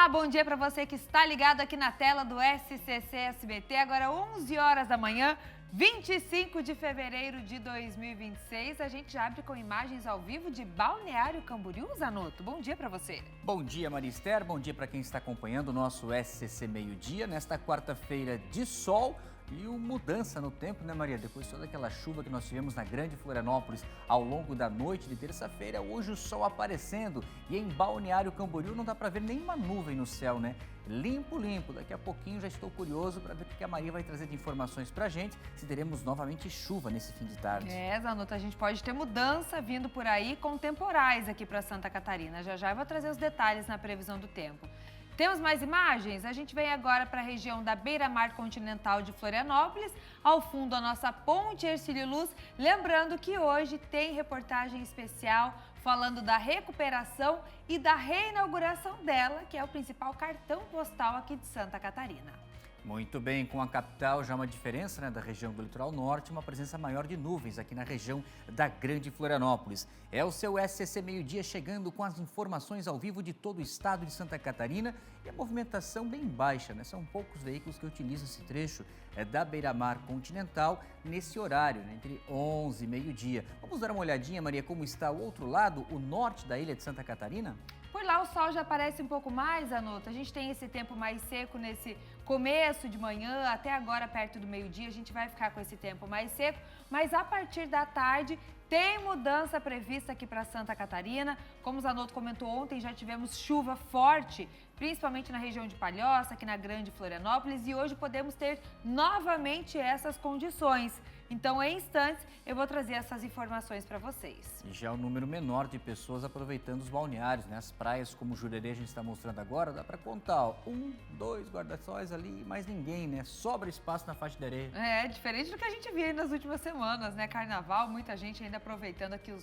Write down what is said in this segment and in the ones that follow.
Olá, bom dia para você que está ligado aqui na tela do SCC SBT. Agora 11 horas da manhã, 25 de fevereiro de 2026. A gente abre com imagens ao vivo de Balneário Camboriú, Zanotto. Bom dia para você. Bom dia, Maria Esther. Bom dia para quem está acompanhando o nosso SCC Meio-Dia. Nesta quarta-feira de sol e mudança no tempo, né, Maria? Depois de toda aquela chuva que nós tivemos na Grande Florianópolis ao longo da noite de terça-feira, hoje o sol aparecendo e em Balneário Camboriú não dá para ver nenhuma nuvem no céu, né? Limpo, limpo. Daqui a pouquinho já estou curioso para ver o que a Maria vai trazer de informações para a gente, se teremos novamente chuva nesse fim de tarde. Zanotto, a gente pode ter mudança vindo por aí com temporais aqui para Santa Catarina. Já eu vou trazer os detalhes na previsão do tempo. Temos mais imagens? A gente vem agora para a região da beira-mar continental de Florianópolis, ao fundo a nossa ponte Hercílio Luz. Lembrando que hoje tem reportagem especial falando da recuperação e da reinauguração dela, que é o principal cartão postal aqui de Santa Catarina. Muito bem, com a capital já uma diferença, né, da região do litoral norte, uma presença maior de nuvens aqui na região da Grande Florianópolis. É o seu SCC Meio-Dia chegando com as informações ao vivo de todo o estado de Santa Catarina e a movimentação bem baixa, né? São poucos veículos que utilizam esse trecho da beira-mar continental nesse horário, né, entre 11 e meio-dia. Vamos dar uma olhadinha, Maria, como está o outro lado, o norte da ilha de Santa Catarina? Por lá o sol já aparece um pouco mais, Zanotto. A gente tem esse tempo mais seco nesse começo de manhã, até agora perto do meio-dia, a gente vai ficar com esse tempo mais seco, mas a partir da tarde tem mudança prevista aqui para Santa Catarina. Como o Zanotto comentou ontem, já tivemos chuva forte, principalmente na região de Palhoça, aqui na Grande Florianópolis, e hoje podemos ter novamente essas condições. Então, em instantes, eu vou trazer essas informações para vocês. E já o número menor de pessoas aproveitando os balneários, né? As praias, como o Jurerê a gente está mostrando agora, dá para contar, ó, 1, 2 guarda-sóis ali, mais ninguém, né? Sobra espaço na faixa de areia. É, diferente do que a gente viu aí nas últimas semanas, né? Carnaval, muita gente ainda aproveitando aqui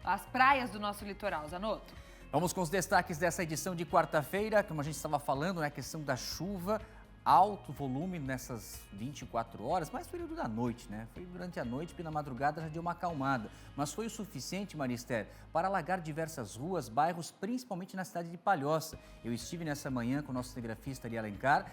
as praias do nosso litoral, Zanotto. Vamos com os destaques dessa edição de quarta-feira, como a gente estava falando, né? A questão da chuva. Alto volume nessas 24 horas, mas período da noite, né? Foi durante a noite e na madrugada já deu uma acalmada. Mas foi o suficiente, Maria Esther, para alagar diversas ruas, bairros, principalmente na cidade de Palhoça. Eu estive nessa manhã com o nosso cinegrafista Ari Alencar,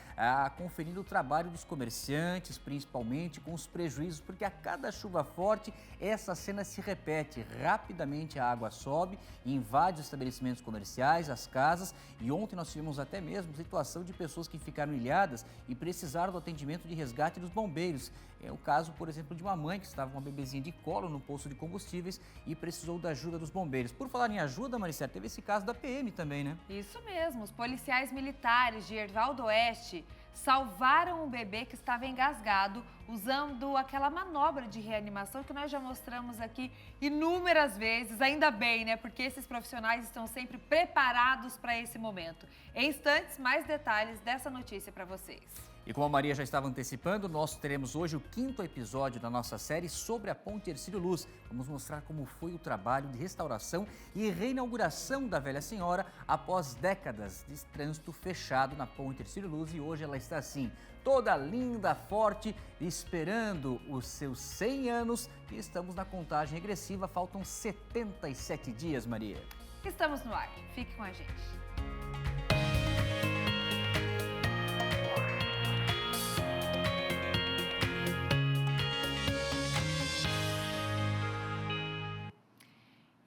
conferindo o trabalho dos comerciantes, principalmente com os prejuízos, porque a cada chuva forte, essa cena se repete. Rapidamente a água sobe e invade os estabelecimentos comerciais, as casas. E ontem nós tivemos até mesmo situação de pessoas que ficaram ilhadas e precisaram do atendimento de resgate dos bombeiros. É o caso, por exemplo, de uma mãe que estava com uma bebezinha de colo no posto de combustíveis e precisou da ajuda dos bombeiros. Por falar em ajuda, Maricela, teve esse caso da PM também, né? Isso mesmo, os policiais militares de Erval do Oeste salvaram um bebê que estava engasgado usando aquela manobra de reanimação que nós já mostramos aqui inúmeras vezes. Ainda bem, né? Porque esses profissionais estão sempre preparados para esse momento. Em instantes, mais detalhes dessa notícia para vocês. E como a Maria já estava antecipando, nós teremos hoje o 5º episódio da nossa série sobre a ponte Hercílio Luz. Vamos mostrar como foi o trabalho de restauração e reinauguração da Velha Senhora após décadas de trânsito fechado na ponte Hercílio Luz. E hoje ela está assim, toda linda, forte, esperando os seus 100 anos. E estamos na contagem regressiva, faltam 77 dias, Maria. Estamos no ar, fique com a gente.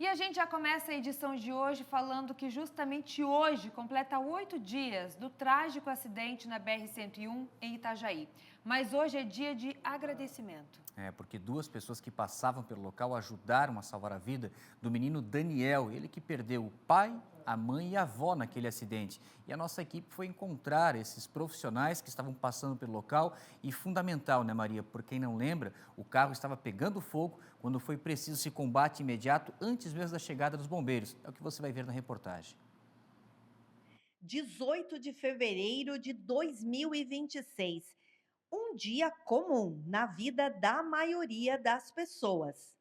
E a gente já começa a edição de hoje falando que justamente hoje completa 8 dias do trágico acidente na BR-101 em Itajaí. Mas hoje é dia de agradecimento. Porque 2 pessoas que passavam pelo local ajudaram a salvar a vida do menino Daniel, ele que perdeu o pai, a mãe e a avó naquele acidente. E a nossa equipe foi encontrar esses profissionais que estavam passando pelo local e fundamental, né, Maria? Por quem não lembra, o carro estava pegando fogo quando foi preciso esse combate imediato antes mesmo da chegada dos bombeiros. É o que você vai ver na reportagem. 18 de fevereiro de 2026. Um dia comum na vida da maioria das pessoas,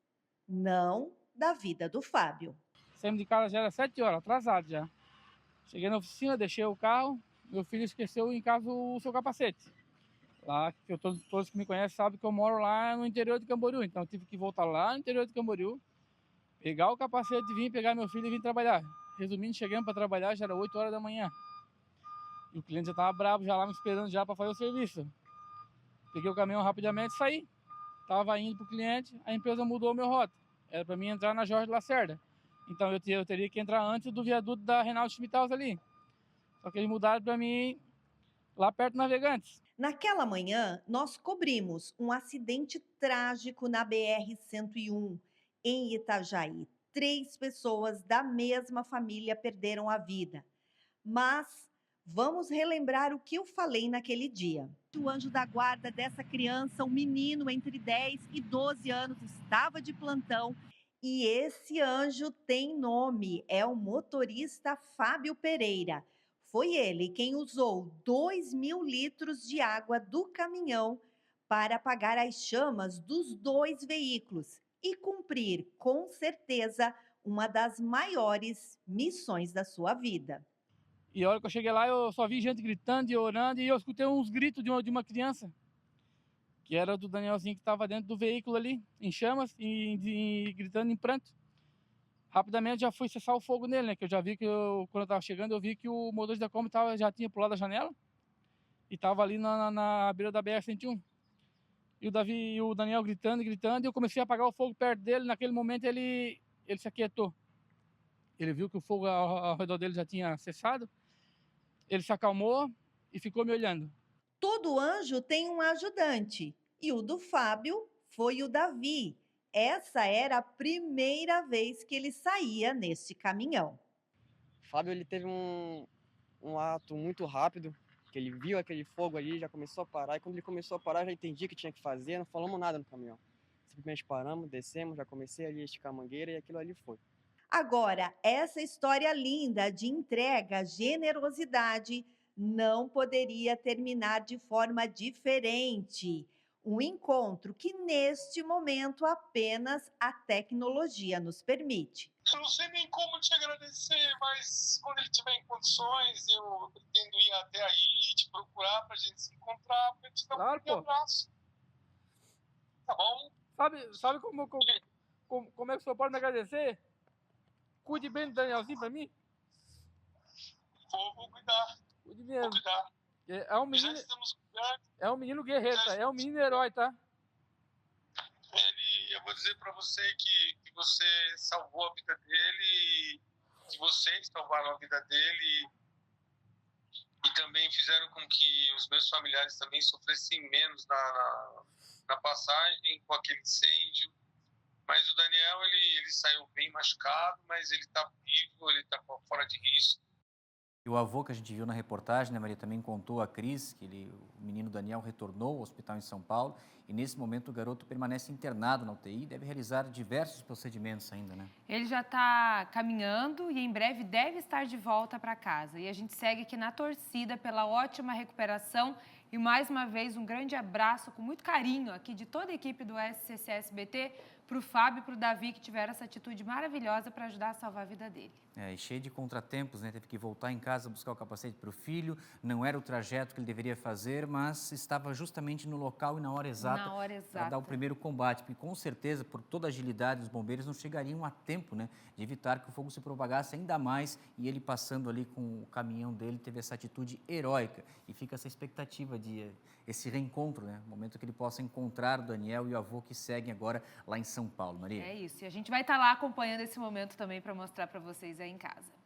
não da vida do Fábio. Saímos de casa já era 7 horas, atrasado já. Cheguei na oficina, deixei o carro, meu filho esqueceu em casa o seu capacete. Lá, que todos que me conhecem sabem que eu moro lá no interior de Camboriú, então eu tive que voltar lá no interior de Camboriú, pegar o capacete, vir pegar meu filho e vir trabalhar. Resumindo, chegamos para trabalhar, já era 8 horas da manhã. E o cliente já estava bravo, já lá me esperando já para fazer o serviço. Peguei o caminhão rapidamente e saí. Estava indo para o cliente, a empresa mudou o meu rota. Era para mim entrar na Jorge Lacerda. Então eu teria que entrar antes do viaduto da Reinaldo Schmitthaus ali. Só que eles mudaram para mim lá perto do Navegantes. Naquela manhã, nós cobrimos um acidente trágico na BR-101, em Itajaí. 3 pessoas da mesma família perderam a vida. Mas vamos relembrar o que eu falei naquele dia. O anjo da guarda dessa criança, um menino entre 10 e 12 anos, estava de plantão. E esse anjo tem nome, é o motorista Fábio Pereira. Foi ele quem usou 2.000 litros de água do caminhão para apagar as chamas dos 2 veículos e cumprir, com certeza, uma das maiores missões da sua vida. E a hora que eu cheguei lá, eu só vi gente gritando e orando, e eu escutei uns gritos de uma criança, que era do Danielzinho, que estava dentro do veículo ali, em chamas e gritando em pranto. Rapidamente já fui cessar o fogo nele, né? Que eu já vi que quando eu estava chegando, eu vi que o motorista da Kombi já tinha pulado a janela e estava ali na beira da BR-101. E o Daniel gritando, e eu comecei a apagar o fogo perto dele. Naquele momento ele se aquietou. Ele viu que o fogo ao redor dele já tinha cessado. Ele se acalmou e ficou me olhando. Todo anjo tem um ajudante, e o do Fábio foi o Davi. Essa era a primeira vez que ele saía neste caminhão. O Fábio, ele teve um ato muito rápido, que ele viu aquele fogo ali, já começou a parar, e quando ele começou a parar, já entendi o que tinha que fazer, não falamos nada no caminhão. Simplesmente paramos, descemos, já comecei ali a esticar a mangueira e aquilo ali foi. Agora, essa história linda de entrega, generosidade, não poderia terminar de forma diferente. Um encontro que, neste momento, apenas a tecnologia nos permite. Eu não sei nem como te agradecer, mas quando ele tiver em condições, eu pretendo ir até aí, te procurar pra gente se encontrar, pra te dar um abraço. Tá bom? Sabe como é que o senhor pode me agradecer? Cuide bem do Danielzinho pra mim. Vou cuidar. Cuide mesmo. Vou cuidar. Já estamos cuidando. É um menino guerreiro, tá? É um menino herói, tá? Eu vou dizer pra você que você salvou a vida dele, que vocês salvaram a vida dele e também fizeram com que os meus familiares também sofressem menos na passagem com aquele incêndio. Mas o Daniel, ele saiu bem machucado, mas ele está vivo, ele está fora de risco. E o avô que a gente viu na reportagem, né, Maria, também contou a Cris que o menino Daniel retornou ao hospital em São Paulo e nesse momento o garoto permanece internado na UTI e deve realizar diversos procedimentos ainda, né? Ele já está caminhando e em breve deve estar de volta para casa. E a gente segue aqui na torcida pela ótima recuperação e mais uma vez um grande abraço com muito carinho aqui de toda a equipe do SCC-SBT para o Fábio e para o Davi, que tiveram essa atitude maravilhosa para ajudar a salvar a vida dele. E cheio de contratempos, né? Teve que voltar em casa buscar o capacete para o filho, não era o trajeto que ele deveria fazer, mas estava justamente no local e na hora exata para dar o primeiro combate, porque com certeza, por toda a agilidade, os bombeiros não chegariam a tempo, né, de evitar que o fogo se propagasse ainda mais e ele passando ali com o caminhão dele teve essa atitude heróica e fica essa expectativa de esse reencontro, né, no momento que ele possa encontrar o Daniel e o avô que seguem agora lá em São Paulo. Maria? É isso, e a gente vai estar lá acompanhando esse momento também para mostrar para vocês aí em casa.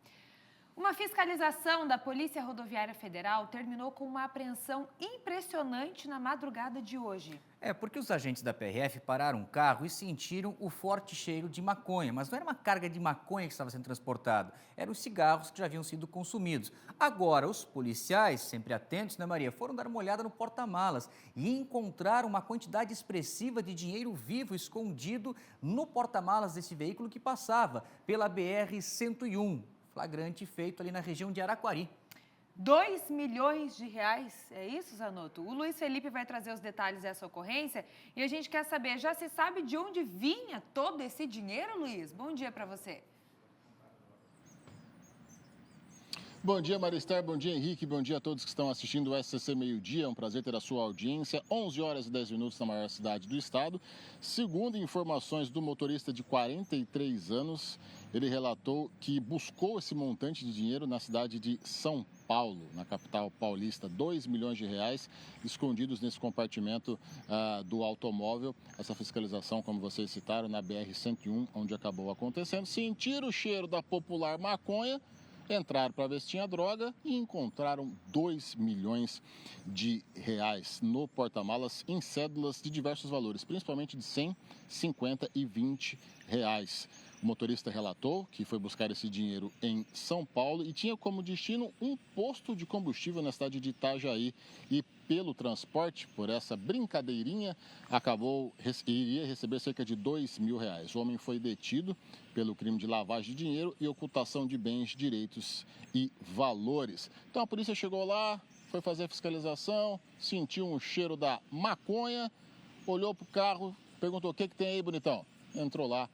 Uma fiscalização da Polícia Rodoviária Federal terminou com uma apreensão impressionante na madrugada de hoje. Porque os agentes da PRF pararam o carro e sentiram o forte cheiro de maconha, mas não era uma carga de maconha que estava sendo transportada, eram os cigarros que já haviam sido consumidos. Agora, os policiais, sempre atentos, né, Maria, foram dar uma olhada no porta-malas e encontraram uma quantidade expressiva de dinheiro vivo escondido no porta-malas desse veículo que passava pela BR-101. Flagrante feito ali na região de Araquari. 2 milhões de reais, é isso, Zanotto? O Luiz Felipe vai trazer os detalhes dessa ocorrência e a gente quer saber, já se sabe de onde vinha todo esse dinheiro, Luiz? Bom dia para você. Bom dia, Maristar. Bom dia, Henrique. Bom dia a todos que estão assistindo o SCC Meio-Dia. É um prazer ter a sua audiência. 11 horas e 10 minutos na maior cidade do estado. Segundo informações do motorista de 43 anos, ele relatou que buscou esse montante de dinheiro na cidade de São Paulo, na capital paulista, R$2 milhões escondidos nesse compartimento do automóvel. Essa fiscalização, como vocês citaram, na BR-101, onde acabou acontecendo. Sentiram o cheiro da popular maconha, entraram para ver se tinha droga e encontraram R$2 milhões no porta-malas em cédulas de diversos valores, principalmente de 100, 50 e 20 reais. O motorista relatou que foi buscar esse dinheiro em São Paulo e tinha como destino um posto de combustível na cidade de Itajaí. E pelo transporte, por essa brincadeirinha, iria receber cerca de R$2 mil. O homem foi detido pelo crime de lavagem de dinheiro e ocultação de bens, direitos e valores. Então a polícia chegou lá, foi fazer a fiscalização, sentiu um cheiro da maconha, olhou para o carro, perguntou: o que tem aí, bonitão? Entrou lá.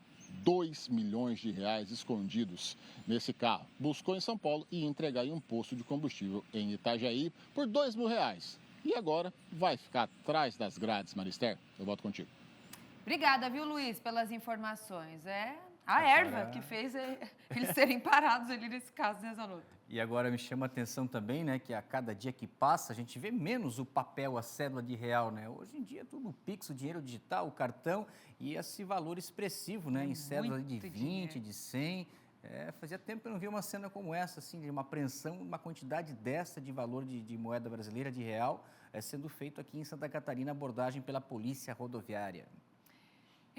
R$2 milhões escondidos nesse carro. Buscou em São Paulo e entregar em um posto de combustível em Itajaí por R$2 mil. E agora vai ficar atrás das grades, Marister. Eu volto contigo. Obrigada, viu, Luiz, pelas informações. É a erva que fez eles serem parados ali nesse caso, né, Zanotto? E agora me chama a atenção também, né, que a cada dia que passa a gente vê menos o papel, a cédula de real, né? Hoje em dia é tudo Pix, o dinheiro digital, o cartão e esse valor expressivo, né, em cédula de 20, dinheiro. De 100. Fazia tempo que eu não vi uma cena como essa, assim, de uma apreensão, uma quantidade dessa de valor de moeda brasileira, de real, sendo feito aqui em Santa Catarina, abordagem pela Polícia Rodoviária.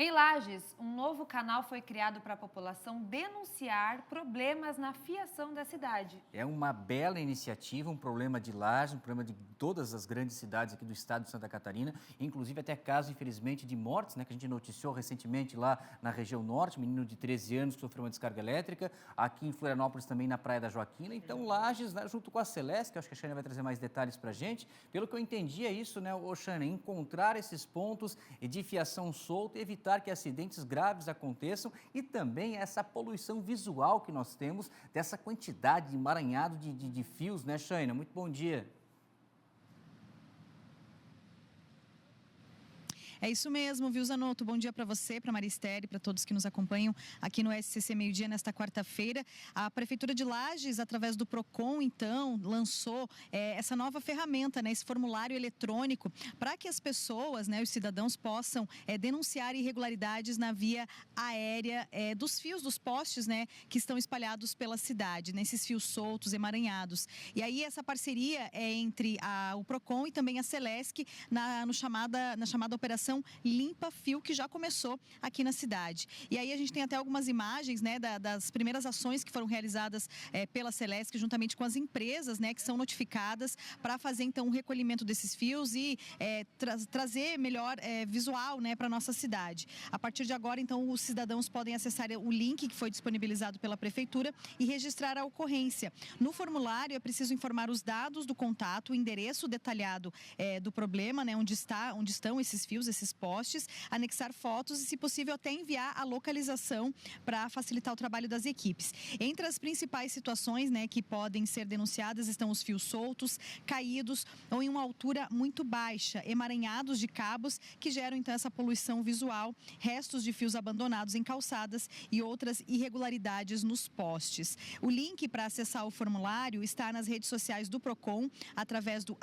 Em Lages, um novo canal foi criado para a população denunciar problemas na fiação da cidade. É uma bela iniciativa, um problema de Lages, um problema de todas as grandes cidades aqui do estado de Santa Catarina, inclusive até caso, infelizmente, de mortes, né, que a gente noticiou recentemente lá na região norte, um menino de 13 anos que sofreu uma descarga elétrica, aqui em Florianópolis também na Praia da Joaquina. Então, Lages, né, junto com a Celeste, que eu acho que a Xana vai trazer mais detalhes para a gente, pelo que eu entendi é isso, né, Xana, encontrar esses pontos de fiação solta e evitar que acidentes graves aconteçam e também essa poluição visual que nós temos dessa quantidade de emaranhado de fios, né, Xana? Muito bom dia. É isso mesmo, viu, Zanotto? Bom dia para você, para Marister e para todos que nos acompanham aqui no SCC Meio Dia nesta quarta-feira. A Prefeitura de Lages, através do PROCON, então, lançou essa nova ferramenta, né, esse formulário eletrônico, para que as pessoas, né, os cidadãos possam denunciar irregularidades na via aérea dos fios, dos postes, né, que estão espalhados pela cidade, nesses fios soltos, emaranhados. E aí essa parceria é entre o PROCON e também a Celesc na chamada operação Limpa Fio, que já começou aqui na cidade. E aí a gente tem até algumas imagens, né, das primeiras ações que foram realizadas pela Celesc, juntamente com as empresas, né, que são notificadas para fazer então o recolhimento desses fios e trazer melhor visual, né, para nossa cidade. A partir de agora, então, os cidadãos podem acessar o link que foi disponibilizado pela Prefeitura e registrar a ocorrência. No formulário é preciso informar os dados do contato, o endereço detalhado do problema, né, onde estão esses fios, esses postes, anexar fotos e, se possível, até enviar a localização para facilitar o trabalho das equipes. Entre as principais situações, né, que podem ser denunciadas estão os fios soltos, caídos ou em uma altura muito baixa, emaranhados de cabos que geram então essa poluição visual, restos de fios abandonados em calçadas e outras irregularidades nos postes. O link para acessar o formulário está nas redes sociais do PROCON, através do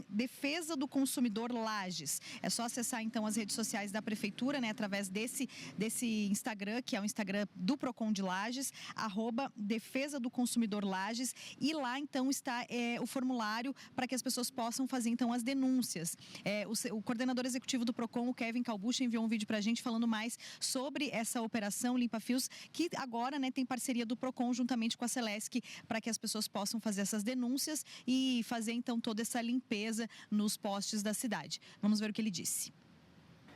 @Defesa do Consumidor Lages. É só acessar então as redes sociais da Prefeitura, né, através desse Instagram, que é o Instagram do PROCON de Lages, @Defesa do Consumidor Lages, e lá então está o formulário para que as pessoas possam fazer então as denúncias. O coordenador executivo do PROCON, o Kevin Calbucci, enviou um vídeo para a gente falando mais sobre essa operação Limpa Fios, que agora, né, tem parceria do PROCON juntamente com a Celesc para que as pessoas possam fazer essas denúncias e fazer então toda essa limpeza nos postes da cidade. Vamos ver o que ele disse.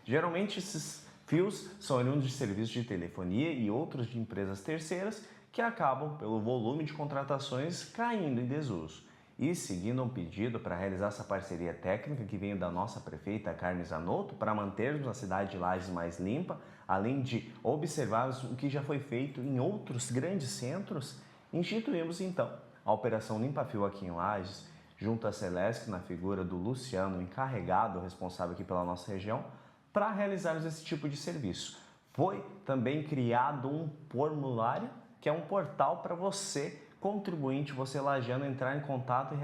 Geralmente esses fios são oriundos de serviços de telefonia e outros de empresas terceiras que acabam, pelo volume de contratações, caindo em desuso. E seguindo um pedido para realizar essa parceria técnica que veio da nossa prefeita Carmen Zanotto para mantermos a cidade de Lages mais limpa, além de observarmos o que já foi feito em outros grandes centros, instituímos então a Operação Limpa Fio aqui em Lages, junto à Celesc, na figura do Luciano, encarregado, responsável aqui pela nossa região, para realizarmos esse tipo de serviço. Foi também criado um formulário, que é um portal para você, contribuinte, você lajeano, entrar em contato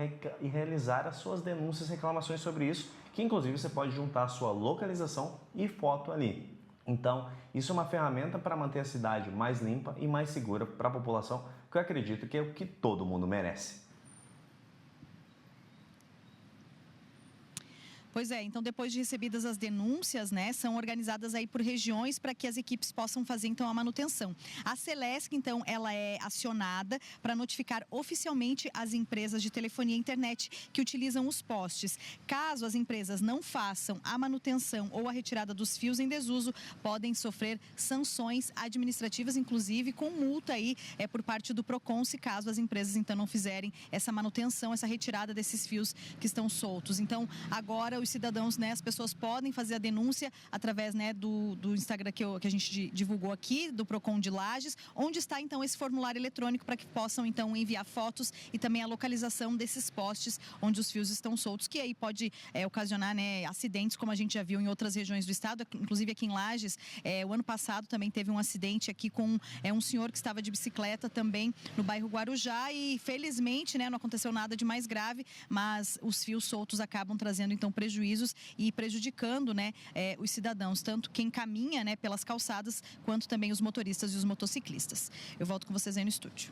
e realizar as suas denúncias e reclamações sobre isso, que inclusive você pode juntar a sua localização e foto ali. Então, isso é uma ferramenta para manter a cidade mais limpa e mais segura para a população, que eu acredito que é o que todo mundo merece. Pois é, então depois de recebidas as denúncias, né, são organizadas aí por regiões para que as equipes possam fazer então a manutenção. A Celesc, então, ela é acionada para notificar oficialmente as empresas de telefonia e internet que utilizam os postes. Caso as empresas não façam a manutenção ou a retirada dos fios em desuso, podem sofrer sanções administrativas, inclusive com multa aí por parte do Procon, se caso as empresas então não fizerem essa manutenção, essa retirada desses fios que estão soltos. Então, agora os cidadãos, né, as pessoas podem fazer a denúncia através, né, do Instagram que a gente divulgou aqui, do Procon de Lages, onde está então esse formulário eletrônico para que possam então enviar fotos e também a localização desses postes onde os fios estão soltos, que aí pode ocasionar, né, acidentes, como a gente já viu em outras regiões do estado, inclusive aqui em Lages. O ano passado também teve um acidente aqui com um senhor que estava de bicicleta também no bairro Guarujá e felizmente, né, não aconteceu nada de mais grave, mas os fios soltos acabam trazendo então prejuízos e prejudicando, né, os cidadãos, tanto quem caminha, né, pelas calçadas, quanto também os motoristas e os motociclistas. Eu volto com vocês aí no estúdio.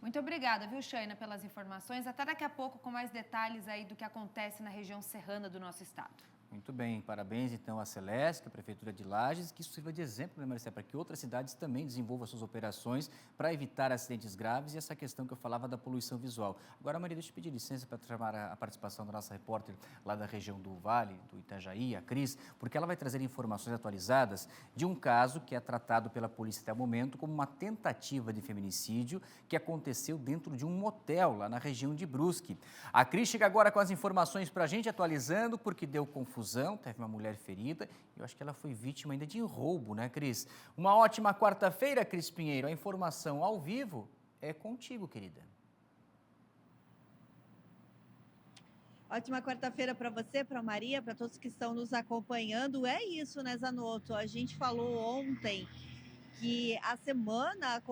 Muito obrigada, viu, Shaina, pelas informações. Até daqui a pouco com mais detalhes aí do que acontece na região serrana do nosso estado. Muito bem, parabéns então à Celesc, à Prefeitura de Lages, que isso sirva de exemplo, né, Maricela, para que outras cidades também desenvolvam suas operações para evitar acidentes graves e essa questão que eu falava da poluição visual. Agora, Maria, deixa eu pedir licença para chamar a participação da nossa repórter lá da região do Vale, do Itajaí, a Cris, porque ela vai trazer informações atualizadas de um caso que é tratado pela polícia até o momento como uma tentativa de feminicídio que aconteceu dentro de um motel lá na região de Brusque. A Cris chega agora com as informações para a gente, atualizando, porque deu confusão. Teve uma mulher ferida e eu acho que ela foi vítima ainda de roubo, né, Cris? Uma ótima quarta-feira, Cris Pinheiro. A informação ao vivo é contigo, querida. Ótima quarta-feira para você, para Maria, para todos que estão nos acompanhando. É isso, né, Zanotto? A gente falou ontem que a semana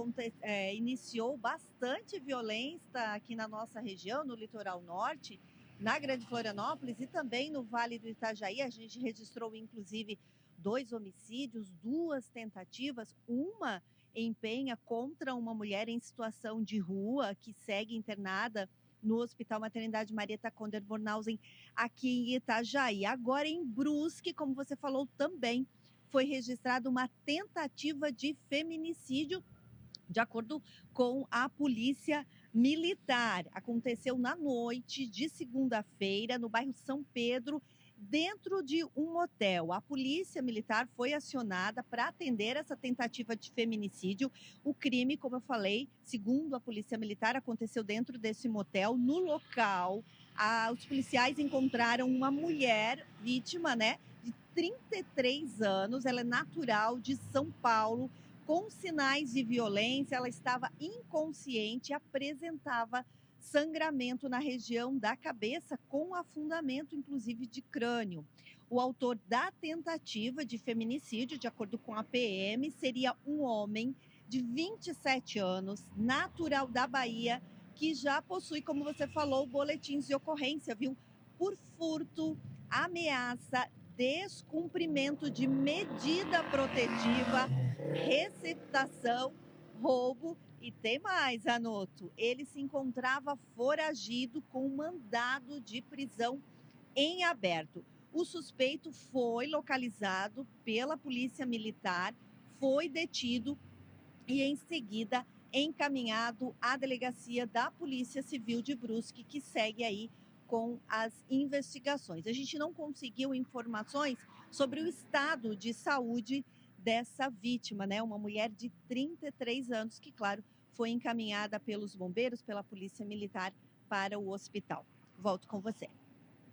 iniciou bastante violência aqui na nossa região, no litoral norte, na Grande Florianópolis e também no Vale do Itajaí. A gente registrou, inclusive, 2 homicídios, 2 tentativas, uma em Penha contra uma mulher em situação de rua que segue internada no Hospital Maternidade Marieta Conder Bornhausen, aqui em Itajaí. Agora, em Brusque, como você falou também, foi registrada uma tentativa de feminicídio, de acordo com a Polícia Militar. Aconteceu na noite de segunda-feira, no bairro São Pedro, dentro de um motel. A Polícia Militar foi acionada para atender essa tentativa de feminicídio. O crime, como eu falei, segundo a Polícia Militar, aconteceu dentro desse motel. No local, os policiais encontraram uma mulher vítima, né, de 33 anos. Ela é natural de São Paulo, com sinais de violência. Ela estava inconsciente e apresentava sangramento na região da cabeça, com afundamento, inclusive, de crânio. O autor da tentativa de feminicídio, de acordo com a PM, seria um homem de 27 anos, natural da Bahia, que já possui, como você falou, boletins de ocorrência, viu? Por furto, ameaça, descumprimento de medida protetiva, receptação, roubo e tem mais, Zanotto. Ele se encontrava foragido com mandado de prisão em aberto. O suspeito foi localizado pela Polícia Militar, foi detido e em seguida encaminhado à delegacia da Polícia Civil de Brusque, que segue aí com as investigações. A gente não conseguiu informações sobre o estado de saúde dessa vítima, né? Uma mulher de 33 anos que, claro, foi encaminhada pelos bombeiros, pela Polícia Militar para o hospital. Volto com você.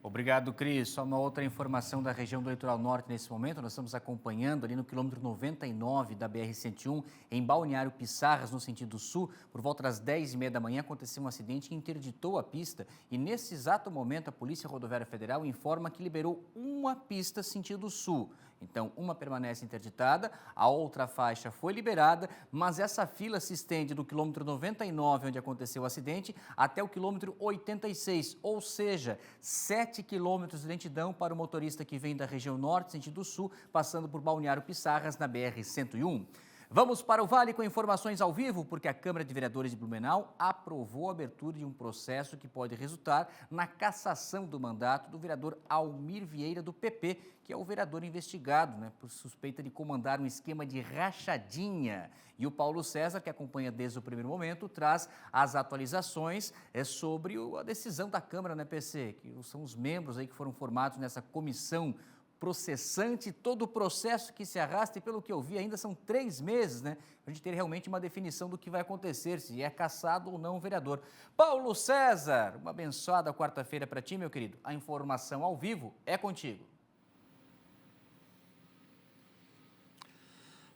Obrigado, Cris. Só uma outra informação da região do litoral norte nesse momento. Nós estamos acompanhando ali no quilômetro 99 da BR-101, em Balneário Pissarras, no sentido sul. Por volta das 10h30 da manhã, aconteceu um acidente que interditou a pista. E nesse exato momento, a Polícia Rodoviária Federal informa que liberou uma pista sentido sul. Então, uma permanece interditada, a outra faixa foi liberada, mas essa fila se estende do quilômetro 99, onde aconteceu o acidente, até o quilômetro 86, ou seja, 7 quilômetros de lentidão para o motorista que vem da região norte, sentido sul, passando por Balneário Pissarras, na BR-101. Vamos para o Vale com informações ao vivo, porque a Câmara de Vereadores de Blumenau aprovou a abertura de um processo que pode resultar na cassação do mandato do vereador Almir Vieira, do PP, que é o vereador investigado, por suspeita de comandar um esquema de rachadinha. E o Paulo César, que acompanha desde o primeiro momento, traz as atualizações sobre a decisão da Câmara, PC, que são os membros aí que foram formados nessa comissão processante, todo o processo que se arrasta, e pelo que eu vi ainda são 3 meses, para a gente ter realmente uma definição do que vai acontecer, se é cassado ou não o vereador. Paulo César, uma abençoada quarta-feira para ti, meu querido. A informação ao vivo é contigo.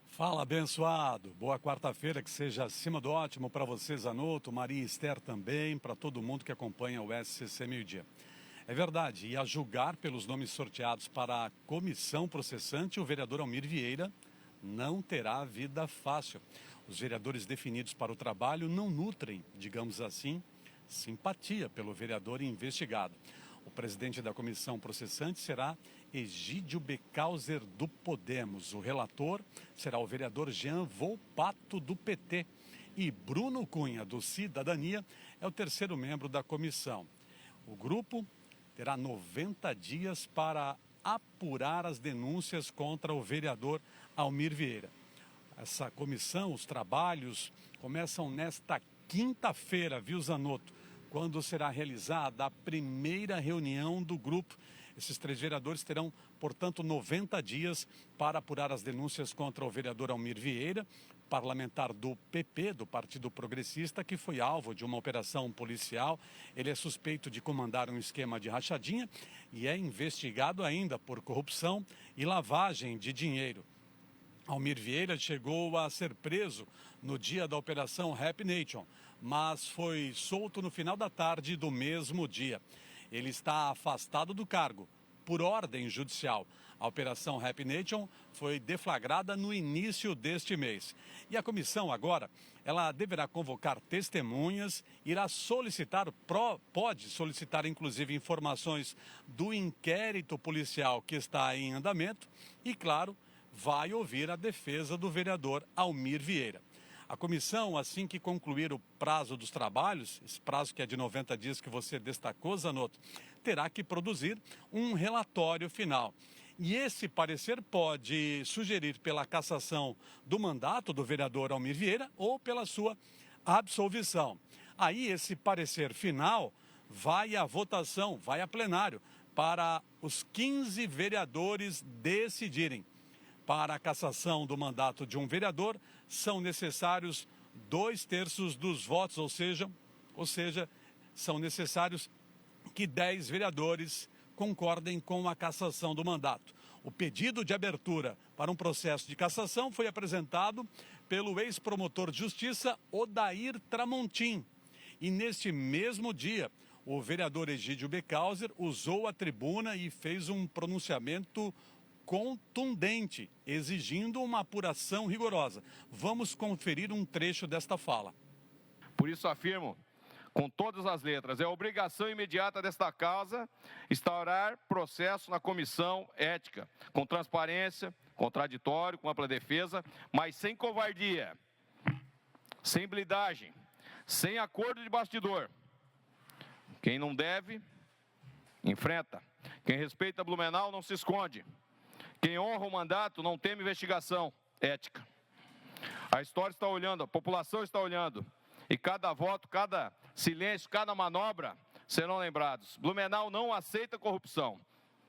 Fala, abençoado. Boa quarta-feira, que seja acima do ótimo para você, Zanotto, Maria Esther também, para todo mundo que acompanha o SCC Meio Dia. É verdade, e a julgar pelos nomes sorteados para a comissão processante, o vereador Almir Vieira não terá vida fácil. Os vereadores definidos para o trabalho não nutrem, digamos assim, simpatia pelo vereador investigado. O presidente da comissão processante será Egídio Becauser, do Podemos. O relator será o vereador Jean Volpato, do PT. E Bruno Cunha, do Cidadania, é o terceiro membro da comissão. O grupo terá 90 dias para apurar as denúncias contra o vereador Almir Vieira. Essa comissão, os trabalhos, começam nesta quinta-feira, viu, Zanotto? Quando será realizada a primeira reunião do grupo. Esses 3 vereadores terão, portanto, 90 dias para apurar as denúncias contra o vereador Almir Vieira, parlamentar do PP, do Partido Progressista, que foi alvo de uma operação policial. Ele é suspeito de comandar um esquema de rachadinha e é investigado ainda por corrupção e lavagem de dinheiro. Almir Vieira chegou a ser preso no dia da operação Happy Nation, mas foi solto no final da tarde do mesmo dia. Ele está afastado do cargo por ordem judicial. A operação Happy Nation foi deflagrada no início deste mês. E a comissão agora, ela deverá convocar testemunhas, pode solicitar inclusive informações do inquérito policial que está em andamento e, claro, vai ouvir a defesa do vereador Almir Vieira. A comissão, assim que concluir o prazo dos trabalhos, esse prazo que é de 90 dias que você destacou, Zanotto, terá que produzir um relatório final. E esse parecer pode sugerir pela cassação do mandato do vereador Almir Vieira ou pela sua absolvição. Aí esse parecer final vai à votação, vai a plenário, para os 15 vereadores decidirem. Para a cassação do mandato de um vereador, são necessários 2/3 dos votos, ou seja, são necessários que 10 vereadores concordem com a cassação do mandato. O pedido de abertura para um processo de cassação foi apresentado pelo ex-promotor de justiça Odair Tramontim. E neste mesmo dia, o vereador Egídio Becauser usou a tribuna e fez um pronunciamento contundente, exigindo uma apuração rigorosa. Vamos conferir um trecho desta fala. Por isso afirmo, com todas as letras, é obrigação imediata desta casa instaurar processo na comissão ética, com transparência, contraditório, com ampla defesa, mas sem covardia, sem blindagem, sem acordo de bastidor. Quem não deve, enfrenta. Quem respeita Blumenau não se esconde. Quem honra o mandato não teme investigação ética. A história está olhando, a população está olhando. E cada voto, cada silêncio, cada manobra serão lembrados. Blumenau não aceita corrupção.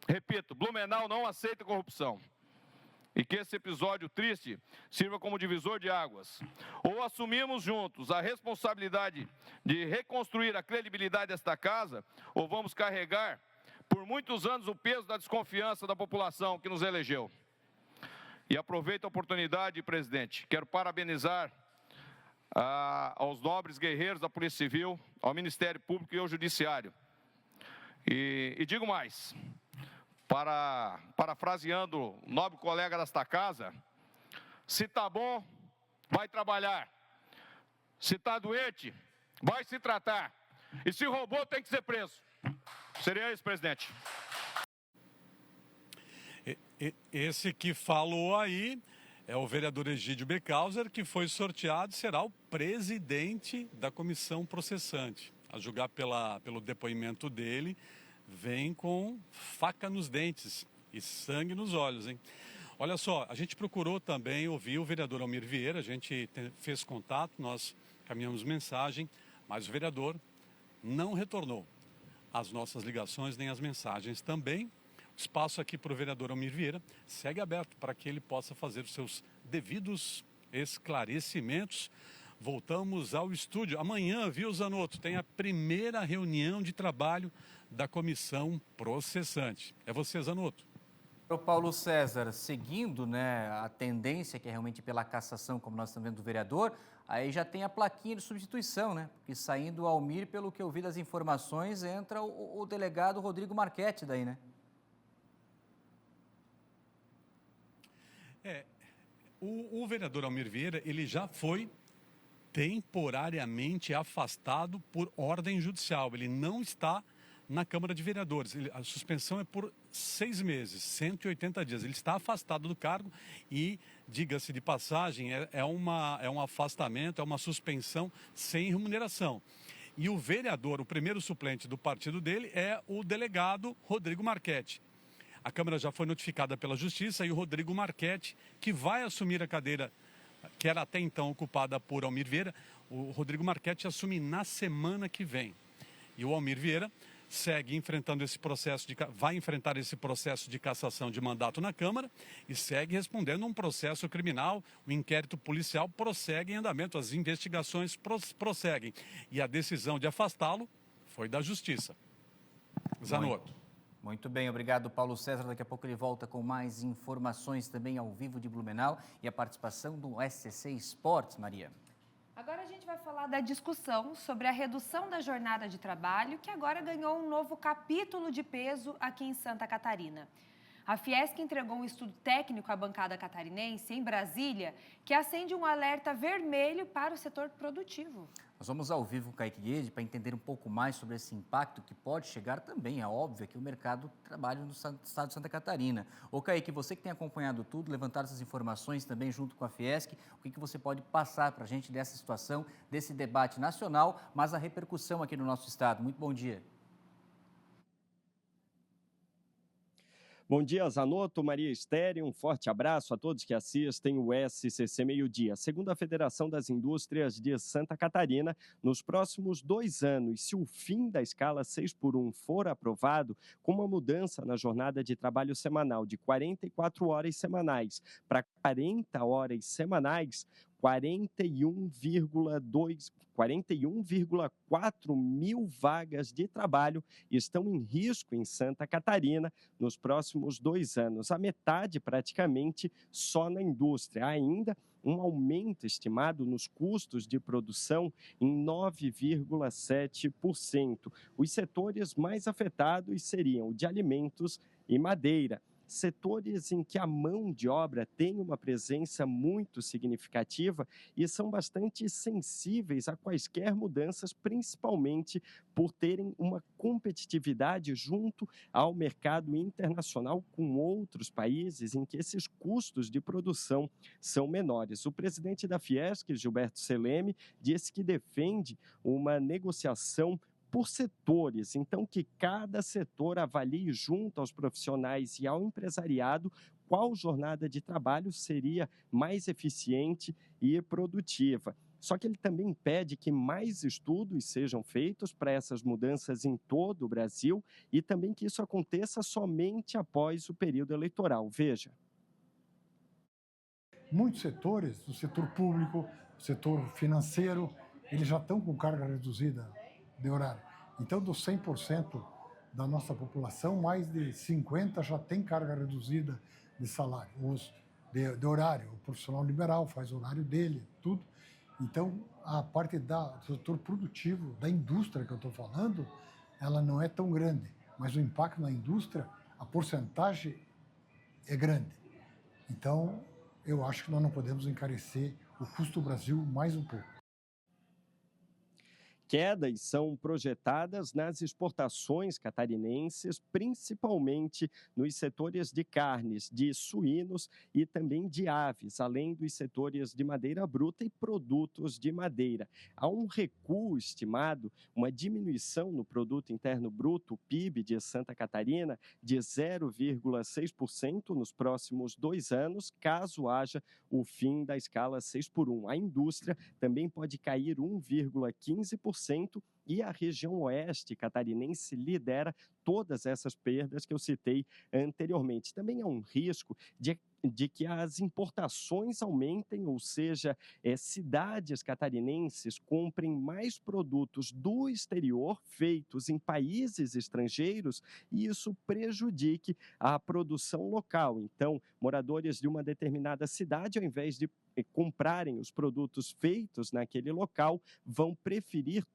Repito, Blumenau não aceita corrupção. E que esse episódio triste sirva como divisor de águas. Ou assumimos juntos a responsabilidade de reconstruir a credibilidade desta casa, ou vamos carregar por muitos anos o peso da desconfiança da população que nos elegeu. E aproveito a oportunidade, presidente, quero parabenizar aos nobres guerreiros da Polícia Civil, ao Ministério Público e ao Judiciário. E digo mais, parafraseando o nobre colega desta casa, se tá bom, vai trabalhar. Se tá doente, vai se tratar. E se roubou, tem que ser preso. Seria isso, presidente. Esse que falou aí é o vereador Egídio Becauser, que foi sorteado e será o presidente da comissão processante. A julgar pelo depoimento dele, vem com faca nos dentes e sangue nos olhos, hein? Olha só, a gente procurou também ouvir o vereador Almir Vieira, a gente fez contato, nós caminhamos mensagem, mas o vereador não retornou as nossas ligações nem as mensagens também. O espaço aqui para o vereador Almir Vieira segue aberto para que ele possa fazer os seus devidos esclarecimentos. Voltamos ao estúdio. Amanhã, viu, Zanotto, tem a primeira reunião de trabalho da comissão processante. É você, Zanotto. O Paulo César, seguindo, né, a tendência que é realmente pela cassação, como nós estamos vendo do vereador, aí já tem a plaquinha de substituição, né? Porque saindo o Almir, pelo que eu vi das informações, entra o delegado Rodrigo Marchetti daí, né? O vereador Almir Vieira, ele já foi temporariamente afastado por ordem judicial. Ele não está na Câmara de Vereadores. A suspensão é por 6 meses, 180 dias. Ele está afastado do cargo e, diga-se de passagem, é um afastamento, é uma suspensão sem remuneração. E o vereador, o primeiro suplente do partido dele, é o delegado Rodrigo Marchetti. A Câmara já foi notificada pela Justiça e o Rodrigo Marchetti, que vai assumir a cadeira que era até então ocupada por Almir Vieira, o Rodrigo Marchetti assume na semana que vem. E o Almir Vieira segue enfrentando vai enfrentar esse processo de cassação de mandato na Câmara e segue respondendo um processo criminal. O inquérito policial prossegue em andamento, as investigações prosseguem. E a decisão de afastá-lo foi da Justiça. Zanotto. Muito bem, obrigado, Paulo César. Daqui a pouco ele volta com mais informações também ao vivo de Blumenau e a participação do SCC Esportes, Maria. Agora a gente vai falar da discussão sobre a redução da jornada de trabalho, que agora ganhou um novo capítulo de peso aqui em Santa Catarina. A Fiesc entregou um estudo técnico à bancada catarinense, em Brasília, que acende um alerta vermelho para o setor produtivo. Nós vamos ao vivo com o Kaique Guede para entender um pouco mais sobre esse impacto que pode chegar também, é óbvio, aqui o mercado de trabalho no estado de Santa Catarina. Ô Kaique, você que tem acompanhado tudo, levantado essas informações também junto com a Fiesc, o que você pode passar para a gente dessa situação, desse debate nacional, mas a repercussão aqui no nosso estado? Muito bom dia. Bom dia, Zanotto, Maria Estéreo, um forte abraço a todos que assistem o SCC Meio-Dia. Segundo a Federação das Indústrias de Santa Catarina, nos próximos 2 anos, se o fim da escala 6x1 for aprovado, com uma mudança na jornada de trabalho semanal de 44 horas semanais para 40 horas semanais, 41,4 mil vagas de trabalho estão em risco em Santa Catarina nos próximos 2 anos. A metade, praticamente, só na indústria. Há ainda um aumento estimado nos custos de produção em 9,7%. Os setores mais afetados seriam o de alimentos e madeira. Setores em que a mão de obra tem uma presença muito significativa e são bastante sensíveis a quaisquer mudanças, principalmente por terem uma competitividade junto ao mercado internacional com outros países em que esses custos de produção são menores. O presidente da Fiesc, Gilberto Seleme, disse que defende uma negociação por setores, então que cada setor avalie junto aos profissionais e ao empresariado qual jornada de trabalho seria mais eficiente e produtiva. Só que ele também pede que mais estudos sejam feitos para essas mudanças em todo o Brasil e também que isso aconteça somente após o período eleitoral. Veja. Muitos setores, o setor público, o setor financeiro, eles já estão com carga reduzida de horário. Então, dos 100% da nossa população, mais de 50% já tem carga reduzida de salário, de horário. O profissional liberal faz o horário dele, tudo. Então, a parte do setor produtivo, da indústria que eu estou falando, ela não é tão grande. Mas o impacto na indústria, a porcentagem é grande. Então, eu acho que nós não podemos encarecer o custo do Brasil mais um pouco. Quedas são projetadas nas exportações catarinenses, principalmente nos setores de carnes, de suínos e também de aves, além dos setores de madeira bruta e produtos de madeira. Há um recuo estimado, uma diminuição no Produto Interno Bruto, PIB de Santa Catarina, de 0,6% nos próximos 2 anos, caso haja o fim da escala 6x1. A indústria também pode cair 1,15%, e a região oeste catarinense lidera todas essas perdas que eu citei anteriormente. Também há um risco de que as importações aumentem, ou seja, cidades catarinenses comprem mais produtos do exterior feitos em países estrangeiros e isso prejudique a produção local. Então, moradores de uma determinada cidade, ao invés de comprarem os produtos feitos naquele local, vão preferir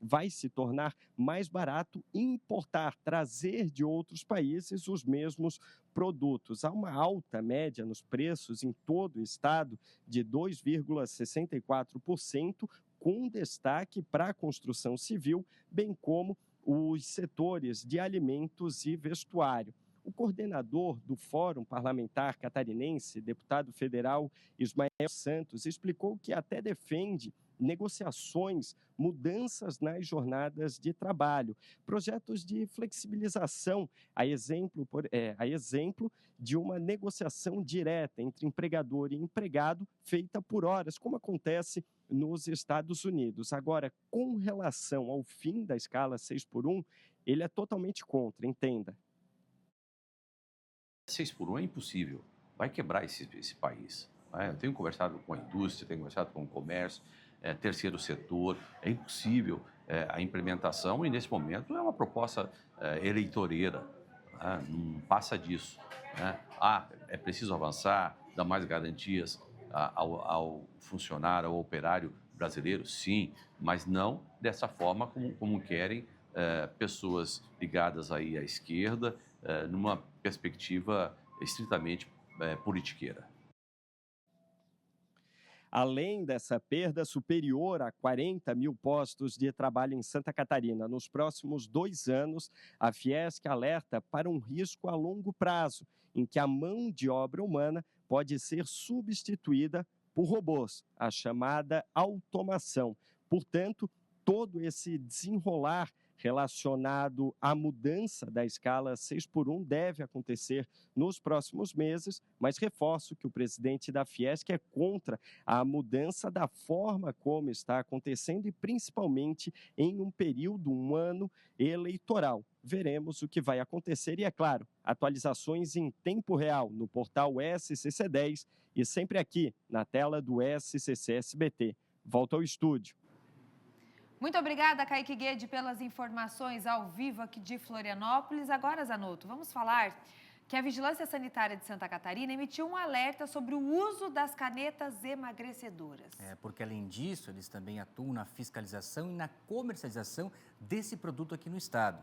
vai se tornar mais barato importar, trazer de outros países os mesmos produtos. Há uma alta média nos preços em todo o estado de 2,64%, com destaque para a construção civil, bem como os setores de alimentos e vestuário. O coordenador do Fórum Parlamentar Catarinense, deputado federal Ismael Santos, explicou que até defende negociações, mudanças nas jornadas de trabalho, projetos de flexibilização, a exemplo de uma negociação direta entre empregador e empregado, feita por horas, como acontece nos Estados Unidos. Agora, com relação ao fim da escala 6x1, ele é totalmente contra, entenda. 6x1 é impossível, vai quebrar esse país. Eu tenho conversado com a indústria, tenho conversado com o comércio, terceiro setor, é impossível a implementação e nesse momento é uma proposta eleitoreira, não passa disso. É preciso avançar, dar mais garantias ao funcionário, ao operário brasileiro, sim, mas não dessa forma como querem pessoas ligadas aí à esquerda, numa perspectiva estritamente politiqueira. Além dessa perda superior a 40 mil postos de trabalho em Santa Catarina nos próximos 2 anos, a Fiesc alerta para um risco a longo prazo, em que a mão de obra humana pode ser substituída por robôs, a chamada automação. Portanto, todo esse desenrolar relacionado à mudança da escala 6x1 deve acontecer nos próximos meses, mas reforço que o presidente da Fiesc é contra a mudança da forma como está acontecendo e principalmente em um período, um ano eleitoral. Veremos o que vai acontecer e, é claro, atualizações em tempo real no portal SCC10 e sempre aqui na tela do SCC SBT. Volto ao estúdio. Muito obrigada, Kaique Guede, pelas informações ao vivo aqui de Florianópolis. Agora, Zanotto, vamos falar que a Vigilância Sanitária de Santa Catarina emitiu um alerta sobre o uso das canetas emagrecedoras. Porque além disso, eles também atuam na fiscalização e na comercialização desse produto aqui no estado.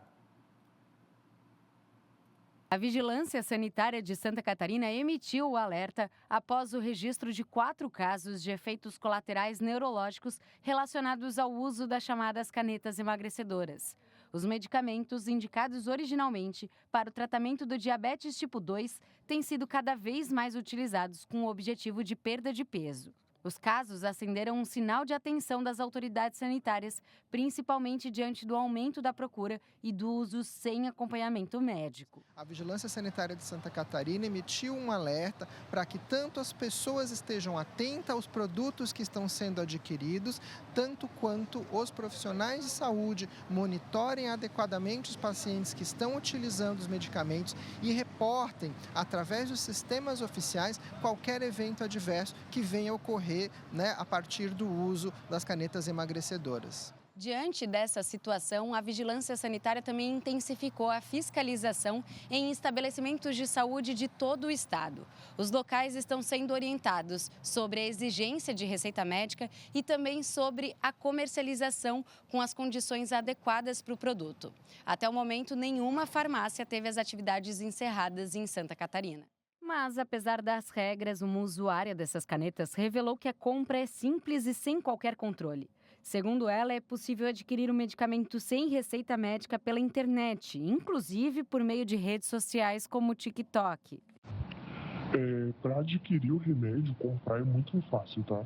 A Vigilância Sanitária de Santa Catarina emitiu o alerta após o registro de 4 casos de efeitos colaterais neurológicos relacionados ao uso das chamadas canetas emagrecedoras. Os medicamentos indicados originalmente para o tratamento do diabetes tipo 2 têm sido cada vez mais utilizados com o objetivo de perda de peso. Os casos acenderam um sinal de atenção das autoridades sanitárias, principalmente diante do aumento da procura e do uso sem acompanhamento médico. A Vigilância Sanitária de Santa Catarina emitiu um alerta para que tanto as pessoas estejam atentas aos produtos que estão sendo adquiridos, tanto quanto os profissionais de saúde monitorem adequadamente os pacientes que estão utilizando os medicamentos e reportem, através dos sistemas oficiais, qualquer evento adverso que venha a ocorrer a partir do uso das canetas emagrecedoras. Diante dessa situação, a Vigilância Sanitária também intensificou a fiscalização em estabelecimentos de saúde de todo o estado. Os locais estão sendo orientados sobre a exigência de receita médica e também sobre a comercialização com as condições adequadas para o produto. Até o momento, nenhuma farmácia teve as atividades encerradas em Santa Catarina. Mas, apesar das regras, uma usuária dessas canetas revelou que a compra é simples e sem qualquer controle. Segundo ela, é possível adquirir o medicamento sem receita médica pela internet, inclusive por meio de redes sociais como o TikTok. Para adquirir o remédio, comprar é muito fácil, tá?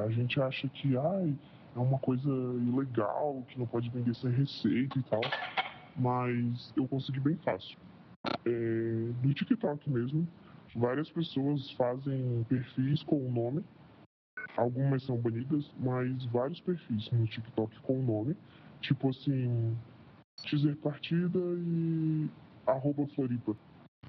A gente acha que é uma coisa ilegal, que não pode vender sem receita e tal, mas eu consegui bem fácil. No TikTok mesmo, várias pessoas fazem perfis com o nome. Algumas são banidas, mas vários perfis no TikTok com o nome, tipo assim, teaser partida e @Floripa.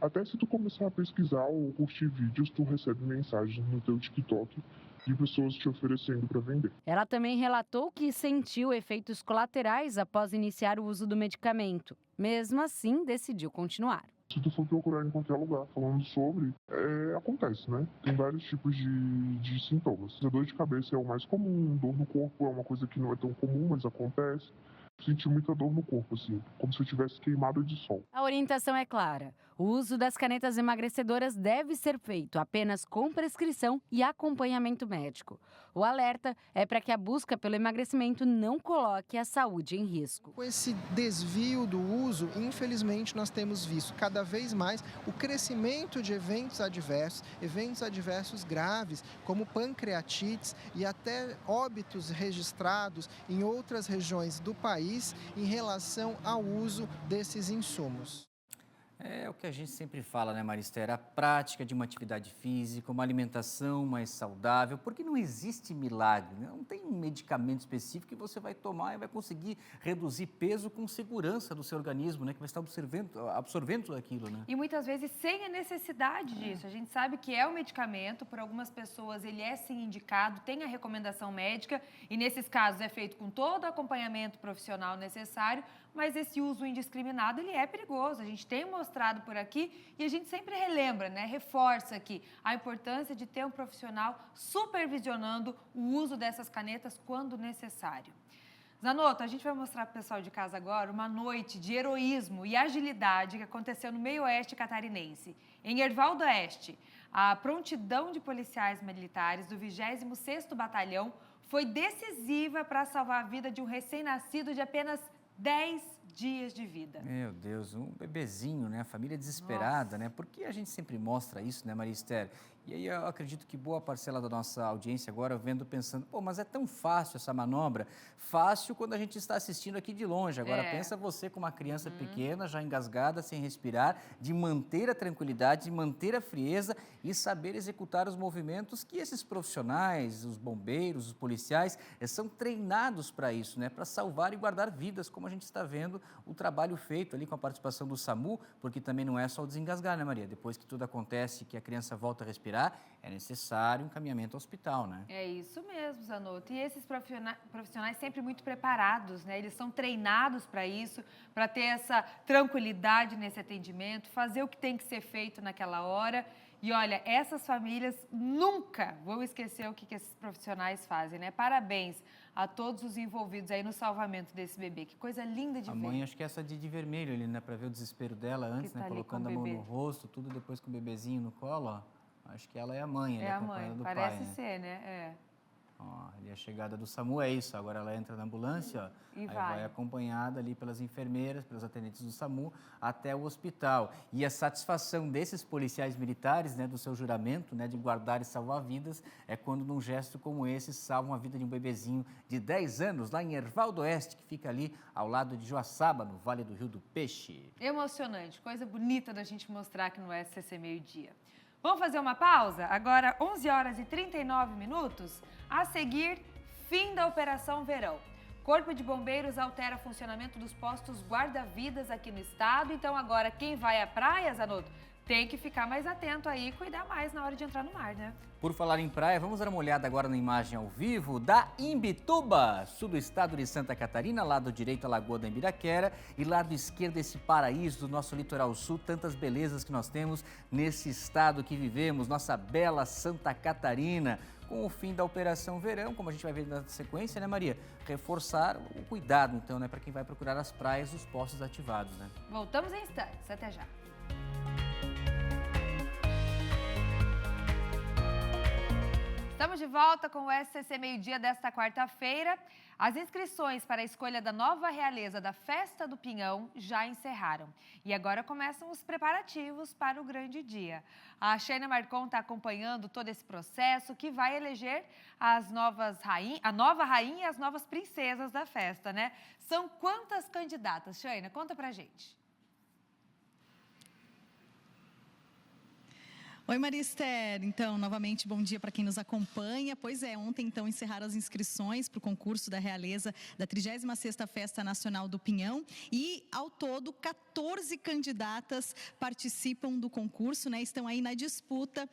Até se tu começar a pesquisar ou curtir vídeos, tu recebe mensagens no teu TikTok de pessoas te oferecendo para vender. Ela também relatou que sentiu efeitos colaterais após iniciar o uso do medicamento. Mesmo assim, decidiu continuar. Se tu for procurar em qualquer lugar falando sobre, acontece, né? Tem vários tipos de sintomas. A dor de cabeça é o mais comum, dor no corpo é uma coisa que não é tão comum, mas acontece. Senti muita dor no corpo, assim, como se eu tivesse queimado de sol. A orientação é clara. O uso das canetas emagrecedoras deve ser feito apenas com prescrição e acompanhamento médico. O alerta é para que a busca pelo emagrecimento não coloque a saúde em risco. Com esse desvio do uso, infelizmente, nós temos visto cada vez mais o crescimento de eventos adversos graves, como pancreatites e até óbitos registrados em outras regiões do país em relação ao uso desses insumos. É o que a gente sempre fala, né, Maristela? A prática de uma atividade física, uma alimentação mais saudável, porque não existe milagre, né? Não tem um medicamento específico que você vai tomar e vai conseguir reduzir peso com segurança do seu organismo, né? Que vai estar absorvendo tudo aquilo, né? E muitas vezes sem a necessidade disso. A gente sabe que é um medicamento, por algumas pessoas ele é sim indicado, tem a recomendação médica e nesses casos é feito com todo o acompanhamento profissional necessário, mas esse uso indiscriminado, ele é perigoso. A gente tem mostrado por aqui e a gente sempre relembra, né? Reforça aqui a importância de ter um profissional supervisionando o uso dessas canetas quando necessário. Zanotto, a gente vai mostrar para o pessoal de casa agora uma noite de heroísmo e agilidade que aconteceu no meio-oeste catarinense. Em Herval do Oeste, a prontidão de policiais militares do 26º Batalhão foi decisiva para salvar a vida de um recém-nascido de apenas 10 dias de vida. Meu Deus, um bebezinho, né? A família desesperada, né? Porque a gente sempre mostra isso, né, Maristela? E aí eu acredito que boa parcela da nossa audiência agora vendo, pensando, pô, mas é tão fácil essa manobra. Fácil quando a gente está assistindo aqui de longe. Agora pensa você com uma criança pequena, já engasgada, sem respirar, de manter a tranquilidade, de manter a frieza e saber executar os movimentos que esses profissionais, os bombeiros, os policiais, são treinados para isso, né? Para salvar e guardar vidas, como a gente está vendo o trabalho feito ali com a participação do SAMU, porque também não é só o desengasgar, né, Maria? Depois que tudo acontece, que a criança volta a respirar, é necessário um encaminhamento ao hospital, né? É isso mesmo, Zanotto. E esses profissionais sempre muito preparados, né? Eles são treinados para isso, para ter essa tranquilidade nesse atendimento, fazer o que tem que ser feito naquela hora. E olha, essas famílias nunca vão esquecer o que esses profissionais fazem, né? Parabéns a todos os envolvidos aí no salvamento desse bebê. Que coisa linda de ver. A mãe, acho que essa de vermelho ali, né? Para ver o desespero dela antes, né? Colocando a mão no rosto, tudo depois com o bebezinho no colo, ó. Acho que ela é a mãe, é a mãe, parece pai, né? ser, né? Ó, ali a chegada do SAMU é isso, agora ela entra na ambulância, ó, aí vai acompanhada ali pelas enfermeiras, pelos atendentes do SAMU até o hospital. E a satisfação desses policiais militares, né, do seu juramento, né, de guardar e salvar vidas, é quando num gesto como esse salvam a vida de um bebezinho de 10 anos lá em Herval do Oeste, que fica ali ao lado de Joaçaba, no Vale do Rio do Peixe. Emocionante, coisa bonita da gente mostrar aqui no SCC Meio Dia. Vamos fazer uma pausa? Agora, 11 horas e 39 minutos. A seguir, fim da Operação Verão. Corpo de Bombeiros altera o funcionamento dos postos guarda-vidas aqui no estado. Então, agora, quem vai à praia, Zanotto, tem que ficar mais atento aí e cuidar mais na hora de entrar no mar, né? Por falar em praia, vamos dar uma olhada agora na imagem ao vivo da Imbituba, sul do estado de Santa Catarina, lado direito a Lagoa da Ibiraquera e lado esquerdo esse paraíso do nosso litoral sul, tantas belezas que nós temos nesse estado que vivemos, nossa bela Santa Catarina. Com o fim da Operação Verão, como a gente vai ver na sequência, né, Maria? Reforçar o cuidado, então, né, para quem vai procurar as praias, os postos ativados, né? Voltamos em instantes, até já. Estamos de volta com o SCC Meio-Dia desta quarta-feira. As inscrições para a escolha da nova realeza da Festa do Pinhão já encerraram. E agora começam os preparativos para o grande dia. A Sheina Marcon está acompanhando todo esse processo que vai eleger a nova rainha e as novas princesas da festa, né? São quantas candidatas, Sheina? Conta pra gente. Oi, Maria Esther. Então, novamente, bom dia para quem nos acompanha. Pois é, ontem, então, encerraram as inscrições para o concurso da realeza da 36ª Festa Nacional do Pinhão e, ao todo, 14 candidatas participam do concurso, né? Estão aí na disputa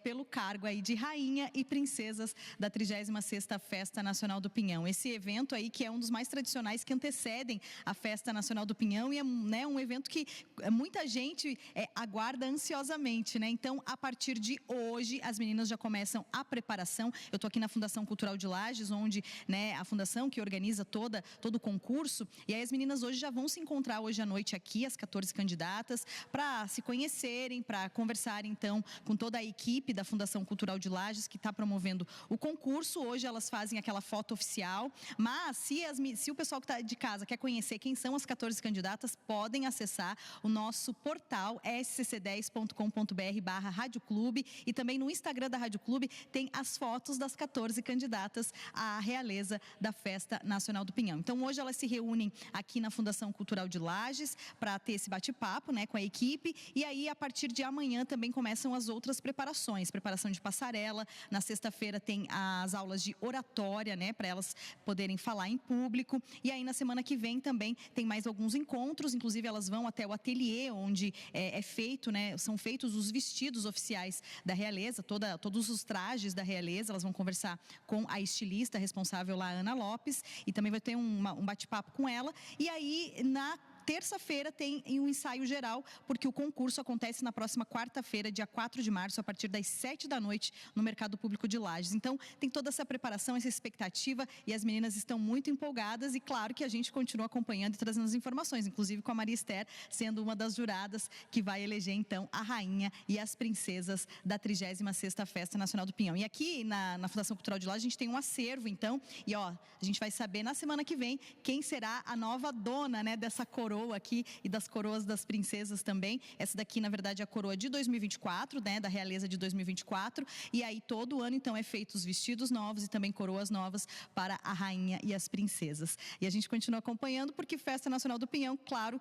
pelo cargo aí de rainha e princesas da 36ª Festa Nacional do Pinhão. Esse evento aí que é um dos mais tradicionais que antecedem a Festa Nacional do Pinhão e é, né, um evento que muita gente aguarda ansiosamente, né? Então, a partir de hoje, as meninas já começam a preparação. Eu estou aqui na Fundação Cultural de Lages, onde, né, a fundação que organiza todo o concurso. E aí as meninas hoje já vão se encontrar hoje à noite aqui, as 14 candidatas, para se conhecerem, para conversarem, então, com toda a equipe da Fundação Cultural de Lages, que está promovendo o concurso. Hoje elas fazem aquela foto oficial, mas se o pessoal que está de casa quer conhecer quem são as 14 candidatas, podem acessar o nosso portal scc10.com.br/Rádio Clube e também no Instagram da Rádio Clube tem as fotos das 14 candidatas à realeza da Festa Nacional do Pinhão. Então hoje elas se reúnem aqui na Fundação Cultural de Lages para ter esse bate-papo, né, com a equipe e aí a partir de amanhã também começam as outras preparações, preparação de passarela, na sexta-feira tem as aulas de oratória, né, para elas poderem falar em público e aí na semana que vem também tem mais alguns encontros, inclusive elas vão até o ateliê onde é feito, né, são feitos os vestidos oficiais da realeza, todos os trajes da realeza, elas vão conversar com a estilista responsável lá, Ana Lopes, e também vai ter um bate-papo com ela, e aí na terça-feira tem um ensaio geral, porque o concurso acontece na próxima quarta-feira, dia 4 de março, a partir das 7h no Mercado Público de Lages. Então, tem toda essa preparação, essa expectativa e as meninas estão muito empolgadas e claro que a gente continua acompanhando e trazendo as informações, inclusive com a Maria Esther sendo uma das juradas que vai eleger, então, a rainha e as princesas da 36ª Festa Nacional do Pinhão. E aqui na Fundação Cultural de Lages a gente tem um acervo, então, e ó, a gente vai saber na semana que vem quem será a nova dona, né, dessa coroa aqui e das coroas das princesas também. Essa daqui, na verdade, é a coroa de 2024, né, da realeza de 2024. E aí, todo ano, então, é feito os vestidos novos e também coroas novas para a rainha e as princesas. E a gente continua acompanhando, porque Festa Nacional do Pinhão, claro,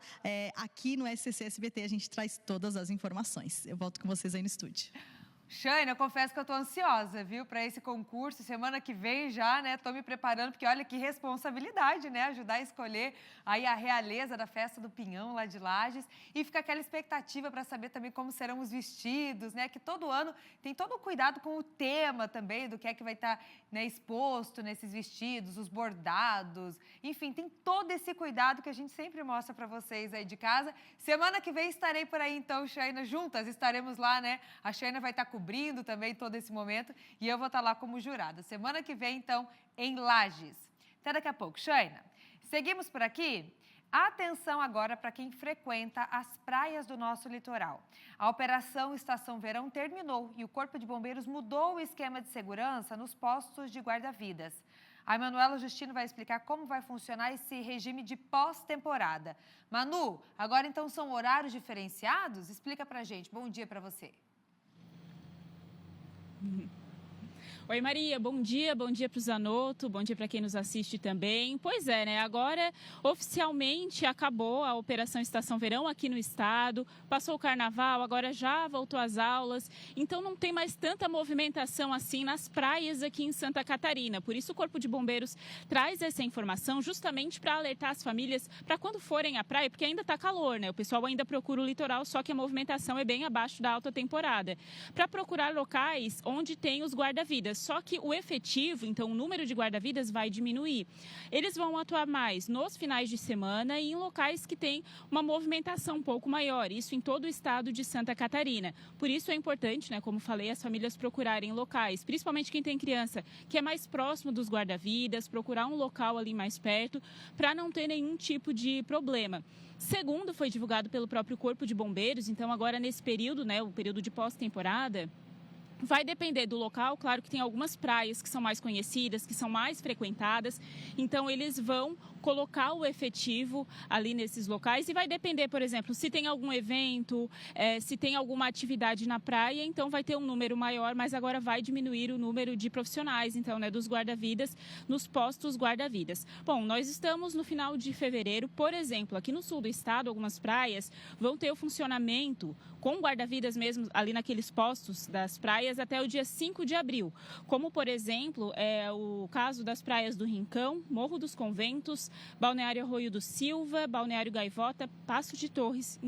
aqui no SCC SBT a gente traz todas as informações. Eu volto com vocês aí no estúdio. Sheina, eu confesso que eu tô ansiosa, viu, para esse concurso. Semana que vem já, né, tô me preparando, porque olha que responsabilidade, né, ajudar a escolher aí a realeza da Festa do Pinhão lá de Lages. E fica aquela expectativa para saber também como serão os vestidos, né, que todo ano tem todo o cuidado com o tema também, do que é que vai estar, né, exposto nesses vestidos, os bordados. Enfim, tem todo esse cuidado que a gente sempre mostra para vocês aí de casa. Semana que vem estarei por aí, então, Sheina, juntas estaremos lá, né, a Sheina vai estar cobrindo também todo esse momento e eu vou estar lá como jurada. Semana que vem, então, em Lages. Até daqui a pouco. Sheina, seguimos por aqui? Atenção agora para quem frequenta as praias do nosso litoral. A Operação Estação Verão terminou e o Corpo de Bombeiros mudou o esquema de segurança nos postos de guarda-vidas. A Emanuela Justino vai explicar como vai funcionar esse regime de pós-temporada. Manu, agora então são horários diferenciados? Explica pra gente. Bom dia para você. Oi, Maria, bom dia para o Zanotto, bom dia para quem nos assiste também. Pois é, né? Agora, oficialmente, acabou a Operação Estação Verão aqui no estado, passou o carnaval, agora já voltou às aulas, então não tem mais tanta movimentação assim nas praias aqui em Santa Catarina. Por isso, o Corpo de Bombeiros traz essa informação justamente para alertar as famílias para quando forem à praia, porque ainda está calor, né? O pessoal ainda procura o litoral, só que a movimentação é bem abaixo da alta temporada. Para procurar locais onde tem os guarda-vidas. Só que o efetivo, então o número de guarda-vidas vai diminuir. Eles vão atuar mais nos finais de semana e em locais que têm uma movimentação um pouco maior, isso em todo o estado de Santa Catarina. Por isso é importante, né, como falei, as famílias procurarem locais, principalmente quem tem criança, que é mais próximo dos guarda-vidas, procurar um local ali mais perto, para não ter nenhum tipo de problema. Segundo, foi divulgado pelo próprio Corpo de Bombeiros, então agora nesse período, né, o período de pós-temporada, vai depender do local, claro que tem algumas praias que são mais conhecidas, que são mais frequentadas, então eles vão colocar o efetivo ali nesses locais e vai depender, por exemplo, se tem algum evento, se tem alguma atividade na praia, então vai ter um número maior, mas agora vai diminuir o número de profissionais, então, né, dos guarda-vidas, nos postos guarda-vidas. Bom, nós estamos no final de fevereiro, por exemplo, aqui no sul do estado, algumas praias vão ter o funcionamento com guarda-vidas mesmo ali naqueles postos das praias até o dia 5 de abril, como, por exemplo, o caso das praias do Rincão, Morro dos Conventos, Balneário Arroio do Silva, Balneário Gaivota, Passo de Torres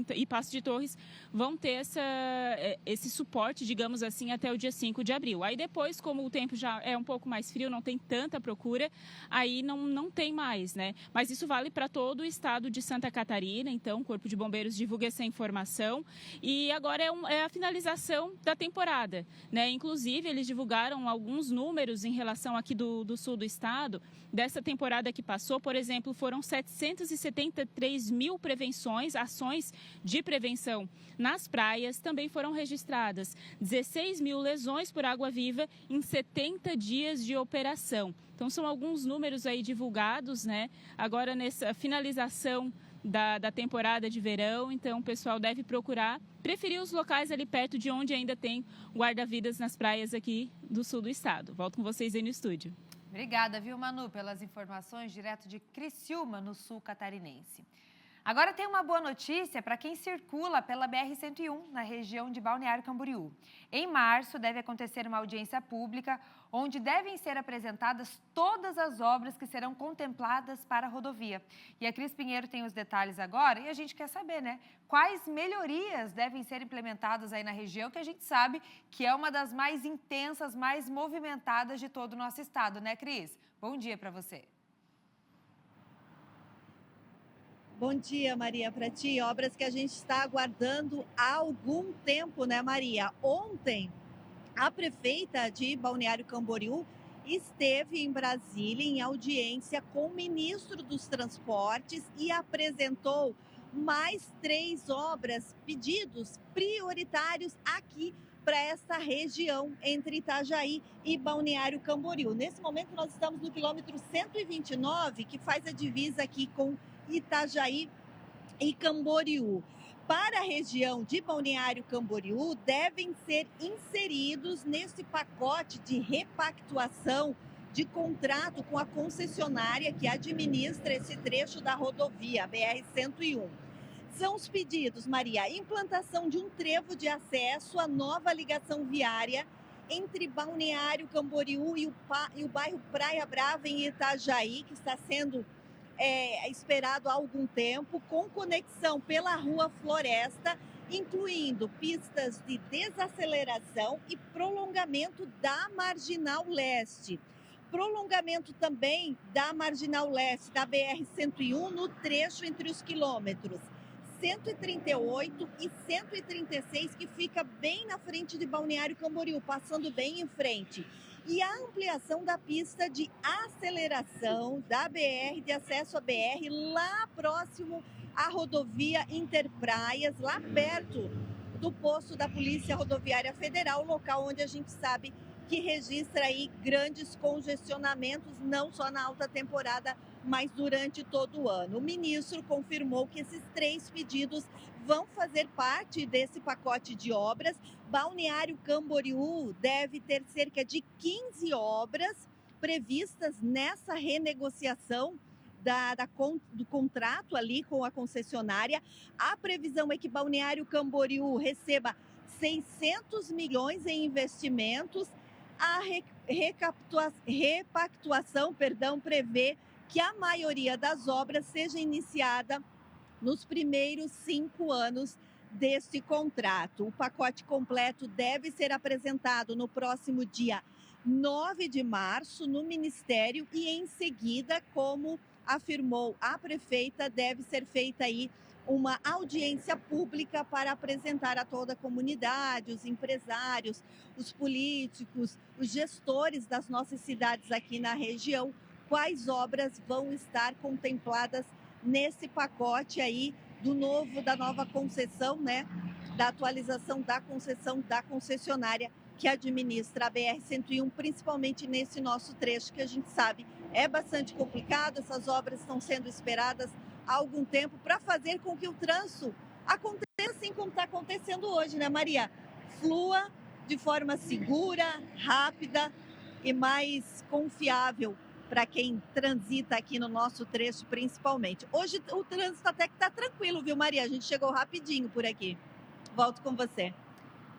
vão ter esse suporte, digamos assim, até o dia 5 de abril. Aí depois, como o tempo já é um pouco mais frio, não tem tanta procura, aí não tem mais, né? Mas isso vale para todo o estado de Santa Catarina, então o Corpo de Bombeiros divulga essa informação e agora é a finalização da temporada, né? Inclusive, eles divulgaram alguns números em relação aqui do sul do estado, dessa temporada que passou, por exemplo, foram 773 mil prevenções, ações de prevenção nas praias, também foram registradas 16 mil lesões por água-viva em 70 dias de operação. Então, são alguns números aí divulgados, né? Agora, nessa finalização da temporada de verão, então o pessoal deve preferir os locais ali perto de onde ainda tem guarda-vidas nas praias aqui do sul do estado. Volto com vocês aí no estúdio. Obrigada, viu, Manu, pelas informações direto de Criciúma, no sul catarinense. Agora tem uma boa notícia para quem circula pela BR-101, na região de Balneário Camboriú. Em março, deve acontecer uma audiência pública, onde devem ser apresentadas todas as obras que serão contempladas para a rodovia. E a Cris Pinheiro tem os detalhes agora, e a gente quer saber, né? Quais melhorias devem ser implementadas aí na região, que a gente sabe que é uma das mais intensas, mais movimentadas de todo o nosso estado, né, Cris? Bom dia para você. Bom dia, Maria, para ti. Obras que a gente está aguardando há algum tempo, né, Maria? Ontem, a prefeita de Balneário Camboriú esteve em Brasília em audiência com o ministro dos Transportes e apresentou mais 3 obras, pedidos prioritários aqui para essa região entre Itajaí e Balneário Camboriú. Nesse momento, nós estamos no quilômetro 129, que faz a divisa aqui com Itajaí e Camboriú. Para a região de Balneário Camboriú, devem ser inseridos nesse pacote de repactuação de contrato com a concessionária que administra esse trecho da rodovia, a BR-101. São os pedidos, Maria, implantação de um trevo de acesso à nova ligação viária entre Balneário Camboriú e o bairro Praia Brava, em Itajaí, que está sendo esperado há algum tempo, com conexão pela Rua Floresta, incluindo pistas de desaceleração e prolongamento da Marginal Leste. Prolongamento também da Marginal Leste, da BR-101, no trecho entre os quilômetros 138 e 136, que fica bem na frente de Balneário Camboriú, passando bem em frente. E a ampliação da pista de aceleração da BR, de acesso à BR, lá próximo à rodovia Interpraias, lá perto do posto da Polícia Rodoviária Federal, local onde a gente sabe que registra aí grandes congestionamentos, não só na alta temporada, mas durante todo o ano. O ministro confirmou que esses 3 pedidos vão fazer parte desse pacote de obras. Balneário Camboriú deve ter cerca de 15 obras previstas nessa renegociação do contrato ali com a concessionária. A previsão é que Balneário Camboriú receba 600 milhões em investimentos. A repactuação, prevê que a maioria das obras seja iniciada nos primeiros 5 anos deste contrato. O pacote completo deve ser apresentado no próximo dia 9 de março no Ministério e, em seguida, como afirmou a prefeita, deve ser feita aí uma audiência pública para apresentar a toda a comunidade, os empresários, os políticos, os gestores das nossas cidades aqui na região, quais obras vão estar contempladas nesse pacote aí da nova concessão, né? Da atualização da concessão da concessionária que administra a BR-101, principalmente nesse nosso trecho, que a gente sabe é bastante complicado. Essas obras estão sendo esperadas há algum tempo para fazer com que o trânsito aconteça assim como está acontecendo hoje, né, Maria? Flua de forma segura, rápida e mais confiável para quem transita aqui no nosso trecho, principalmente. Hoje o trânsito até que está tranquilo, viu, Maria? A gente chegou rapidinho por aqui. Volto com você.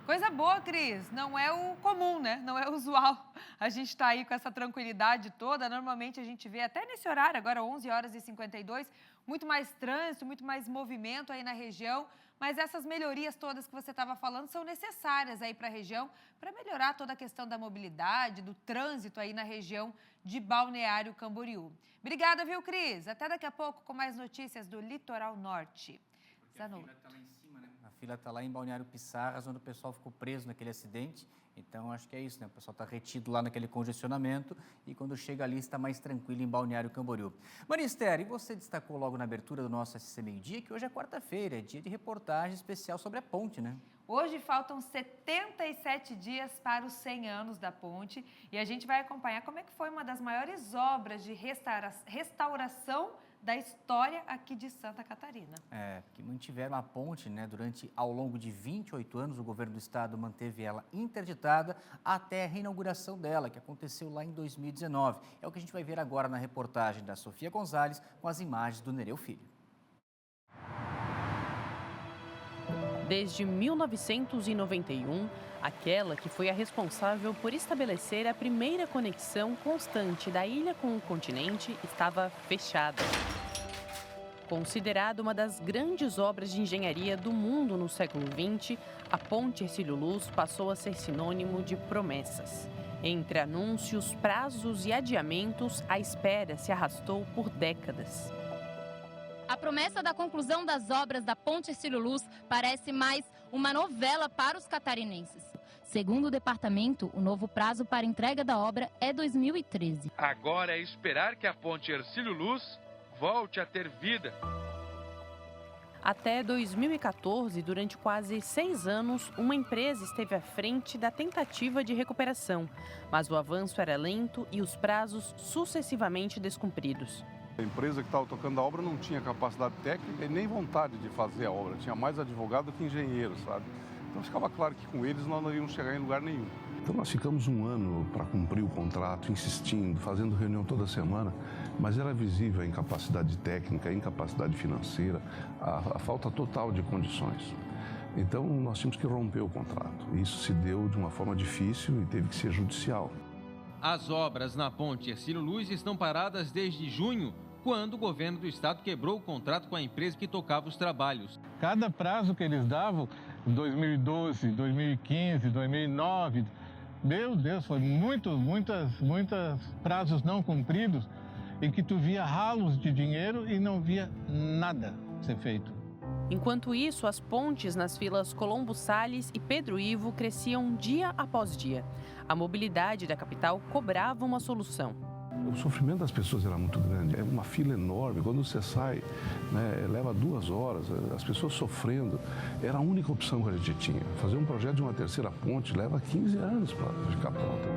Coisa boa, Cris. Não é o comum, né? Não é o usual. A gente está aí com essa tranquilidade toda. Normalmente a gente vê até nesse horário, agora 11h52, muito mais trânsito, muito mais movimento aí na região. Mas essas melhorias todas que você estava falando são necessárias aí para a região, para melhorar toda a questão da mobilidade, do trânsito aí na região de Balneário Camboriú. Obrigada, viu, Cris? Até daqui a pouco com mais notícias do Litoral Norte. Zanotto. A fila está lá em Balneário Pissarras, onde o pessoal ficou preso naquele acidente. Então, acho que é isso, né? O pessoal está retido lá naquele congestionamento e quando chega ali está mais tranquilo em Balneário Camboriú. Maria Esther, e você destacou logo na abertura do nosso SC Meio Dia que hoje é quarta-feira, é dia de reportagem especial sobre a ponte, né? Hoje faltam 77 dias para os 100 anos da ponte e a gente vai acompanhar como é que foi uma das maiores obras de restauração da história aqui de Santa Catarina. Que mantiveram a ponte, né, ao longo de 28 anos, o governo do estado manteve ela interditada até a reinauguração dela, que aconteceu lá em 2019. É o que a gente vai ver agora na reportagem da Sofia Gonzalez com as imagens do Nereu Filho. Desde 1991, aquela que foi a responsável por estabelecer a primeira conexão constante da ilha com o continente estava fechada. Considerada uma das grandes obras de engenharia do mundo no século XX, a Ponte Hercílio Luz passou a ser sinônimo de promessas. Entre anúncios, prazos e adiamentos, a espera se arrastou por décadas. A promessa da conclusão das obras da Ponte Hercílio Luz parece mais uma novela para os catarinenses. Segundo o departamento, o novo prazo para entrega da obra é 2013. Agora é esperar que a Ponte Hercílio Luz volte a ter vida. Até 2014, durante quase 6 anos, uma empresa esteve à frente da tentativa de recuperação, mas o avanço era lento e os prazos sucessivamente descumpridos. A empresa que estava tocando a obra não tinha capacidade técnica e nem vontade de fazer a obra. Tinha mais advogado que engenheiro, sabe? Então ficava claro que com eles nós não íamos chegar em lugar nenhum. Então nós ficamos um ano para cumprir o contrato, insistindo, fazendo reunião toda semana, mas era visível a incapacidade técnica, a incapacidade financeira, a falta total de condições. Então nós tínhamos que romper o contrato. Isso se deu de uma forma difícil e teve que ser judicial. As obras na Ponte Hercílio Luz estão paradas desde junho, quando o governo do estado quebrou o contrato com a empresa que tocava os trabalhos. Cada prazo que eles davam, 2012, 2015, 2009, meu Deus, foi muitos prazos não cumpridos em que tu via ralos de dinheiro e não via nada ser feito. Enquanto isso, as pontes nas filas Colombo Salles e Pedro Ivo cresciam dia após dia. A mobilidade da capital cobrava uma solução. O sofrimento das pessoas era muito grande, é uma fila enorme. Quando você sai, né, leva 2 horas, as pessoas sofrendo. Era a única opção que a gente tinha. Fazer um projeto de uma terceira ponte leva 15 anos para ficar pronta.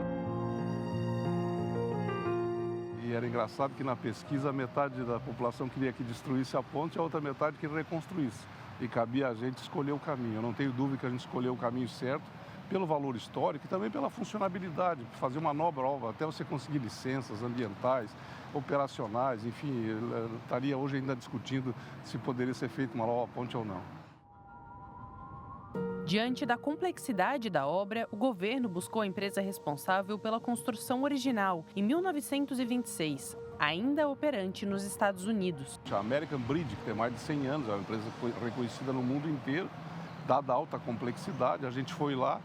E era engraçado que na pesquisa metade da população queria que destruísse a ponte e a outra metade que reconstruísse. E cabia a gente escolher o caminho. Eu não tenho dúvida que a gente escolheu o caminho certo, pelo valor histórico e também pela funcionabilidade. Fazer uma nova obra, até você conseguir licenças ambientais, operacionais, enfim, estaria hoje ainda discutindo se poderia ser feita uma nova ponte ou não. Diante da complexidade da obra, o governo buscou a empresa responsável pela construção original em 1926, ainda operante nos Estados Unidos. A American Bridge, que tem mais de 100 anos, é uma empresa reconhecida no mundo inteiro, dada a alta complexidade, a gente foi lá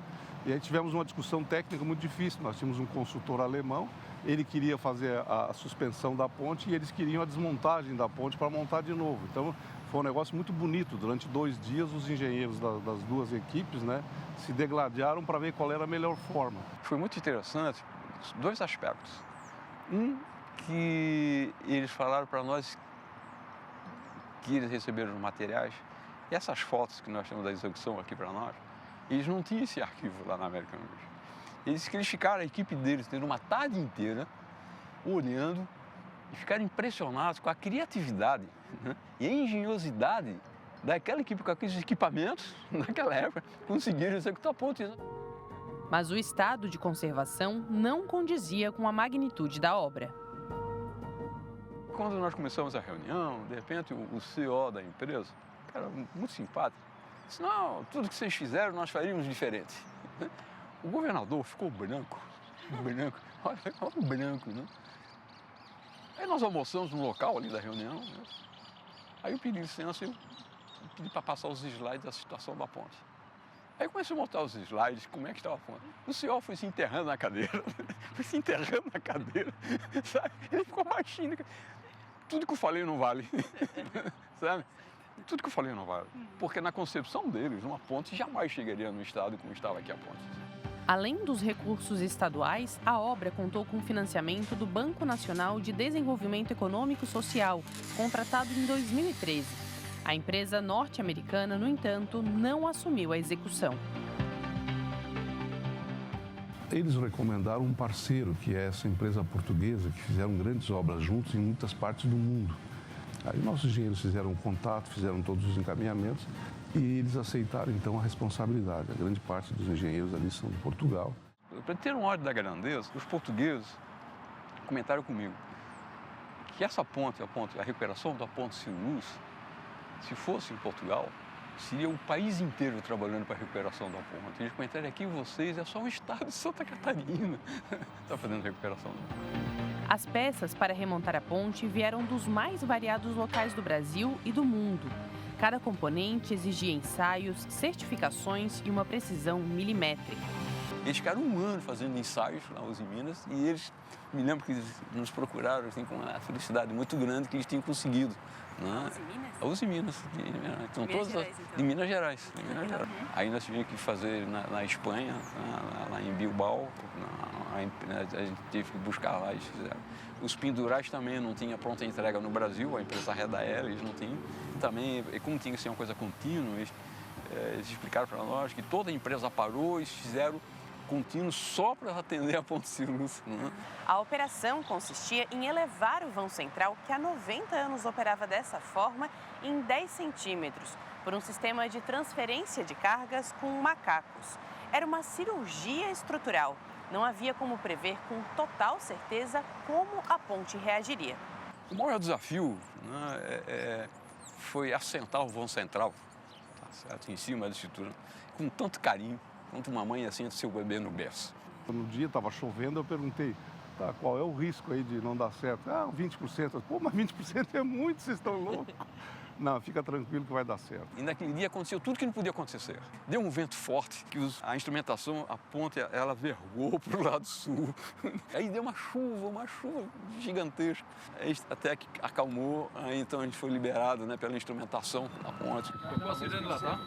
e aí tivemos uma discussão técnica muito difícil. Nós tínhamos um consultor alemão, ele queria fazer a suspensão da ponte e eles queriam a desmontagem da ponte para montar de novo. Então, foi um negócio muito bonito. Durante 2 dias, os engenheiros das duas equipes, né, se degladiaram para ver qual era a melhor forma. Foi muito interessante 2 aspectos. Um, que eles falaram para nós que eles receberam os materiais e essas fotos que nós temos da execução aqui para nós, eles não tinham esse arquivo lá na American Bridge. Eles ficaram, a equipe deles, tendo uma tarde inteira olhando e ficaram impressionados com a criatividade, né, e a engenhosidade daquela equipe com aqueles equipamentos, naquela época, conseguiram executar a ponte. Né? Mas o estado de conservação não condizia com a magnitude da obra. Quando nós começamos a reunião, de repente o CEO da empresa, cara muito simpático, disse, não, tudo que vocês fizeram nós faríamos diferente. O governador ficou branco, olha o branco, né? Aí nós almoçamos no local ali da reunião, né? Aí eu pedi licença e pedi para passar os slides da situação da ponte. Aí eu comecei a montar os slides, como é que estava a ponte. O senhor foi se enterrando na cadeira, sabe? Ele ficou baixinho. Tudo que eu falei não vale, sabe? Tudo que eu falei não vale. Porque na concepção deles, uma ponte jamais chegaria no estado como estava aqui a ponte. Além dos recursos estaduais, a obra contou com financiamento do Banco Nacional de Desenvolvimento Econômico e Social, contratado em 2013. A empresa norte-americana, no entanto, não assumiu a execução. Eles recomendaram um parceiro, que é essa empresa portuguesa, que fizeram grandes obras juntos em muitas partes do mundo. Aí nossos engenheiros fizeram contato, fizeram todos os encaminhamentos e eles aceitaram então a responsabilidade. A grande parte dos engenheiros ali são de Portugal. Para ter um ódio da grandeza, os portugueses comentaram comigo que essa ponte, a recuperação da ponte Siluluz, se fosse em Portugal, seria o país inteiro trabalhando para a recuperação da ponte. Eles comentaram aqui, vocês, é só o estado de Santa Catarina está fazendo recuperação. As peças para remontar a ponte vieram dos mais variados locais do Brasil e do mundo. Cada componente exigia ensaios, certificações e uma precisão milimétrica. Eles ficaram 1 ano fazendo ensaios lá em Minas e eles, me lembro que eles nos procuraram assim, com uma felicidade muito grande que eles tinham conseguido. Né? Os Minas? Então, de Minas Gerais. Aí nós tivemos que fazer na Espanha, lá em Bilbao, a gente teve que buscar lá, eles fizeram. Os pendurais também não tinha pronta entrega no Brasil, a empresa Reda Aérea, eles não tinham. Também, como tinha que ser uma coisa contínua, eles explicaram para nós que toda a empresa parou e fizeram contínuo só para atender a ponte Siluluz. Né? A operação consistia em elevar o vão central, que há 90 anos operava dessa forma, em 10 centímetros, por um sistema de transferência de cargas com macacos. Era uma cirurgia estrutural. Não havia como prever com total certeza como a ponte reagiria. O maior desafio, né, foi assentar o vão central, tá certo? Em cima da estrutura, com tanto carinho, quanto uma mãe assenta seu bebê no berço. No dia estava chovendo, eu perguntei, tá, qual é o risco aí de não dar certo? 20%. Pô, mas 20% é muito, vocês estão loucos. Não, fica tranquilo que vai dar certo. E naquele dia aconteceu tudo que não podia acontecer. Deu um vento forte, que a instrumentação, a ponte, ela vergou para o lado sul. Aí deu uma chuva gigantesca. Aí, até que acalmou, aí então a gente foi liberado, né, pela instrumentação da ponte. Eu posso ir lá, tá?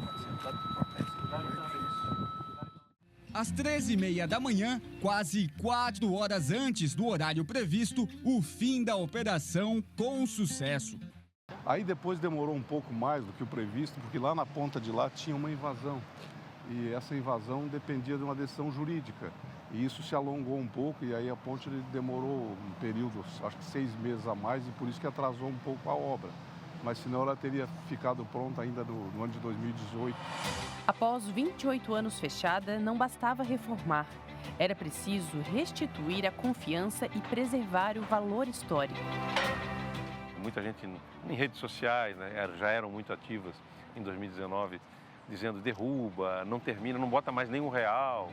Às 13h30 da manhã, quase 4 horas antes do horário previsto, o fim da operação com sucesso. Aí depois demorou um pouco mais do que o previsto, porque lá na ponta de lá tinha uma invasão. e essa invasão dependia de uma decisão jurídica. E isso se alongou um pouco e aí a ponte demorou um período, acho que 6 meses a mais, e por isso que atrasou um pouco a obra. Mas senão ela teria ficado pronta ainda no ano de 2018. Após 28 anos fechada, não bastava reformar. Era preciso restituir a confiança e preservar o valor histórico. Muita gente em redes sociais, né, já eram muito ativas em 2019, dizendo derruba, não termina, não bota mais nem R$1.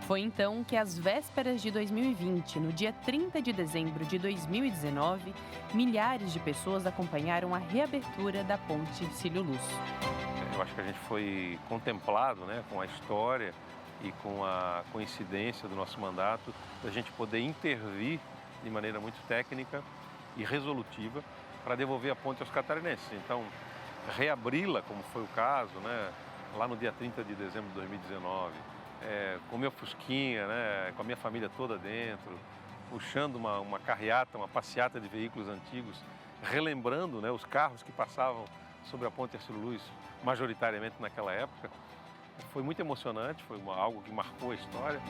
Foi então que, às vésperas de 2020, no dia 30 de dezembro de 2019, milhares de pessoas acompanharam a reabertura da ponte Hercílio Luz. Eu acho que a gente foi contemplado, né, com a história e com a coincidência do nosso mandato, da gente poder intervir de maneira muito técnica e resolutiva para devolver a ponte aos catarinenses. Então, reabri-la, como foi o caso, né, lá no dia 30 de dezembro de 2019, com meu fusquinha, né, com a minha família toda dentro, puxando uma carreata, uma passeata de veículos antigos, relembrando, né, os carros que passavam sobre a ponte Hercílio Luz, majoritariamente naquela época. Foi muito emocionante, foi algo que marcou a história.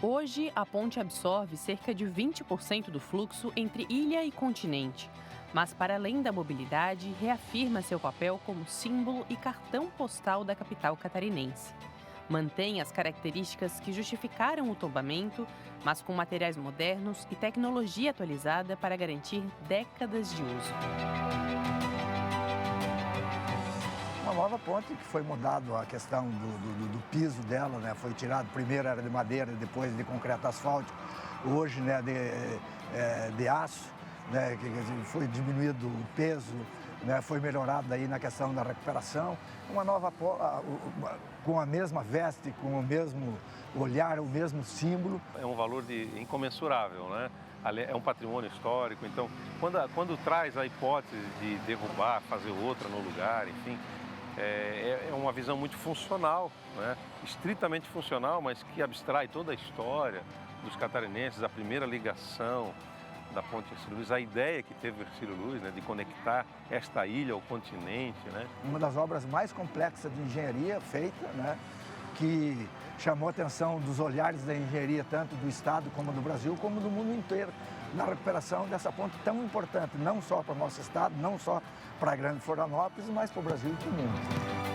Hoje, a ponte absorve cerca de 20% do fluxo entre ilha e continente. Mas, para além da mobilidade, reafirma seu papel como símbolo e cartão postal da capital catarinense. Mantém as características que justificaram o tombamento, mas com materiais modernos e tecnologia atualizada para garantir décadas de uso. Uma nova ponte que foi mudado a questão do piso dela, né? Foi tirado, primeiro era de madeira, depois de concreto asfáltico, hoje, né, de aço, né? Que foi diminuído o peso, né? Foi melhorado aí na questão da recuperação. Uma nova com a mesma veste, com o mesmo olhar, o mesmo símbolo. É um valor incomensurável, né? É um patrimônio histórico, então quando traz a hipótese de derrubar, fazer outra no lugar, enfim, é uma visão muito funcional, né? Estritamente funcional, mas que abstrai toda a história dos catarinenses, a primeira ligação da ponte Hercílio Luz, a ideia que teve o Hercílio Luz, né, de conectar esta ilha ao continente, né? Uma das obras mais complexas de engenharia feita, né, que chamou a atenção dos olhares da engenharia, tanto do Estado como do Brasil, como do mundo inteiro, na recuperação dessa ponte tão importante, não só para o nosso Estado, não só para a Grande Florianópolis, mas para o Brasil e para o mundo.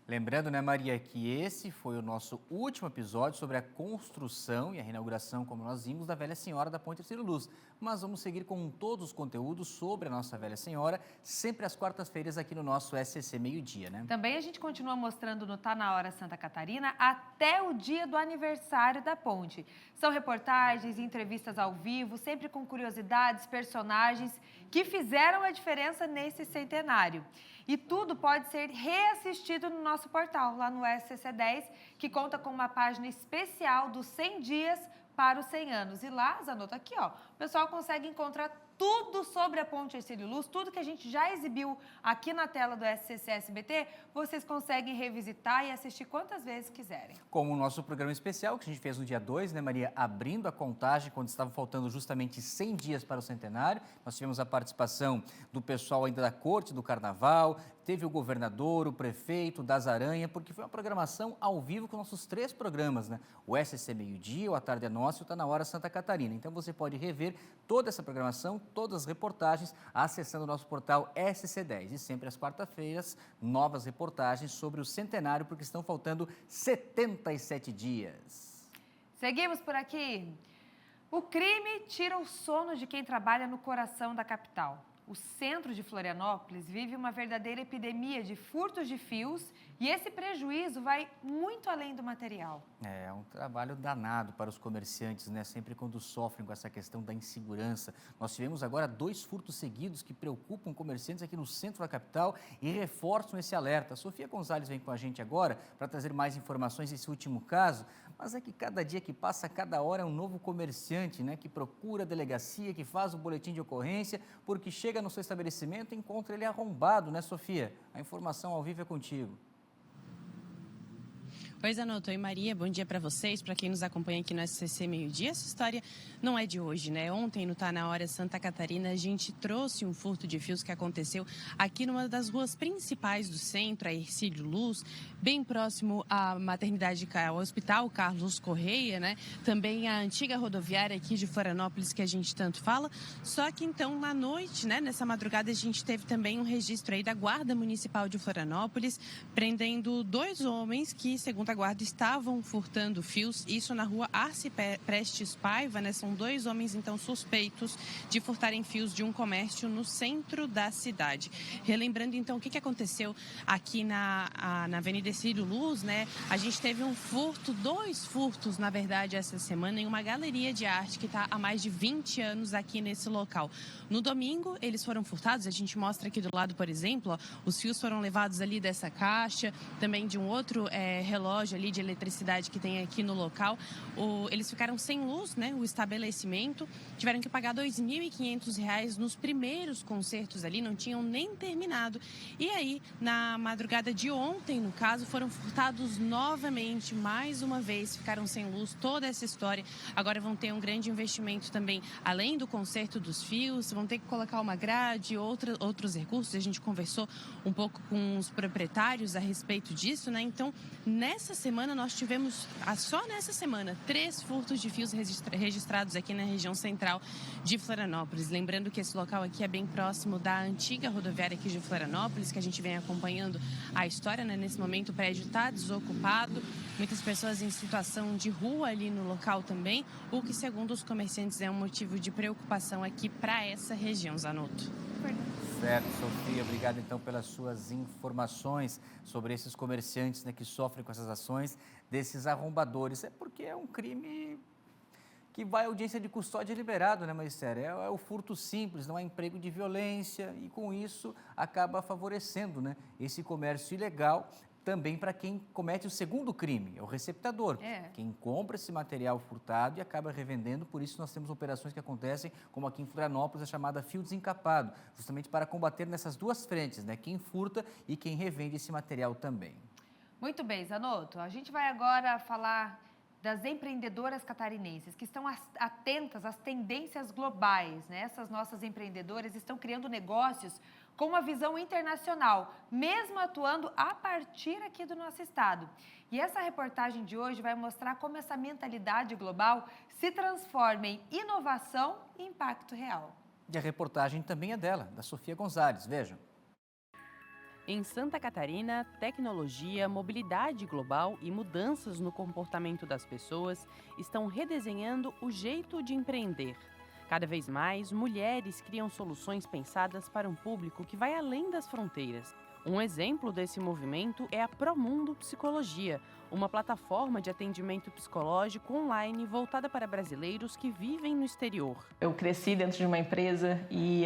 Lembrando, né, Maria, que esse foi o nosso último episódio sobre a construção e a reinauguração, como nós vimos, da Velha Senhora da Ponte Hercílio Luz. Mas vamos seguir com todos os conteúdos sobre a nossa Velha Senhora, sempre às quartas-feiras aqui no nosso SCC Meio-Dia, né? Também a gente continua mostrando no Tá Na Hora Santa Catarina até o dia do aniversário da ponte. São reportagens e entrevistas ao vivo, sempre com curiosidades, personagens que fizeram a diferença nesse centenário. E tudo pode ser reassistido no nosso portal, lá no SCC10, que conta com uma página especial dos 100 dias para os 100 anos. E lá, Zanotto, aqui, ó, o pessoal consegue encontrar tudo sobre a ponte Hercílio Luz, tudo que a gente já exibiu aqui na tela do SCC SBT, vocês conseguem revisitar e assistir quantas vezes quiserem. Como o nosso programa especial, que a gente fez no dia 2, né, Maria? Abrindo a contagem, quando estavam faltando justamente 100 dias para o centenário. Nós tivemos a participação do pessoal ainda da Corte do Carnaval, teve o governador, o prefeito, das Aranha, porque foi uma programação ao vivo com nossos 3 programas, né? O SCC Meio-Dia, o A Tarde é Nossa e o Tá Na Hora Santa Catarina. Então você pode rever toda essa programação, todas as reportagens, acessando o nosso portal SC10. E sempre às quarta-feiras, novas reportagens sobre o centenário, porque estão faltando 77 dias. Seguimos por aqui. O crime tira o sono de quem trabalha no coração da capital. O centro de Florianópolis vive uma verdadeira epidemia de furtos de fios e esse prejuízo vai muito além do material. É um trabalho danado para os comerciantes, né? Sempre quando sofrem com essa questão da insegurança. Nós tivemos agora 2 furtos seguidos que preocupam comerciantes aqui no centro da capital e reforçam esse alerta. A Sofia Gonzalez vem com a gente agora para trazer mais informações desse último caso, mas é que cada dia que passa, cada hora é um novo comerciante, né? Que procura a delegacia, que faz o boletim de ocorrência, porque chega no seu estabelecimento e encontra ele arrombado, né, Sofia? A informação ao vivo é contigo. Oi, Zanotto. Oi, Maria. Bom dia para vocês, para quem nos acompanha aqui no SCC Meio Dia. Essa história não é de hoje, né? Ontem, no Tá Na Hora Santa Catarina, a gente trouxe um furto de fios que aconteceu aqui numa das ruas principais do centro, a Hercílio Luz, bem próximo à maternidade, ao Hospital Carlos Correia, né? Também a antiga rodoviária aqui de Florianópolis, que a gente tanto fala. Só que, então, na noite, né, nessa madrugada, a gente teve também um registro aí da Guarda Municipal de Florianópolis, prendendo 2 homens que, segundo a guarda, estavam furtando fios, isso na rua Arce Prestes Paiva, né? São 2 homens, então, suspeitos de furtarem fios de um comércio no centro da cidade. Relembrando, então, o que aconteceu aqui na Avenida Hercílio Luz, né? A gente teve um furto, 2 furtos, na verdade, essa semana, em uma galeria de arte que está há mais de 20 anos aqui nesse local. No domingo, eles foram furtados, a gente mostra aqui do lado, por exemplo, ó, os fios foram levados ali dessa caixa, também de um outro relógio ali de eletricidade que tem aqui no local. Eles ficaram sem luz, né? O estabelecimento, tiveram que pagar R$ 2.500 nos primeiros concertos ali, não tinham nem terminado. E aí, na madrugada de ontem, no caso, foram furtados novamente, mais uma vez, ficaram sem luz, toda essa história. Agora vão ter um grande investimento também, além do conserto dos fios, vão ter que colocar uma grade, outros recursos. A gente conversou um pouco com os proprietários a respeito disso, né? Então, nessa semana nós tivemos, só nessa semana, 3 furtos de fios registrados aqui na região central de Florianópolis. Lembrando que esse local aqui é bem próximo da antiga rodoviária aqui de Florianópolis, que a gente vem acompanhando a história, né? Nesse momento o prédio está desocupado, muitas pessoas em situação de rua ali no local também, o que, segundo os comerciantes, é um motivo de preocupação aqui para essa região, Zanotto. Certo, Sofia, obrigado então pelas suas informações sobre esses comerciantes, né, que sofrem com essas ações desses arrombadores. É porque é um crime que vai à audiência de custódia liberado, né, Maricélia? É o furto simples, não é emprego de violência e com isso acaba favorecendo, né, esse comércio ilegal. Também para quem comete o segundo crime, é o receptador, quem compra esse material furtado e acaba revendendo. Por isso nós temos operações que acontecem, como aqui em Florianópolis, a chamada fio desencapado, justamente para combater nessas 2 frentes, né? Quem furta e quem revende esse material também. Muito bem, Zanotto. A gente vai agora falar das empreendedoras catarinenses que estão atentas às tendências globais, né? Essas nossas empreendedoras estão criando negócios com uma visão internacional, mesmo atuando a partir aqui do nosso estado. E essa reportagem de hoje vai mostrar como essa mentalidade global se transforma em inovação e impacto real. E a reportagem também é dela, da Sofia Gonzalez. Vejam. Em Santa Catarina, tecnologia, mobilidade global e mudanças no comportamento das pessoas estão redesenhando o jeito de empreender. Cada vez mais, mulheres criam soluções pensadas para um público que vai além das fronteiras. Um exemplo desse movimento é a Promundo Psicologia, uma plataforma de atendimento psicológico online voltada para brasileiros que vivem no exterior. Eu cresci dentro de uma empresa e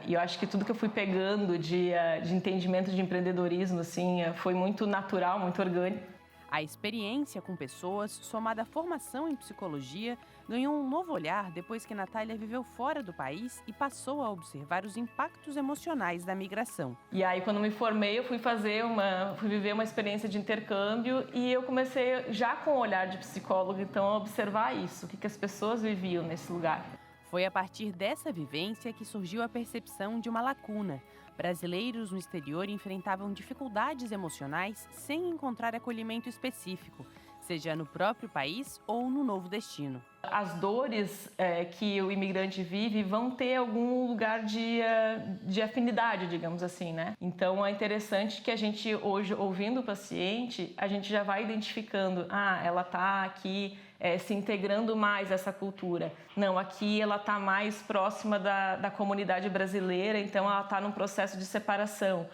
eu acho que tudo que eu fui pegando de entendimento de empreendedorismo assim, foi muito natural, muito orgânico. A experiência com pessoas, somada à formação em psicologia, ganhou um novo olhar depois que Natália viveu fora do país e passou a observar os impactos emocionais da migração. E aí, quando me formei, eu fui viver uma experiência de intercâmbio e eu comecei, já com o olhar de psicóloga, então, a observar isso, o que as pessoas viviam nesse lugar. Foi a partir dessa vivência que surgiu a percepção de uma lacuna. Brasileiros no exterior enfrentavam dificuldades emocionais sem encontrar acolhimento específico, seja no próprio país ou no novo destino. As dores que o imigrante vive vão ter algum lugar de afinidade, digamos assim, né? Então é interessante que a gente hoje, ouvindo o paciente, a gente já vai identificando, ela está aqui se integrando mais a essa cultura. Não, aqui ela está mais próxima da comunidade brasileira, então ela está num processo de separação.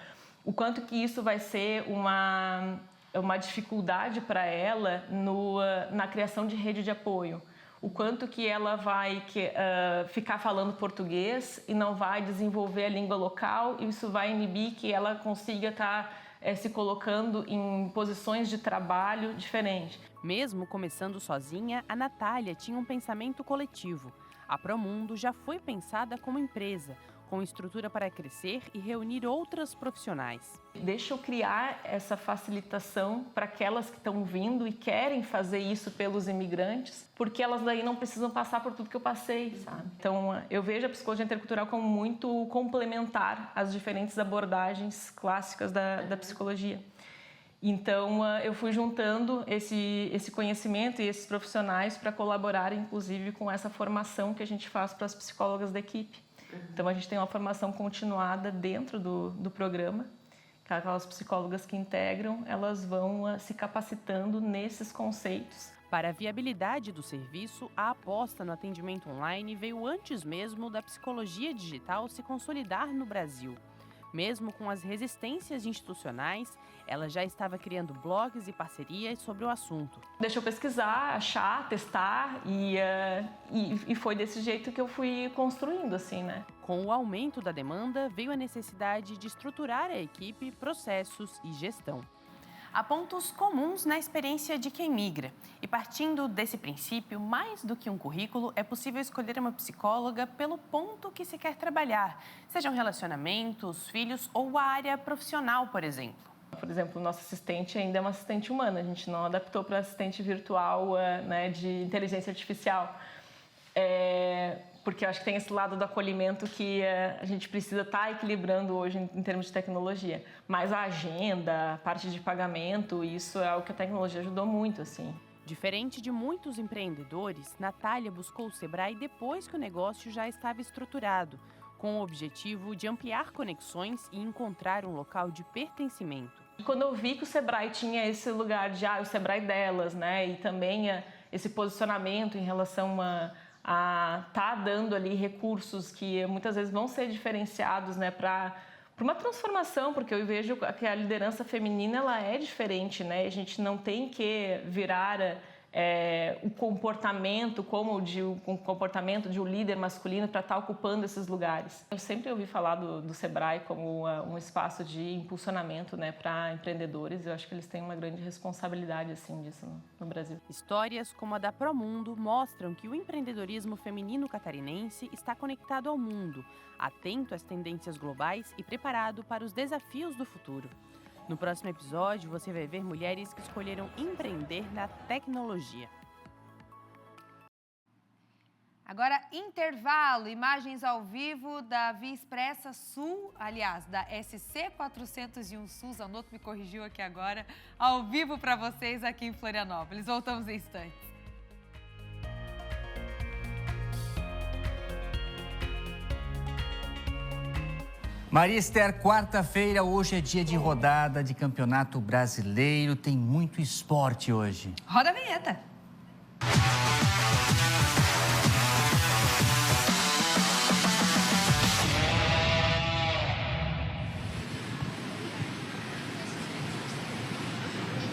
O quanto que isso vai ser uma dificuldade para ela na criação de rede de apoio. O quanto que ela vai ficar falando português e não vai desenvolver a língua local, e isso vai inibir que ela consiga estar se colocando em posições de trabalho diferentes. Mesmo começando sozinha, a Natália tinha um pensamento coletivo. A Promundo já foi pensada como empresa, com estrutura para crescer e reunir outras profissionais. Deixa eu criar essa facilitação para aquelas que estão vindo e querem fazer isso pelos imigrantes, porque elas daí não precisam passar por tudo que eu passei, sabe? Então, eu vejo a psicologia intercultural como muito complementar às diferentes abordagens clássicas da psicologia. Então, eu fui juntando esse conhecimento e esses profissionais para colaborar, inclusive, com essa formação que a gente faz para as psicólogas da equipe. Então, a gente tem uma formação continuada dentro do programa. Aquelas psicólogas que integram, elas vão se capacitando nesses conceitos. Para a viabilidade do serviço, a aposta no atendimento online veio antes mesmo da psicologia digital se consolidar no Brasil. Mesmo com as resistências institucionais, ela já estava criando blogs e parcerias sobre o assunto. Deixa eu pesquisar, achar, testar e foi desse jeito que eu fui construindo, assim, né? Com o aumento da demanda, veio a necessidade de estruturar a equipe, processos e gestão. Há pontos comuns na experiência de quem migra. E partindo desse princípio, mais do que um currículo, é possível escolher uma psicóloga pelo ponto que se quer trabalhar, sejam relacionamentos, filhos ou a área profissional, por exemplo. Por exemplo, o nosso assistente ainda é uma assistente humana, a gente não adaptou para assistente virtual, né, de inteligência artificial. Porque eu acho que tem esse lado do acolhimento que a gente precisa estar equilibrando hoje em termos de tecnologia. Mas a agenda, a parte de pagamento, isso é algo que a tecnologia ajudou muito, assim. Diferente de muitos empreendedores, Natália buscou o Sebrae depois que o negócio já estava estruturado, com o objetivo de ampliar conexões e encontrar um local de pertencimento. Quando eu vi que o Sebrae tinha esse lugar de o Sebrae delas, né, e também esse posicionamento em relação a tá dando ali recursos que muitas vezes vão ser diferenciados, né, para uma transformação, porque eu vejo que a liderança feminina ela é diferente, né? A gente não tem que virar o comportamento como o comportamento de um líder masculino para estar ocupando esses lugares. Eu sempre ouvi falar do Sebrae como um espaço de impulsionamento, né, para empreendedores. Eu acho que eles têm uma grande responsabilidade assim disso no Brasil. Histórias como a da Promundo mostram que o empreendedorismo feminino catarinense está conectado ao mundo, atento às tendências globais e preparado para os desafios do futuro. No próximo episódio, você vai ver mulheres que escolheram empreender na tecnologia. Agora, intervalo, imagens ao vivo da Via Expressa Sul, aliás, da SC 401 Sul, Zanotto me corrigiu aqui agora, ao vivo para vocês aqui em Florianópolis. Voltamos em instantes. Maria Esther, quarta-feira, hoje é dia de rodada de Campeonato Brasileiro, tem muito esporte hoje. Roda a vinheta.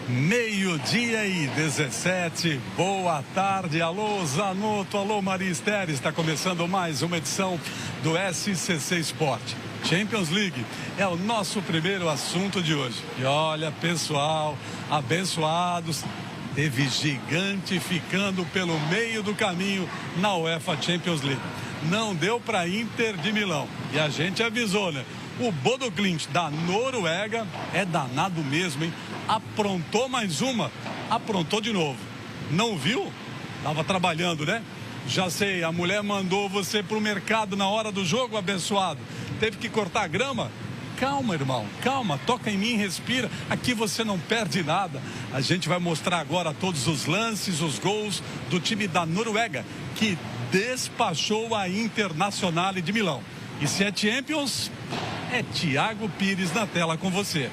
Meio-dia e 17, boa tarde, alô Zanotto, alô Maria Esther, está começando mais uma edição do SCC Esporte. Champions League é o nosso primeiro assunto de hoje. E olha, pessoal, abençoados, teve gigante ficando pelo meio do caminho na UEFA Champions League. Não deu para Inter de Milão e a gente avisou, né? O Bodo Glimt da Noruega é danado mesmo, hein? Aprontou mais uma, aprontou de novo. Não viu? Tava trabalhando, né? Já sei, a mulher mandou você pro mercado na hora do jogo, abençoado. Teve que cortar a grama? Calma, irmão, calma, toca em mim, respira. Aqui você não perde nada. A gente vai mostrar agora todos os lances, os gols do time da Noruega, que despachou a Internazionale de Milão. E se é Champions, é Thiago Pires na tela com você.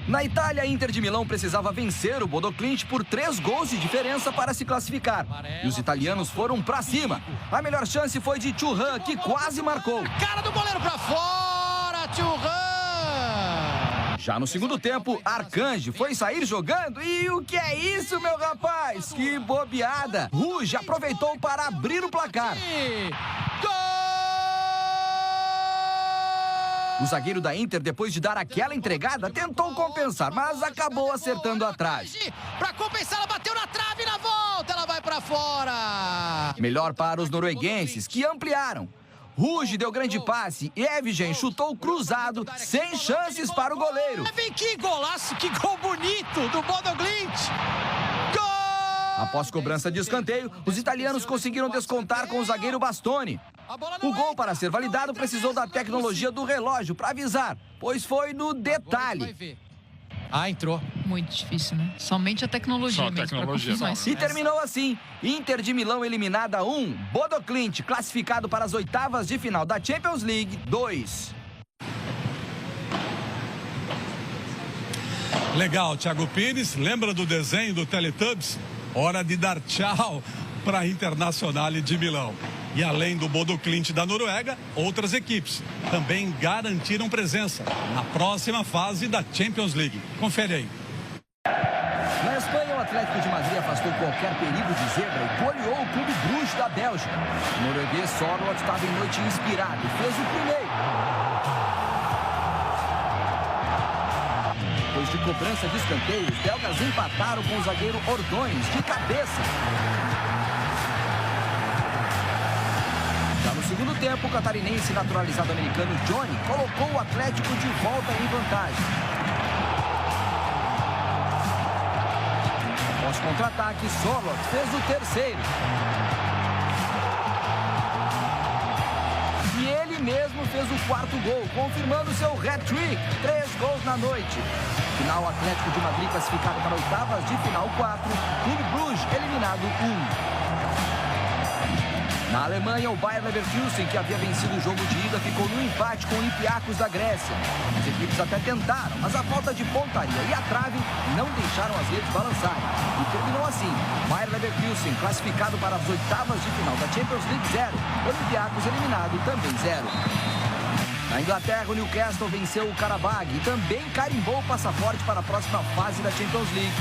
Na Itália, a Inter de Milão precisava vencer o Bodo Glimt por 3 gols de diferença para se classificar. E os italianos foram pra cima. A melhor chance foi de Thuram, que quase marcou. Cara do goleiro pra fora, Thuram! Já no segundo tempo, Arcanji foi sair jogando e o que é isso, meu rapaz? Que bobeada! Ruge aproveitou para abrir o placar. O zagueiro da Inter, depois de dar aquela entregada, tentou compensar, mas acabou acertando a trave. Pra compensar, ela bateu na trave, na volta, ela vai pra fora. Melhor para os norueguenses, que ampliaram. Ruge deu grande passe e Evgen chutou cruzado, sem chances para o goleiro. Que golaço, que gol bonito do Bodoglint! Após cobrança de escanteio, os italianos conseguiram descontar com o zagueiro Bastoni. O gol, para ser validado, precisou da tecnologia do relógio para avisar, pois foi no detalhe. Entrou. Muito difícil, né? Somente a tecnologia mesmo. E terminou assim. Inter de Milão eliminada 1, Bodoglint classificado para as oitavas de final da Champions League 2. Legal, Thiago Pires. Lembra do desenho do Teletubbies? Hora de dar tchau para a Internazionale de Milão. E além do Bodoglint da Noruega, outras equipes também garantiram presença na próxima fase da Champions League. Confere aí. Na Espanha, o Atlético de Madrid afastou qualquer perigo de zebra e goleou o Clube Bruges da Bélgica. O norueguês Sorloth estava em noite inspirado e fez o primeiro. Depois de cobrança de escanteio, os belgas empataram com o zagueiro Ordões de cabeça. Já no segundo tempo, o catarinense naturalizado americano Johnny colocou o Atlético de volta em vantagem. Após contra-ataque, Sorloth fez o terceiro. E ele mesmo fez o quarto gol, confirmando seu hat-trick, 3 gols na noite. Final, o Atlético de Madrid classificado para oitavas de final 4, Clube Bruges eliminado 1. Na Alemanha, o Bayer Leverkusen, que havia vencido o jogo de ida, ficou no empate com o Olympiacos da Grécia. As equipes até tentaram, mas a falta de pontaria e a trave não deixaram as redes balançarem. E terminou assim, Bayer Leverkusen classificado para as oitavas de final da Champions League 0, Olympiacos eliminado também 0. Na Inglaterra, o Newcastle venceu o Karabag e também carimbou o passaporte para a próxima fase da Champions League.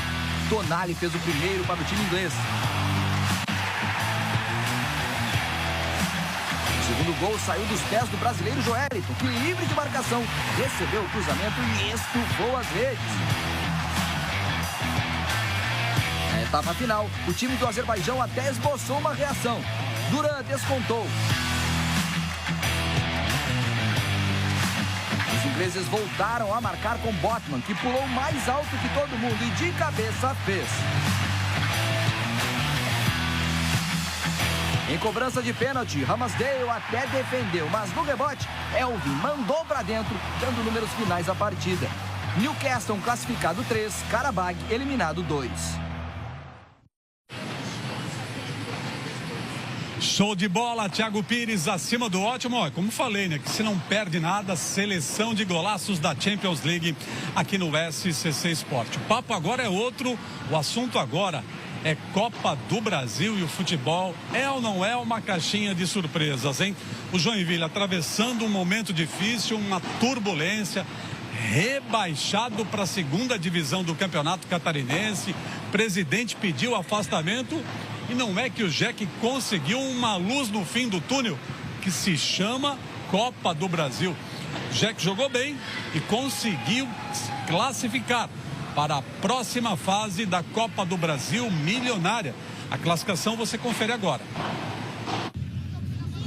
Tonali fez o primeiro para o time inglês. O segundo gol saiu dos pés do brasileiro Joelito, que livre de marcação, recebeu o cruzamento e estufou as redes. Na etapa final, o time do Azerbaijão até esboçou uma reação. Duran descontou. Os ingleses voltaram a marcar com Botman, que pulou mais alto que todo mundo e de cabeça fez. Em cobrança de pênalti, Ramsdale até defendeu, mas no rebote, Elvin mandou para dentro, dando números finais à partida. Newcastle classificado 3, Karabag eliminado 2. Show de bola, Thiago Pires acima do ótimo. Como falei, né? Que se não perde nada, seleção de golaços da Champions League aqui no SCC Sport. O papo agora é outro, o assunto agora é Copa do Brasil e o futebol é ou não é uma caixinha de surpresas, hein? O Joinville atravessando um momento difícil, uma turbulência, rebaixado para a segunda divisão do Campeonato Catarinense. O presidente pediu afastamento e não é que o Jack conseguiu uma luz no fim do túnel que se chama Copa do Brasil. O Jack jogou bem e conseguiu classificar para a próxima fase da Copa do Brasil milionária. A classificação você confere agora.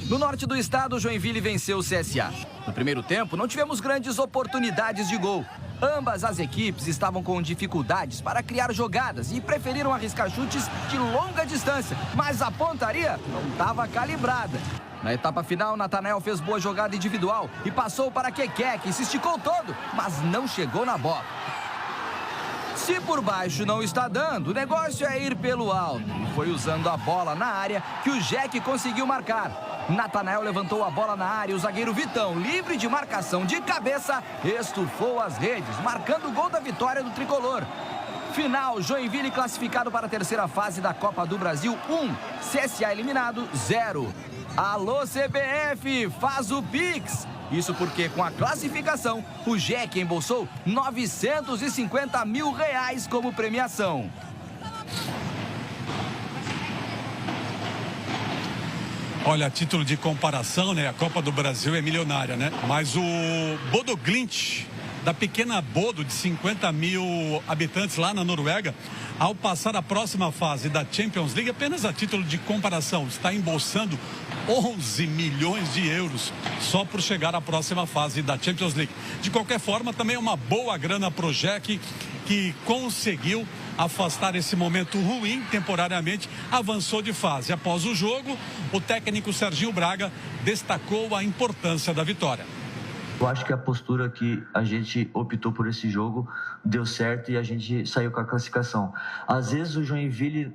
No norte do estado, o Joinville venceu o CSA. No primeiro tempo, não tivemos grandes oportunidades de gol. Ambas as equipes estavam com dificuldades para criar jogadas e preferiram arriscar chutes de longa distância, mas a pontaria não estava calibrada. Na etapa final, Natanael fez boa jogada individual e passou para Keké, que se esticou todo, mas não chegou na bola. Se por baixo não está dando, o negócio é ir pelo alto. E foi usando a bola na área que o Jack conseguiu marcar. Natanael levantou a bola na área e o zagueiro Vitão, livre de marcação de cabeça, estufou as redes, marcando o gol da vitória do tricolor. Final, Joinville classificado para a terceira fase da Copa do Brasil 1, CSA eliminado 0. Alô CBF, faz o Pix! Isso porque com a classificação, o Jack embolsou R$950 mil como premiação. Olha, a título de comparação, né? A Copa do Brasil é milionária, né? Mas o Bodoglint, da pequena Bodo, de 50 mil habitantes lá na Noruega, ao passar a próxima fase da Champions League, apenas a título de comparação, está embolsando 11 milhões de euros só por chegar à próxima fase da Champions League. De qualquer forma, também é uma boa grana para o Jack, que conseguiu afastar esse momento ruim temporariamente, avançou de fase. Após o jogo, o técnico Serginho Braga destacou a importância da vitória. Eu acho que a postura que a gente optou por esse jogo deu certo e a gente saiu com a classificação. Às vezes o Joinville,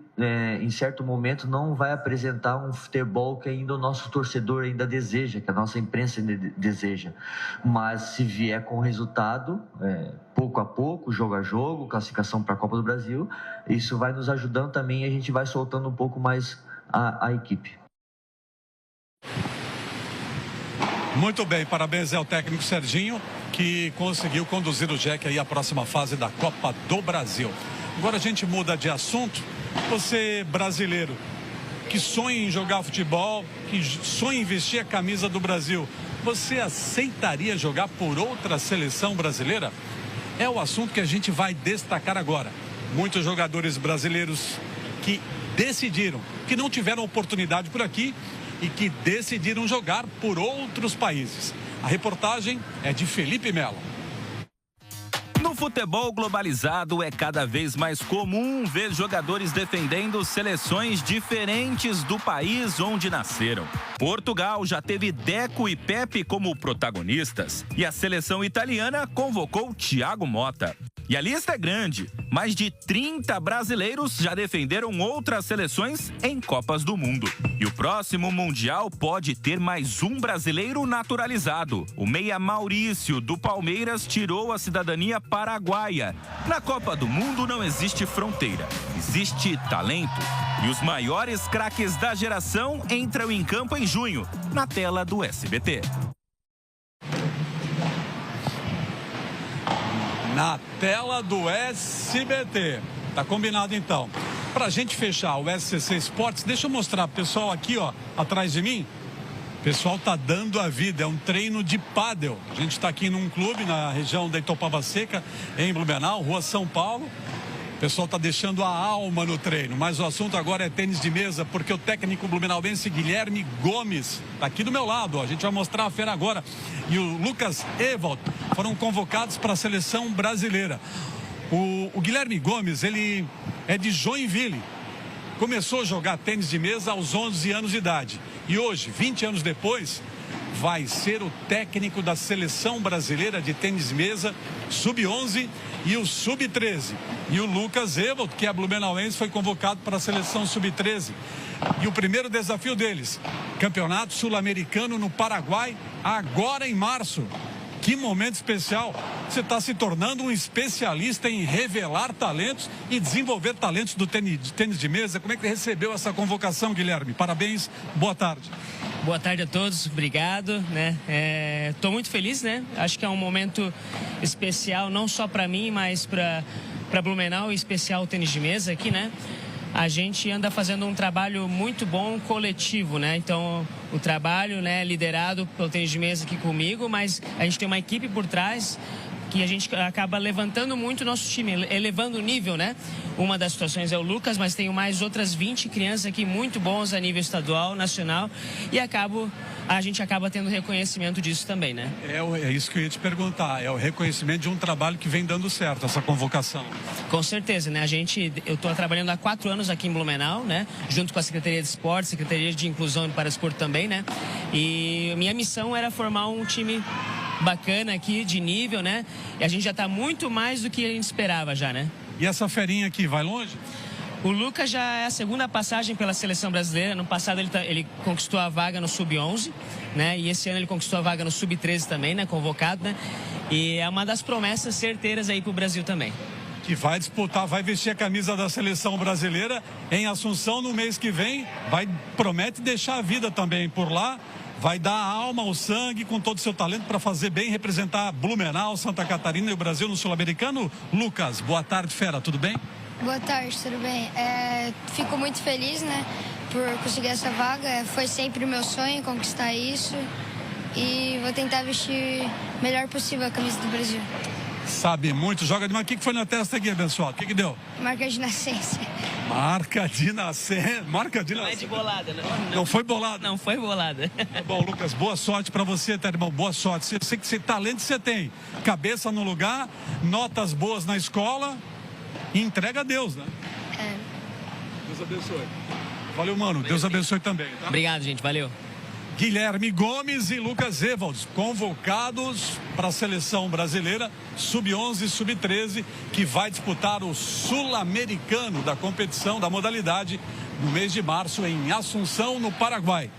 em certo momento, não vai apresentar um futebol que ainda o nosso torcedor ainda deseja, que a nossa imprensa ainda deseja. Mas se vier com resultado, pouco a pouco, jogo a jogo, classificação para a Copa do Brasil, isso vai nos ajudando também e a gente vai soltando um pouco mais a equipe. Muito bem, parabéns ao técnico Serginho, que conseguiu conduzir o Jack aí à próxima fase da Copa do Brasil. Agora a gente muda de assunto. Você, brasileiro, que sonha em jogar futebol, que sonha em vestir a camisa do Brasil, você aceitaria jogar por outra seleção brasileira? É o assunto que a gente vai destacar agora. Muitos jogadores brasileiros que decidiram, que não tiveram oportunidade por aqui, e que decidiram jogar por outros países. A reportagem é de Felipe Melo. No futebol globalizado, é cada vez mais comum ver jogadores defendendo seleções diferentes do país onde nasceram. Portugal já teve Deco e Pepe como protagonistas e a seleção italiana convocou Thiago Motta. E a lista é grande. Mais de 30 brasileiros já defenderam outras seleções em Copas do Mundo. E o próximo Mundial pode ter mais um brasileiro naturalizado. O meia Maurício, do Palmeiras, tirou a cidadania paraguaia. Na Copa do Mundo não existe fronteira, existe talento. E os maiores craques da geração entram em campo em junho, na tela do SBT. Na tela do SBT. Tá combinado então. Pra gente fechar o SCC Esportes, deixa eu mostrar pro pessoal aqui, ó, atrás de mim. O pessoal tá dando a vida, é um treino de pádel. A gente tá aqui num clube na região da Itopava Seca, em Blumenau, Rua São Paulo. O pessoal tá deixando a alma no treino, mas o assunto agora é tênis de mesa, porque o técnico blumenauense Guilherme Gomes tá aqui do meu lado, ó. A gente vai mostrar a feira agora. E o Lucas Ewald foram convocados para a seleção brasileira. O Guilherme Gomes, ele é de Joinville. Começou a jogar tênis de mesa aos 11 anos de idade. E hoje, 20 anos depois, vai ser o técnico da seleção brasileira de tênis de mesa, sub-11 e o sub-13. E o Lucas Ewald, que é blumenauense, foi convocado para a seleção sub-13. E o primeiro desafio deles, Campeonato Sul-Americano no Paraguai, agora em março. Que momento especial. Você está se tornando um especialista em revelar talentos e desenvolver talentos do tênis de mesa. Como é que recebeu essa convocação, Guilherme? Parabéns, boa tarde. Boa tarde a todos, obrigado, né? Tô muito feliz, né? Acho que é um momento especial, não só para mim, mas para Blumenau, em especial o tênis de mesa aqui, né? A gente anda fazendo um trabalho muito bom coletivo, né? Então, o trabalho, né, liderado pelo tênis de mesa aqui comigo, mas a gente tem uma equipe por trás que a gente acaba levantando muito o nosso time, elevando o nível, né? Uma das situações é o Lucas, mas tenho mais outras 20 crianças aqui muito bons a nível estadual, nacional, e a gente acaba tendo reconhecimento disso também, né? É isso que eu ia te perguntar, é o reconhecimento de um trabalho que vem dando certo, essa convocação. Com certeza, né? Eu estou trabalhando há 4 anos aqui em Blumenau, né? Junto com a Secretaria de Esporte, Secretaria de Inclusão e Paradesporto também, né? E minha missão era formar um time bacana aqui, de nível, né? E a gente já está muito mais do que a gente esperava já, né? E essa ferinha aqui, vai longe? O Lucas já é a segunda passagem pela seleção brasileira. No passado ele conquistou a vaga no Sub-11, né? E esse ano ele conquistou a vaga no Sub-13 também, né? Convocado, né? E é uma das promessas certeiras aí pro Brasil também. Que vai disputar, vai vestir a camisa da seleção brasileira em Assunção no mês que vem. Promete deixar a vida também por lá. Vai dar a alma, o sangue, com todo o seu talento para fazer bem, representar Blumenau, Santa Catarina e o Brasil no Sul-Americano. Lucas, boa tarde, fera, tudo bem? Boa tarde, tudo bem? Fico muito feliz, né, por conseguir essa vaga. Foi sempre o meu sonho conquistar isso e vou tentar vestir o melhor possível a camisa do Brasil. Sabe muito, joga demais. O que foi na testa aqui, abençoado? O que deu? Marca de nascença. Marca de nascer. Marca de nascer. Não é de bolada, né? Não foi bolada? Não foi bolada. Tá bom, Lucas, boa sorte pra você, tá, irmão? Boa sorte. Eu sei que talento você tem. Cabeça no lugar, notas boas na escola. E entrega a Deus, né? Deus abençoe. Valeu, mano. Deus abençoe também, tá? Obrigado, gente. Valeu. Guilherme Gomes e Lucas Evalds, convocados para a seleção brasileira sub-11 e sub-13, que vai disputar o sul-americano da competição da modalidade no mês de março em Assunção, no Paraguai.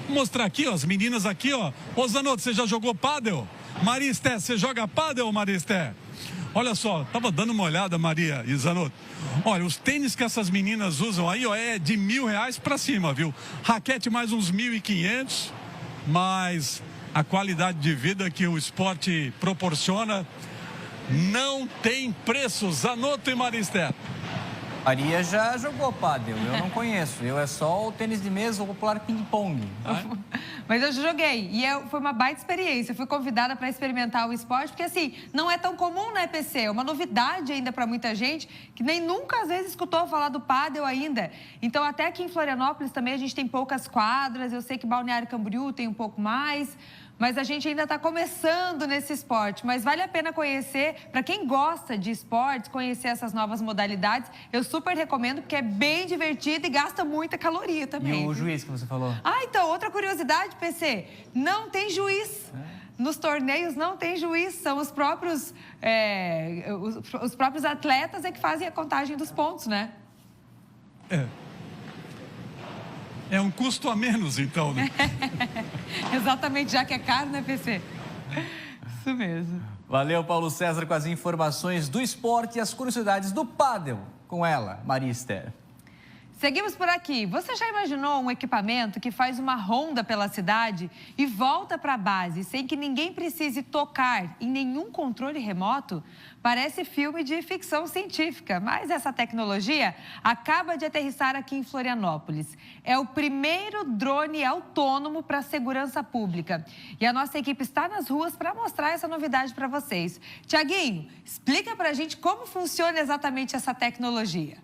Vou mostrar aqui, ó, as meninas aqui, ó. Ô, Zanotto, você já jogou pádel? Maria Esté, você joga pádel, Maria Esté? Olha só, tava dando uma olhada, Maria e Zanotto. Olha, os tênis que essas meninas usam aí, ó, é de R$1.000 para cima, viu? Raquete mais uns 1.500, mas a qualidade de vida que o esporte proporciona não tem preço. Zanotto e Maria Esté. Maria já jogou pádel, eu não conheço. Eu é só o tênis de mesa, o popular ping-pong. Mas eu joguei e foi uma baita experiência. Eu fui convidada para experimentar o esporte, porque assim, não é tão comum, né, PC? É uma novidade ainda para muita gente, que nem nunca às vezes escutou falar do pádel ainda. Então, até aqui em Florianópolis também a gente tem poucas quadras. Eu sei que Balneário Camboriú tem um pouco mais. Mas a gente ainda está começando nesse esporte. Mas vale a pena conhecer, para quem gosta de esportes, conhecer essas novas modalidades. Eu super recomendo, porque é bem divertido e gasta muita caloria também. E o juiz que você falou? Então, outra curiosidade, PC, não tem juiz. Nos torneios não tem juiz, são os próprios atletas que fazem a contagem dos pontos, né? É um custo a menos, então, né? Exatamente, já que é caro, né, PC? Isso mesmo. Valeu, Paulo César, com as informações do esporte e as curiosidades do pádel. Com ela, Maria Esté. Seguimos por aqui. Você já imaginou um equipamento que faz uma ronda pela cidade e volta para a base sem que ninguém precise tocar em nenhum controle remoto? Parece filme de ficção científica, mas essa tecnologia acaba de aterrissar aqui em Florianópolis. É o primeiro drone autônomo para a segurança pública. E a nossa equipe está nas ruas para mostrar essa novidade para vocês. Tiaguinho, explica para a gente como funciona exatamente essa tecnologia.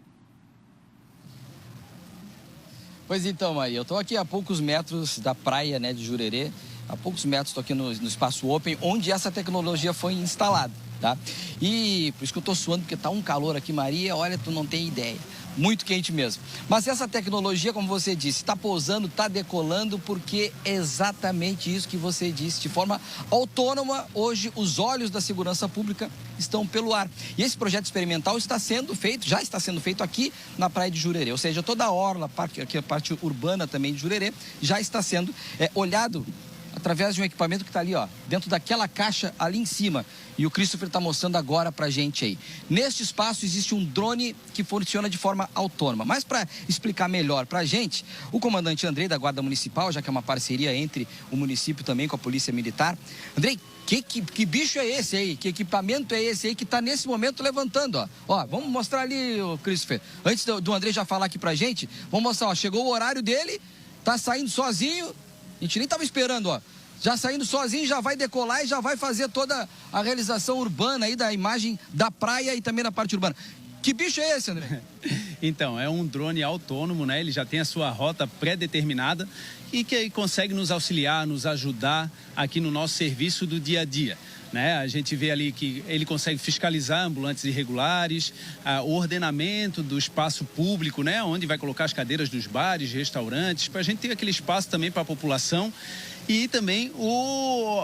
Pois então, Maria, eu estou aqui a poucos metros da praia, né, de Jurerê. A poucos metros estou aqui no espaço open, onde essa tecnologia foi instalada, tá? E por isso que eu estou suando, porque está um calor aqui, Maria, olha, tu não tem ideia. Muito quente mesmo. Mas essa tecnologia, como você disse, está pousando, está decolando, porque é exatamente isso que você disse. De forma autônoma, hoje os olhos da segurança pública estão pelo ar. E esse projeto experimental está sendo feito, já está sendo feito aqui na praia de Jurerê. Ou seja, toda a orla, aqui a parte urbana também de Jurerê, já está sendo olhado através de um equipamento que está ali, ó, dentro daquela caixa ali em cima. E o Christopher está mostrando agora pra gente aí. Neste espaço existe um drone que funciona de forma autônoma. Mas para explicar melhor pra gente, o comandante Andrei da Guarda Municipal, já que é uma parceria entre o município também com a Polícia Militar. Andrei, que bicho é esse aí? Que equipamento é esse aí que está nesse momento levantando, ó? Ó, vamos mostrar ali, Christopher. Antes do Andrei já falar aqui pra gente, vamos mostrar, ó, chegou o horário dele, tá saindo sozinho. A gente nem estava esperando, ó. Já saindo sozinho, já vai decolar e já vai fazer toda a realização urbana aí da imagem da praia e também da parte urbana. Que bicho é esse, André? Então, é um drone autônomo, né? Ele já tem a sua rota pré-determinada e que consegue nos auxiliar, nos ajudar aqui no nosso serviço do dia a dia. Né? A gente vê ali que ele consegue fiscalizar ambulantes irregulares, o ordenamento do espaço público, né? Onde vai colocar as cadeiras dos bares, restaurantes, para a gente ter aquele espaço também para a população. E também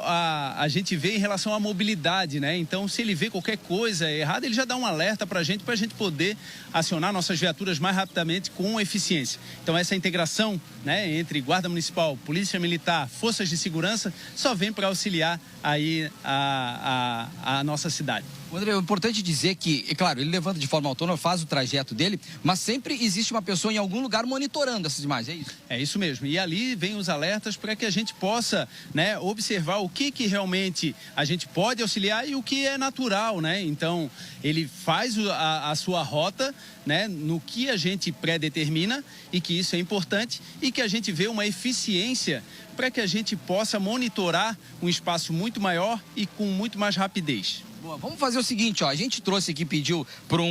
a gente vê em relação à mobilidade, né? Então, se ele vê qualquer coisa errada, ele já dá um alerta para a gente poder acionar nossas viaturas mais rapidamente com eficiência. Então, essa integração, né, entre Guarda Municipal, Polícia Militar, Forças de Segurança, só vem para auxiliar aí a nossa cidade. André, é importante dizer que, é claro, ele levanta de forma autônoma, faz o trajeto dele, mas sempre existe uma pessoa em algum lugar monitorando essas imagens, é isso? É isso mesmo. E ali vem os alertas para que a gente possa, né, observar o que realmente a gente pode auxiliar e o que é natural, né? Então, ele faz a sua rota, né, no que a gente pré-determina e que isso é importante e que a gente vê uma eficiência para que a gente possa monitorar um espaço muito maior e com muito mais rapidez. Boa, vamos fazer o seguinte, ó, a gente trouxe aqui, pediu para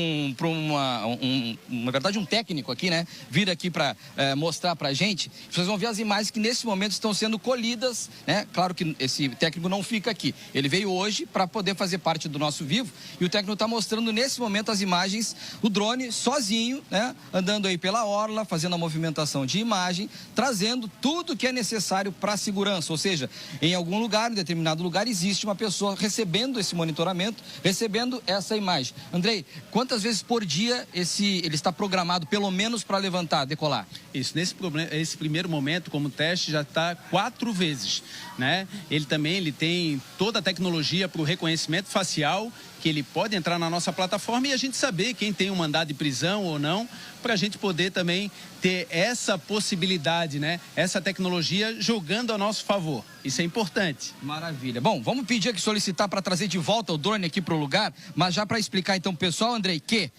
na verdade um técnico aqui, né, vir aqui para mostrar pra gente. Vocês vão ver as imagens que nesse momento estão sendo colhidas, né? Claro que esse técnico não fica aqui. Ele veio hoje para poder fazer parte do nosso vivo e o técnico está mostrando nesse momento as imagens, o drone sozinho, né, andando aí pela orla, fazendo a movimentação de imagem, trazendo tudo que é necessário para a segurança, ou seja, em algum lugar, em determinado lugar, existe uma pessoa recebendo esse monitoramento, recebendo essa imagem. Andrei, quantas vezes por dia ele está programado, pelo menos, para levantar, decolar? Isso, esse primeiro momento, como teste, já está 4 vezes, né? Ele tem toda a tecnologia para o reconhecimento facial, que ele pode entrar na nossa plataforma e a gente saber quem tem um mandado de prisão ou não, para a gente poder também ter essa possibilidade, né? Essa tecnologia jogando a nosso favor. Isso é importante. Maravilha. Bom, vamos pedir aqui, solicitar para trazer de volta o drone aqui para o lugar, mas já para explicar então, pessoal, Andrei, que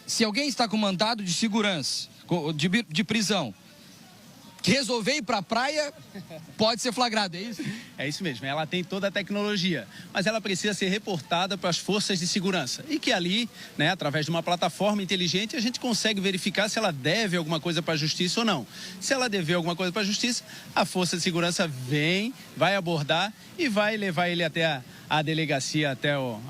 se alguém está com mandado de segurança, de prisão, que resolver ir para a praia, pode ser flagrado, é isso? É isso mesmo, ela tem toda a tecnologia, mas ela precisa ser reportada para as forças de segurança. E que ali, né, através de uma plataforma inteligente, a gente consegue verificar se ela deve alguma coisa para a justiça ou não. Se ela dever alguma coisa para a justiça, a força de segurança vai abordar e vai levar ele até a delegacia,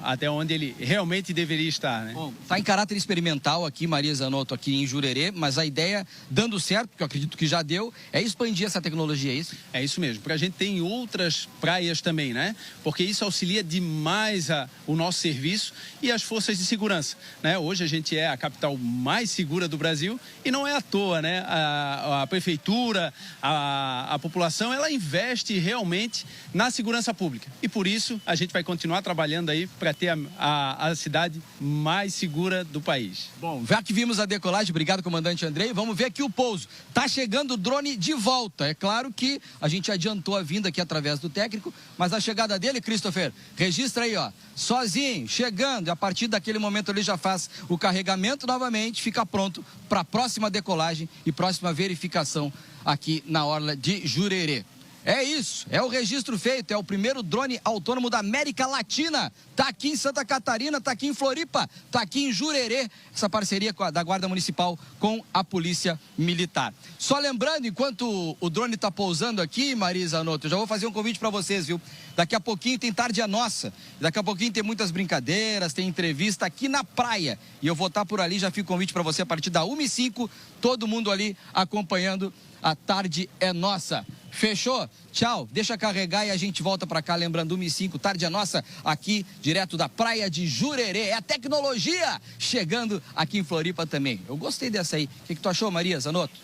até onde ele realmente deveria estar, né? Bom, está em caráter experimental aqui, Maria Zanotto, aqui em Jurerê, mas a ideia, dando certo, porque eu acredito que já deu, é expandir essa tecnologia, é isso? É isso mesmo, para a gente ter em outras praias também, né? Porque isso auxilia demais o nosso serviço e as forças de segurança, né? Hoje a gente é a capital mais segura do Brasil e não é à toa, né? A prefeitura, a população, ela investe realmente na segurança pública e por isso a gente vai continuar trabalhando aí para ter a cidade mais segura do país. Bom, já que vimos a decolagem, obrigado, comandante Andrei, vamos ver aqui o pouso. Tá chegando o drone de volta. É claro que a gente adiantou a vinda aqui através do técnico, mas a chegada dele, Christopher, registra aí, ó, sozinho, chegando, e a partir daquele momento ele já faz o carregamento novamente, fica pronto para a próxima decolagem e próxima verificação aqui na orla de Jurerê. É isso, é o registro feito, é o primeiro drone autônomo da América Latina. Tá aqui em Santa Catarina, tá aqui em Floripa, tá aqui em Jurerê, essa parceria da Guarda Municipal com a Polícia Militar. Só lembrando, enquanto o drone tá pousando aqui, Maria Zanotto, eu já vou fazer um convite para vocês, viu? Daqui a pouquinho tem Tarde é Nossa, daqui a pouquinho tem muitas brincadeiras, tem entrevista aqui na praia. E eu vou estar por ali, já fica o convite para você a partir da 1h05, todo mundo ali acompanhando a Tarde é Nossa. Fechou? Tchau. Deixa carregar e a gente volta pra cá, lembrando 1h05, Tarde é Nossa, aqui direto da praia de Jurerê. É a tecnologia chegando aqui em Floripa também. Eu gostei dessa aí. O que tu achou, Maria Zanotto?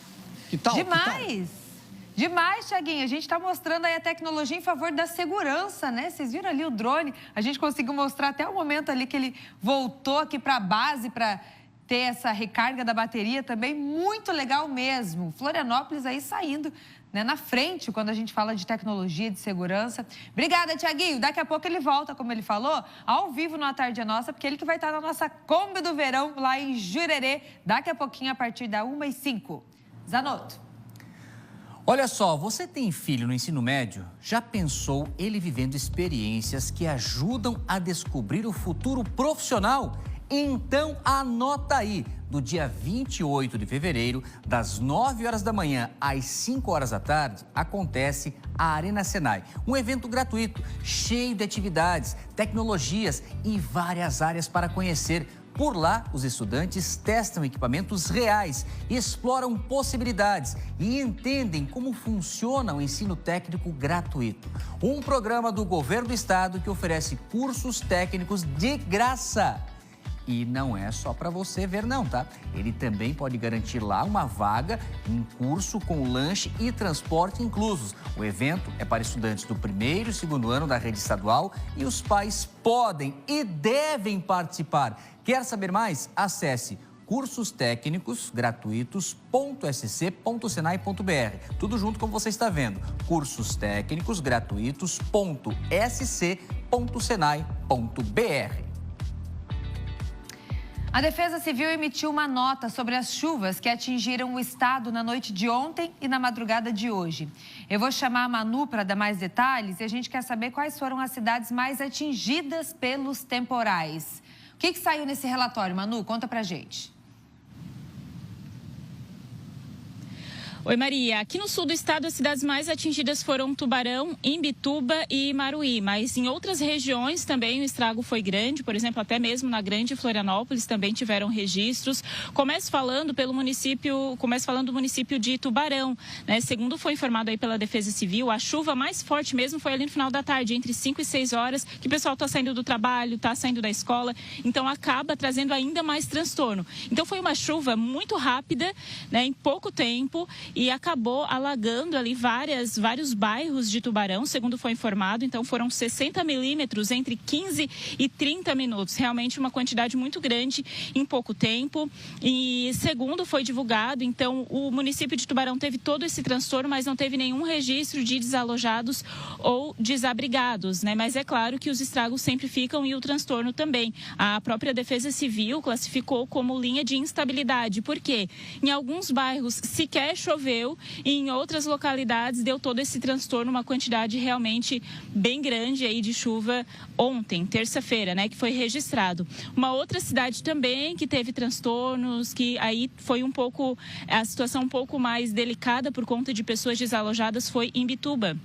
Que tal? Demais! Que tal? Demais, Thiaguinho. A gente está mostrando aí a tecnologia em favor da segurança, né? Vocês viram ali o drone? A gente conseguiu mostrar até o momento ali que ele voltou aqui para a base para ter essa recarga da bateria também. Muito legal mesmo. Florianópolis aí saindo, né, na frente quando a gente fala de tecnologia, de segurança. Obrigada, Thiaguinho. Daqui a pouco ele volta, como ele falou, ao vivo no A Tarde é Nossa, porque ele que vai estar na nossa Kombi do Verão lá em Jurerê, daqui a pouquinho a partir da 1h05. Zanotto. Olha só, você tem filho no ensino médio? Já pensou ele vivendo experiências que ajudam a descobrir o futuro profissional? Então anota aí, do dia 28 de fevereiro, das 9 horas da manhã às 5 horas da tarde, acontece a Arena Senai. Um evento gratuito, cheio de atividades, tecnologias e várias áreas para conhecer. Por lá, os estudantes testam equipamentos reais, exploram possibilidades e entendem como funciona o ensino técnico gratuito. Um programa do governo do estado que oferece cursos técnicos de graça. E não é só para você ver não, tá? Ele também pode garantir lá uma vaga em curso com lanche e transporte inclusos. O evento é para estudantes do 1º e 2º ano da rede estadual e os pais podem e devem participar. Quer saber mais? Acesse cursostécnicosgratuitos.sc.senai.br. Tudo junto como você está vendo. cursostécnicosgratuitos.sc.senai.br. A Defesa Civil emitiu uma nota sobre as chuvas que atingiram o estado na noite de ontem e na madrugada de hoje. Eu vou chamar a Manu para dar mais detalhes e a gente quer saber quais foram as cidades mais atingidas pelos temporais. O que saiu nesse relatório, Manu? Conta pra gente. Oi, Maria. Aqui no sul do estado, as cidades mais atingidas foram Tubarão, Imbituba e Maruí. Mas em outras regiões também o estrago foi grande. Por exemplo, até mesmo na Grande Florianópolis também tiveram registros. Começo falando do município de Tubarão, né? Segundo foi informado aí pela Defesa Civil, a chuva mais forte mesmo foi ali no final da tarde, entre 5 e 6 horas, que o pessoal está saindo do trabalho, está saindo da escola. Então acaba trazendo ainda mais transtorno. Então foi uma chuva muito rápida, né, em pouco tempo, e acabou alagando ali vários bairros de Tubarão, segundo foi informado. Então foram 60 milímetros entre 15 e 30 minutos. Realmente uma quantidade muito grande em pouco tempo. E segundo foi divulgado, então o município de Tubarão teve todo esse transtorno, mas não teve nenhum registro de desalojados ou desabrigados, né? Mas é claro que os estragos sempre ficam e o transtorno também. A própria Defesa Civil classificou como linha de instabilidade. Por quê? Em alguns bairros sequer choveu e em outras localidades deu todo esse transtorno, uma quantidade realmente bem grande aí de chuva ontem, terça-feira, né, que foi registrado. Uma outra cidade também que teve transtornos, que aí foi a situação um pouco mais delicada por conta de pessoas desalojadas, foi Imbituba,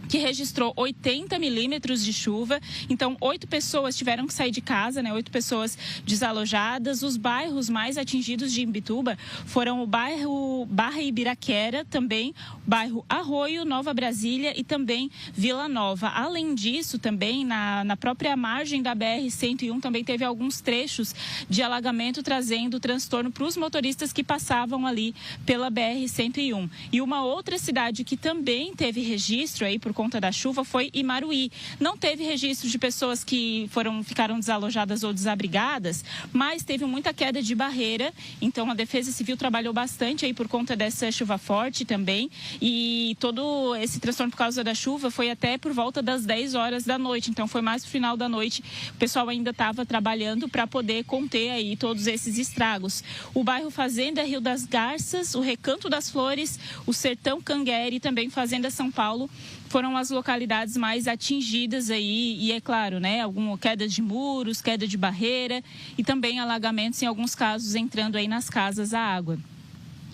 que registrou 80 milímetros de chuva. Então, 8 pessoas tiveram que sair de casa, né? 8 pessoas desalojadas. Os bairros mais atingidos de Imbituba foram o bairro Barra Ibiraquera, também o bairro Arroio, Nova Brasília e também Vila Nova. Além disso, também na própria margem da BR-101 também teve alguns trechos de alagamento, trazendo transtorno para os motoristas que passavam ali pela BR-101. E uma outra cidade que também teve registro aí por conta da chuva foi Imaruí. Não teve registro de pessoas que ficaram desalojadas ou desabrigadas, mas teve muita queda de barreira. Então a Defesa Civil trabalhou bastante aí por conta dessa chuva forte também. E todo esse transtorno por causa da chuva foi até por volta das 10 horas da noite. Então foi mais pro final da noite. O pessoal ainda estava trabalhando para poder conter aí todos esses estragos. O bairro Fazenda Rio das Garças, o Recanto das Flores, o Sertão Canguere e também Fazenda São Paulo foram as localidades mais atingidas aí, e é claro, né, alguma queda de muros, queda de barreira e também alagamentos, em alguns casos, entrando aí nas casas a água.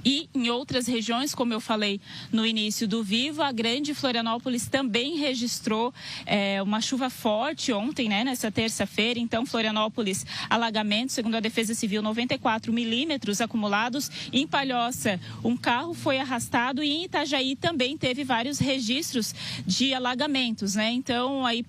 E em outras regiões, como eu falei no início do Vivo, a Grande Florianópolis também registrou uma chuva forte ontem, né, nessa terça-feira. Então, Florianópolis, alagamento, segundo a Defesa Civil, 94 milímetros acumulados. Em Palhoça, um carro foi arrastado e em Itajaí também teve vários registros de alagamentos, né? Então, aí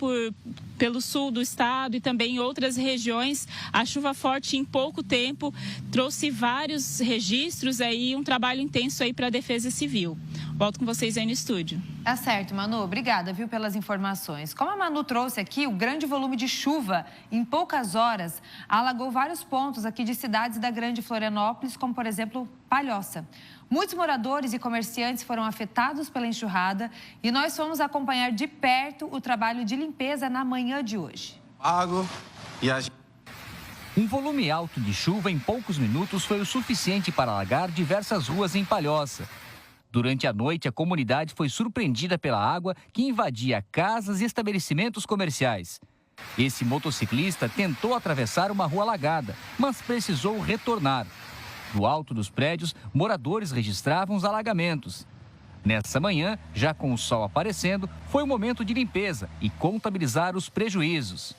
pelo sul do estado e também em outras regiões, a chuva forte em pouco tempo trouxe vários registros aí, um trabalho intenso aí para a Defesa Civil. Volto com vocês aí no estúdio. Tá certo, Manu. Obrigada, viu, pelas informações. Como a Manu trouxe aqui, o grande volume de chuva em poucas horas alagou vários pontos aqui de cidades da Grande Florianópolis, como, por exemplo, Palhoça. Muitos moradores e comerciantes foram afetados pela enxurrada e nós fomos acompanhar de perto o trabalho de limpeza na manhã de hoje. Um volume alto de chuva em poucos minutos foi o suficiente para alagar diversas ruas em Palhoça. Durante a noite, a comunidade foi surpreendida pela água que invadia casas e estabelecimentos comerciais. Esse motociclista tentou atravessar uma rua alagada, mas precisou retornar. Do alto dos prédios, moradores registravam os alagamentos. Nessa manhã, já com o sol aparecendo, foi o momento de limpeza e contabilizar os prejuízos.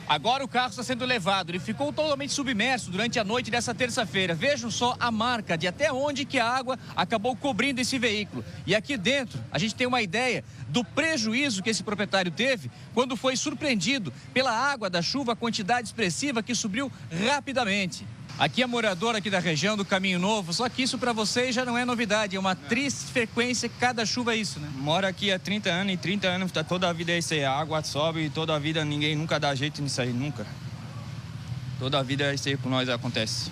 Agora o carro está sendo levado. Ele ficou totalmente submerso durante a noite dessa terça-feira. Vejam só a marca de até onde que a água acabou cobrindo esse veículo. E aqui dentro, a gente tem uma ideia do prejuízo que esse proprietário teve quando foi surpreendido pela água da chuva, a quantidade expressiva que subiu rapidamente. Aqui é morador aqui da região do Caminho Novo, só que isso para vocês já não é novidade, é uma triste frequência, cada chuva é isso, né? Moro aqui há 30 anos e 30 anos toda a vida é isso aí, a água sobe e toda a vida ninguém nunca dá jeito nisso aí, nunca. Toda a vida é isso aí com nós acontece.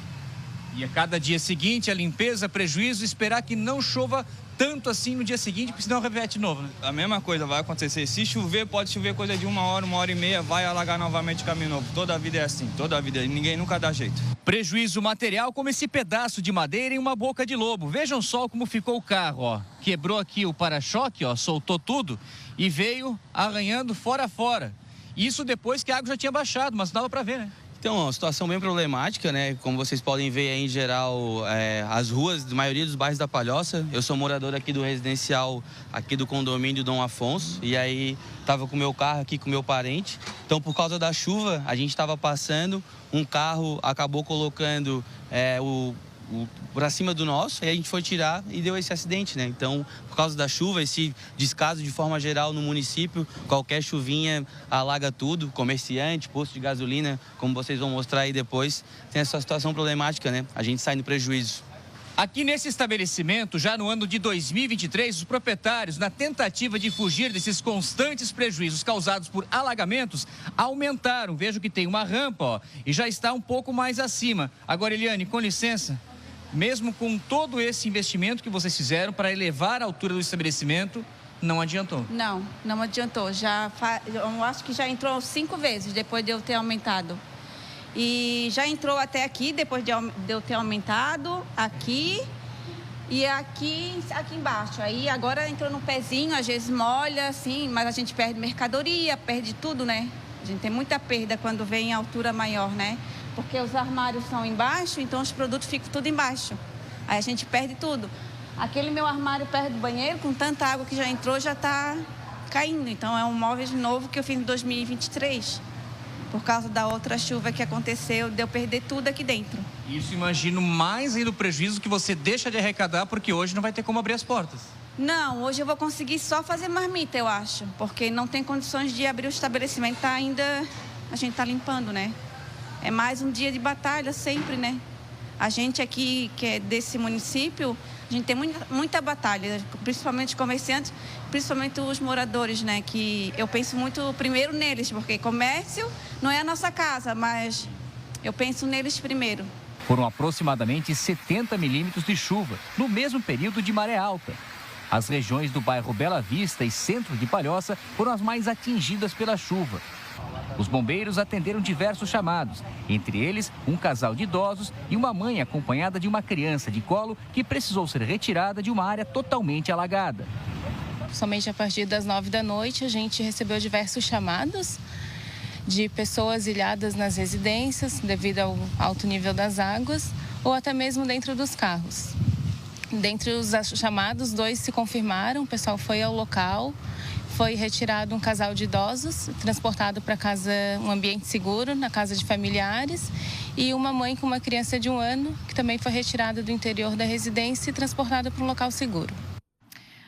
E a cada dia seguinte, a limpeza, prejuízo, esperar que não chova tanto assim no dia seguinte, porque senão reverte de novo, né? A mesma coisa vai acontecer. Se chover, pode chover coisa de 1 hora e meia, vai alagar novamente o caminho novo. Toda a vida é assim, toda a vida. Ninguém nunca dá jeito. Prejuízo material como esse pedaço de madeira em uma boca de lobo. Vejam só como ficou o carro, ó. Quebrou aqui o para-choque, ó, soltou tudo e veio arranhando fora a fora. Isso depois que a água já tinha baixado, mas não dava para ver, né? Então, uma situação bem problemática, né? Como vocês podem ver aí, em geral, as ruas da maioria dos bairros da Palhoça. Eu sou morador aqui do residencial, aqui do condomínio Dom Afonso. E aí, estava com o meu carro aqui com o meu parente. Então, por causa da chuva, a gente estava passando. Um carro acabou colocando para cima do nosso, e a gente foi tirar e deu esse acidente, né? Então, por causa da chuva, esse descaso de forma geral no município, qualquer chuvinha alaga tudo, comerciante, posto de gasolina, como vocês vão mostrar aí depois, tem essa situação problemática, né? A gente sai no prejuízo. Aqui nesse estabelecimento, já no ano de 2023, os proprietários, na tentativa de fugir desses constantes prejuízos causados por alagamentos, aumentaram. Vejo que tem uma rampa, ó, e já está um pouco mais acima. Agora, Eliane, com licença, mesmo com todo esse investimento que vocês fizeram para elevar a altura do estabelecimento, não adiantou? Não adiantou. Eu acho que já entrou 5 vezes depois de eu ter aumentado. E já entrou até aqui, depois de eu ter aumentado, aqui e aqui embaixo. Aí agora entrou no pezinho, às vezes molha, assim, mas a gente perde mercadoria, perde tudo, né? A gente tem muita perda quando vem em altura maior, né? Porque os armários são embaixo, então os produtos ficam tudo embaixo. Aí a gente perde tudo. Aquele meu armário perto do banheiro, com tanta água que já entrou, já está caindo. Então é um móvel novo que eu fiz em 2023. Por causa da outra chuva que aconteceu, de eu perder tudo aqui dentro. Isso, imagino, mais ainda o prejuízo que você deixa de arrecadar, porque hoje não vai ter como abrir as portas. Não, hoje eu vou conseguir só fazer marmita, eu acho. Porque não tem condições de abrir o estabelecimento, a gente está limpando, né? É mais um dia de batalha sempre, né? A gente aqui, que é desse município, a gente tem muita batalha, principalmente os comerciantes, principalmente os moradores, né? Que eu penso muito primeiro neles, porque comércio não é a nossa casa, mas eu penso neles primeiro. Foram aproximadamente 70 milímetros de chuva, no mesmo período de maré alta. As regiões do bairro Bela Vista e centro de Palhoça foram as mais atingidas pela chuva. Os bombeiros atenderam diversos chamados, entre eles um casal de idosos e uma mãe acompanhada de uma criança de colo que precisou ser retirada de uma área totalmente alagada. Somente a partir das 9 da noite a gente recebeu diversos chamados de pessoas ilhadas nas residências devido ao alto nível das águas ou até mesmo dentro dos carros. Dentre os chamados, 2 se confirmaram, o pessoal foi ao local. Foi retirado um casal de idosos, transportado para casa, um ambiente seguro, na casa de familiares, e uma mãe com uma criança de 1 ano, que também foi retirada do interior da residência e transportada para um local seguro.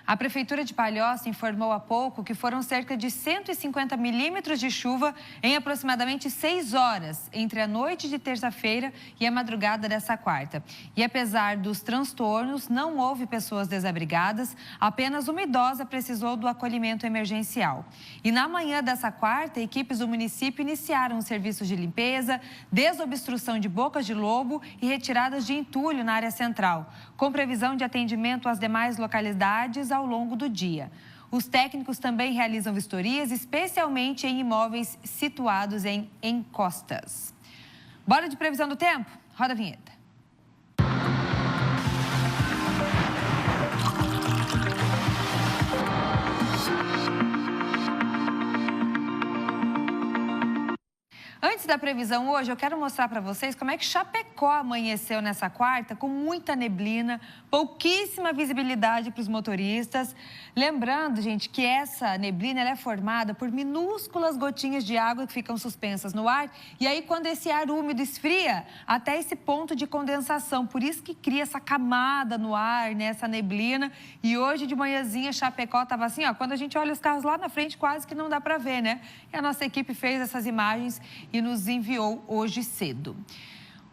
A Prefeitura de Palhoça informou há pouco que foram cerca de 150 milímetros de chuva em aproximadamente 6 horas, entre a noite de terça-feira e a madrugada dessa quarta. E apesar dos transtornos, não houve pessoas desabrigadas, apenas uma idosa precisou do acolhimento emergencial. E na manhã dessa quarta, equipes do município iniciaram os serviços de limpeza, desobstrução de bocas de lobo e retiradas de entulho na área central, com previsão de atendimento às demais localidades ao longo do dia. Os técnicos também realizam vistorias, especialmente em imóveis situados em encostas. Bora de previsão do tempo? Roda a vinheta. Antes da previsão hoje, eu quero mostrar para vocês como é que Chapecó amanheceu nessa quarta, com muita neblina, pouquíssima visibilidade para os motoristas. Lembrando, gente, que essa neblina ela é formada por minúsculas gotinhas de água que ficam suspensas no ar. E aí, quando esse ar úmido esfria, até esse ponto de condensação. Por isso que cria essa camada no ar, né, essa neblina. E hoje, de manhãzinha, Chapecó estava assim, ó, quando a gente olha os carros lá na frente, quase que não dá para ver, né? E a nossa equipe fez essas imagens e nos enviou hoje cedo.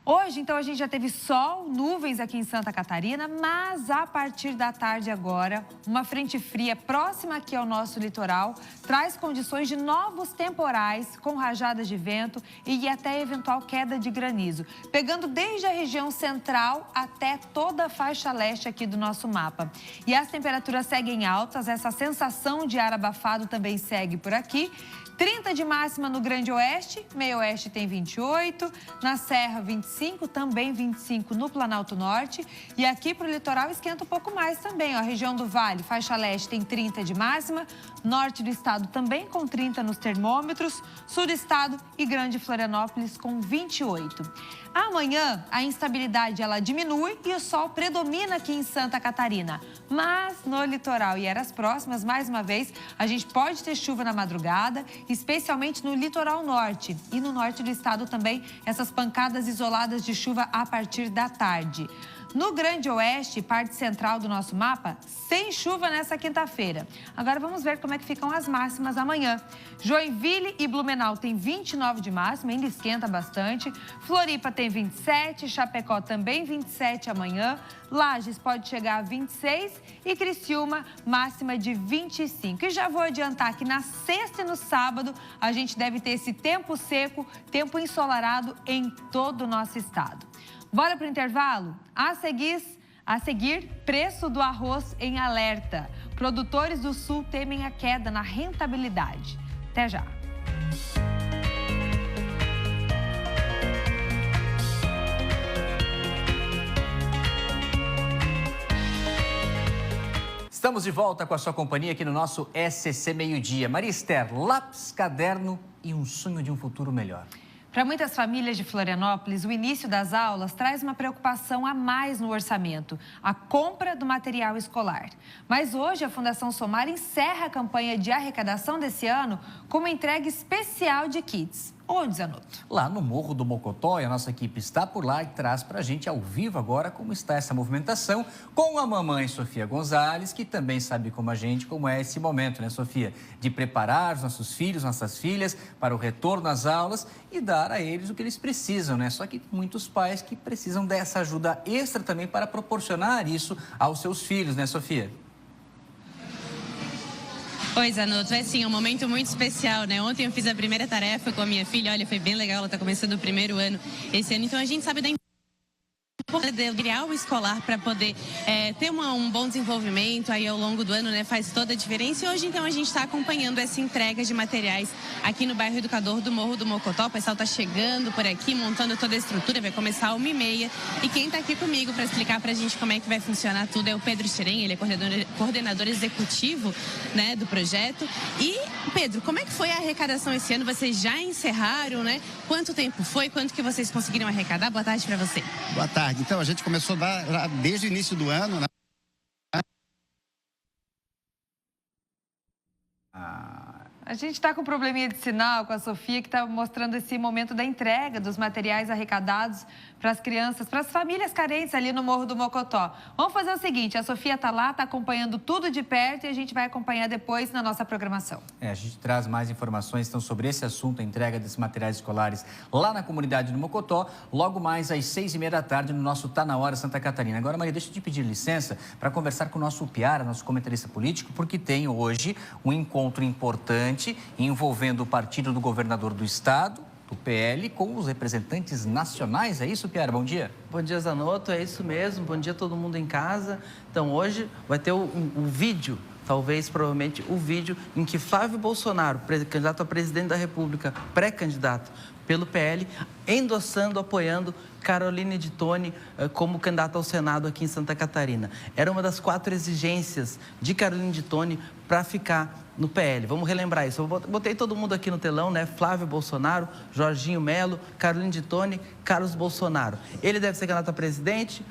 Hoje, então, a gente já teve sol, nuvens aqui em Santa Catarina, mas a partir da tarde agora, uma frente fria próxima aqui ao nosso litoral traz condições de novos temporais com rajadas de vento e até eventual queda de granizo, pegando desde a região central até toda a faixa leste aqui do nosso mapa. E as temperaturas seguem altas, essa sensação de ar abafado também segue por aqui. 30 de máxima no Grande Oeste, Meio Oeste tem 28, na Serra 25, também 25 no Planalto Norte. E aqui para o litoral esquenta um pouco mais também, ó. A região do Vale, faixa leste tem 30 de máxima, norte do estado também com 30 nos termômetros, sul do estado e Grande Florianópolis com 28. Amanhã, a instabilidade ela diminui e o sol predomina aqui em Santa Catarina. Mas no litoral e áreas próximas, mais uma vez, a gente pode ter chuva na madrugada, especialmente no litoral norte. E no norte do estado também, essas pancadas isoladas de chuva a partir da tarde. No Grande Oeste, parte central do nosso mapa, sem chuva nessa quinta-feira. Agora vamos ver como é que ficam as máximas amanhã. Joinville e Blumenau tem 29 de máxima, ainda esquenta bastante. Floripa tem 27, Chapecó também 27 amanhã. Lages pode chegar a 26 e Criciúma máxima de 25. E já vou adiantar que na sexta e no sábado a gente deve ter esse tempo seco, tempo ensolarado em todo o nosso estado. Bora para o intervalo? A seguir, preço do arroz em alerta. Produtores do Sul temem a queda na rentabilidade. Até já. Estamos de volta com a sua companhia aqui no nosso SCC Meio-Dia. Maria Esther, lápis, caderno e um sonho de um futuro melhor. Para muitas famílias de Florianópolis, o início das aulas traz uma preocupação a mais no orçamento, a compra do material escolar. Mas hoje a Fundação Somar encerra a campanha de arrecadação desse ano com uma entrega especial de kits. Onde, Zanotto? Lá no Morro do Mocotó, e a nossa equipe está por lá e traz para a gente ao vivo agora como está essa movimentação com a mamãe Sofia Gonzalez, que também sabe como a gente como é esse momento, né, Sofia? De preparar os nossos filhos, nossas filhas para o retorno às aulas e dar a eles o que eles precisam, né? Só que muitos pais que precisam dessa ajuda extra também para proporcionar isso aos seus filhos, né, Sofia? Oi, Zanotto, é sim, um momento muito especial, né? Ontem eu fiz a primeira tarefa com a minha filha, olha, foi bem legal, ela está começando o primeiro ano esse ano, então a gente sabe da importância de criar o escolar para poder ter um bom desenvolvimento aí ao longo do ano, né? Faz toda a diferença. E hoje, então, a gente está acompanhando essa entrega de materiais aqui no bairro Educador do Morro do Mocotó. O pessoal está chegando por aqui, montando toda a estrutura, vai começar às 1h30. E quem está aqui comigo para explicar para a gente como é que vai funcionar tudo é o Pedro Xerém, ele é coordenador executivo, né, do projeto. E, Pedro, como é que foi a arrecadação esse ano? Vocês já encerraram, né? Quanto tempo foi? Quanto que vocês conseguiram arrecadar? Boa tarde para você. Boa tarde. Então, a gente começou desde o início do ano, né? A gente está com um probleminha de sinal com a Sofia, que está mostrando esse momento da entrega dos materiais arrecadados para as crianças, para as famílias carentes ali no Morro do Mocotó. Vamos fazer o seguinte, a Sofia está lá, está acompanhando tudo de perto e a gente vai acompanhar depois na nossa programação. A gente traz mais informações então, sobre esse assunto, a entrega desses materiais escolares lá na comunidade do Mocotó, logo mais às 6h30 da tarde no nosso Tá Na Hora Santa Catarina. Agora, Maria, deixa eu te pedir licença para conversar com o nosso Piara, nosso comentarista político, porque tem hoje um encontro importante envolvendo o partido do governador do estado, do PL, com os representantes nacionais. É isso, Piara? Bom dia. Bom dia, Zanotto. É isso mesmo. Bom dia a todo mundo em casa. Então, hoje vai ter o vídeo, provavelmente o vídeo em que Flávio Bolsonaro, candidato a presidente da República, pré-candidato pelo PL, endossando, apoiando Caroline de Toni como candidata ao Senado aqui em Santa Catarina. Era uma das 4 exigências de Caroline de Toni para ficar no PL. Vamos relembrar isso. Eu botei todo mundo aqui no telão, né? Flávio Bolsonaro, Jorginho Melo, Caroline de Toni, Carlos Bolsonaro. Ele deve ser candidato a presidente,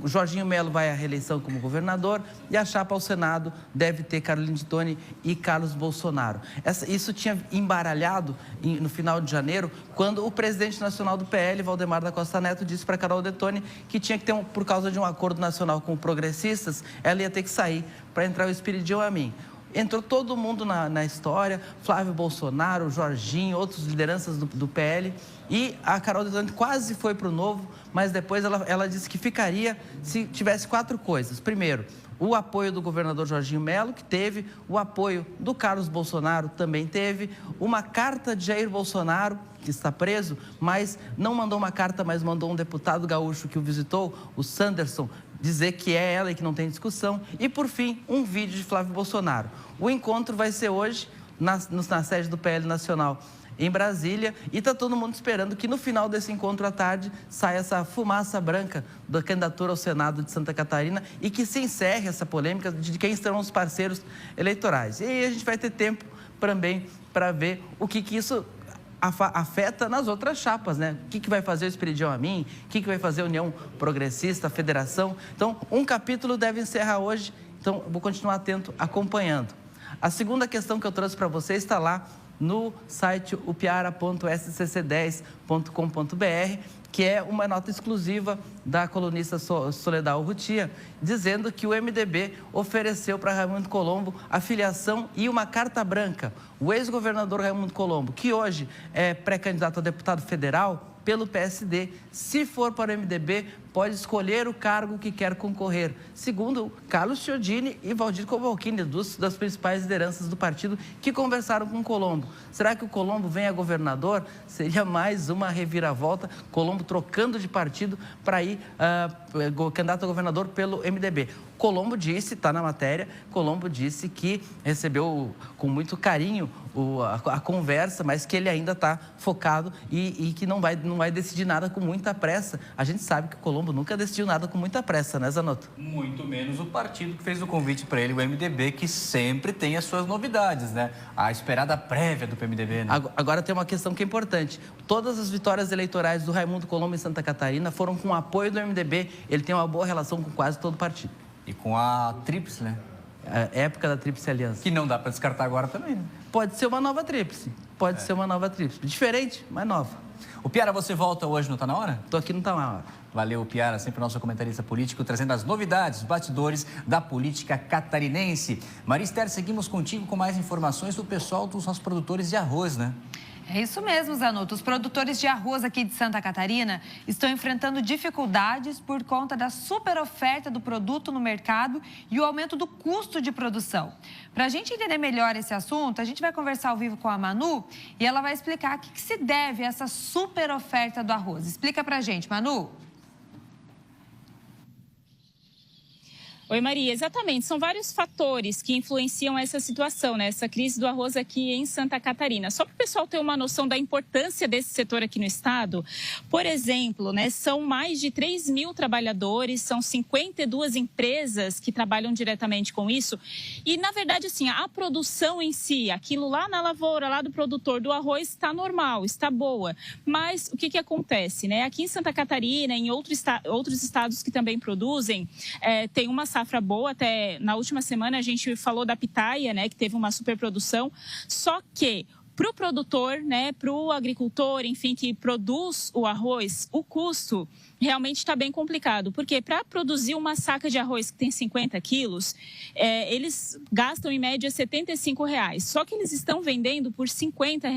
Jorginho Melo vai à reeleição como governador e a chapa ao Senado deve ter Caroline de Toni e Carlos Bolsonaro. Isso tinha embaralhado no final de janeiro, quando o presidente nacional do PL, Valdemar da Costa Neto, disse para Carol de Toni que tinha que ter, por causa de um acordo nacional com progressistas, ela ia ter que sair para entrar o Espiridião a mim. entrou todo mundo na história, Flávio Bolsonaro, Jorginho, outras lideranças do PL, e a Carol Dezonte quase foi para o Novo, mas depois ela disse que ficaria se tivesse 4 coisas. Primeiro, o apoio do governador Jorginho Melo, que teve, o apoio do Carlos Bolsonaro também teve, uma carta de Jair Bolsonaro, que está preso, mas não mandou uma carta, mas mandou um deputado gaúcho que o visitou, o Sanderson, dizer que é ela e que não tem discussão. E, por fim, um vídeo de Flávio Bolsonaro. O encontro vai ser hoje na sede do PL Nacional em Brasília, e está todo mundo esperando que no final desse encontro à tarde saia essa fumaça branca da candidatura ao Senado de Santa Catarina e que se encerre essa polêmica de quem serão os parceiros eleitorais. E aí a gente vai ter tempo também para ver o que isso afeta nas outras chapas, né? O que vai fazer o Esperidião Amin, o que vai fazer a União Progressista, a Federação. Então, um capítulo deve encerrar hoje, então vou continuar atento, acompanhando. A segunda questão que eu trouxe para você está lá no site upiara.scc10.com.br, que é uma nota exclusiva da colunista Soledad Urrutia, dizendo que o MDB ofereceu para Raimundo Colombo a filiação e uma carta branca. O ex-governador Raimundo Colombo, que hoje é pré-candidato a deputado federal pelo PSD, se for para o MDB, pode escolher o cargo que quer concorrer, segundo Carlos Chiodini e Valdir Cobalcini, das principais lideranças do partido, que conversaram com o Colombo. Será que o Colombo vem a governador? Seria mais uma reviravolta, Colombo trocando de partido para ir candidato a governador pelo MDB. Colombo disse, está na matéria, Colombo disse que recebeu com muito carinho a conversa, mas que ele ainda está focado e que não vai decidir nada com muita pressa. A gente sabe que o Colombo nunca decidiu nada com muita pressa, né, Zanotto? Muito menos o partido que fez o convite para ele, o MDB, que sempre tem as suas novidades, né? A esperada prévia do PMDB, né? Agora tem uma questão que é importante. Todas as vitórias eleitorais do Raimundo Colombo em Santa Catarina foram com o apoio do MDB. Ele tem uma boa relação com quase todo o partido. E com a Tríplice, né? A época da Tríplice Aliança. Que não dá para descartar agora também, né? Pode ser uma nova Tríplice. Pode ser uma nova Tríplice. Diferente, mas nova. O Piara, você volta hoje no Tá Na Hora? Tô aqui no Tá Na Hora. Valeu, Piara, sempre nosso comentarista político, trazendo as novidades, os bastidores da política catarinense. Maria Esther, seguimos contigo com mais informações do pessoal dos nossos produtores de arroz, né? É isso mesmo, Zanotto. Os produtores de arroz aqui de Santa Catarina estão enfrentando dificuldades por conta da super oferta do produto no mercado e o aumento do custo de produção. Para a gente entender melhor esse assunto, a gente vai conversar ao vivo com a Manu e ela vai explicar a que se deve essa super oferta do arroz. Explica para a gente, Manu. Oi, Maria. Exatamente. São vários fatores que influenciam essa situação, né? Essa crise do arroz aqui em Santa Catarina. Só para o pessoal ter uma noção da importância desse setor aqui no estado, por exemplo, né, são mais de 3 mil trabalhadores, são 52 empresas que trabalham diretamente com isso. E, na verdade, assim, a produção em si, aquilo lá na lavoura, lá do produtor do arroz, está normal, está boa. Mas o que acontece, né? Aqui em Santa Catarina, em outros estados que também produzem, tem uma safra boa. Até na última semana a gente falou da pitaia, né, que teve uma superprodução, só que para o produtor, né, para o agricultor, enfim, que produz o arroz, o custo realmente está bem complicado, porque para produzir uma saca de arroz que tem 50 quilos, eles gastam em média R$ 75, só que eles estão vendendo por R$ 50.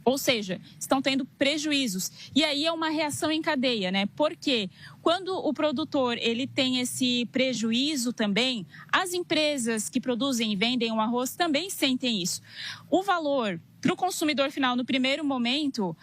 Ou seja, estão tendo prejuízos. E aí é uma reação em cadeia, né? Porque quando o produtor ele tem esse prejuízo também, as empresas que produzem e vendem o arroz também sentem isso. O valor para o consumidor final no primeiro momento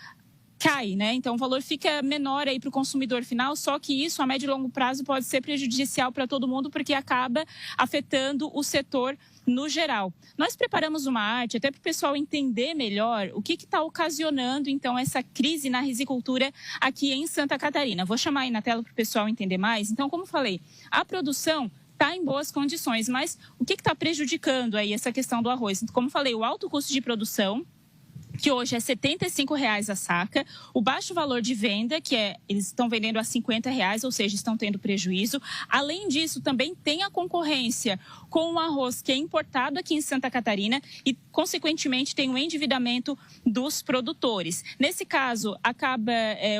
cai, né? Então o valor fica menor aí para o consumidor final, só que isso a médio e longo prazo pode ser prejudicial para todo mundo, porque acaba afetando o setor no geral. Nós preparamos uma arte até para o pessoal entender melhor o que está ocasionando, então, essa crise na risicultura aqui em Santa Catarina. Vou chamar aí na tela para o pessoal entender mais. Então, como falei, a produção está em boas condições, mas o que está prejudicando aí essa questão do arroz? Como falei, o alto custo de produção, que hoje é R$ 75 a saca, o baixo valor de venda, que eles estão vendendo a R$ 50, ou seja, estão tendo prejuízo. Além disso, também tem a concorrência com o arroz que é importado aqui em Santa Catarina e, consequentemente, tem um endividamento dos produtores. Nesse caso, acaba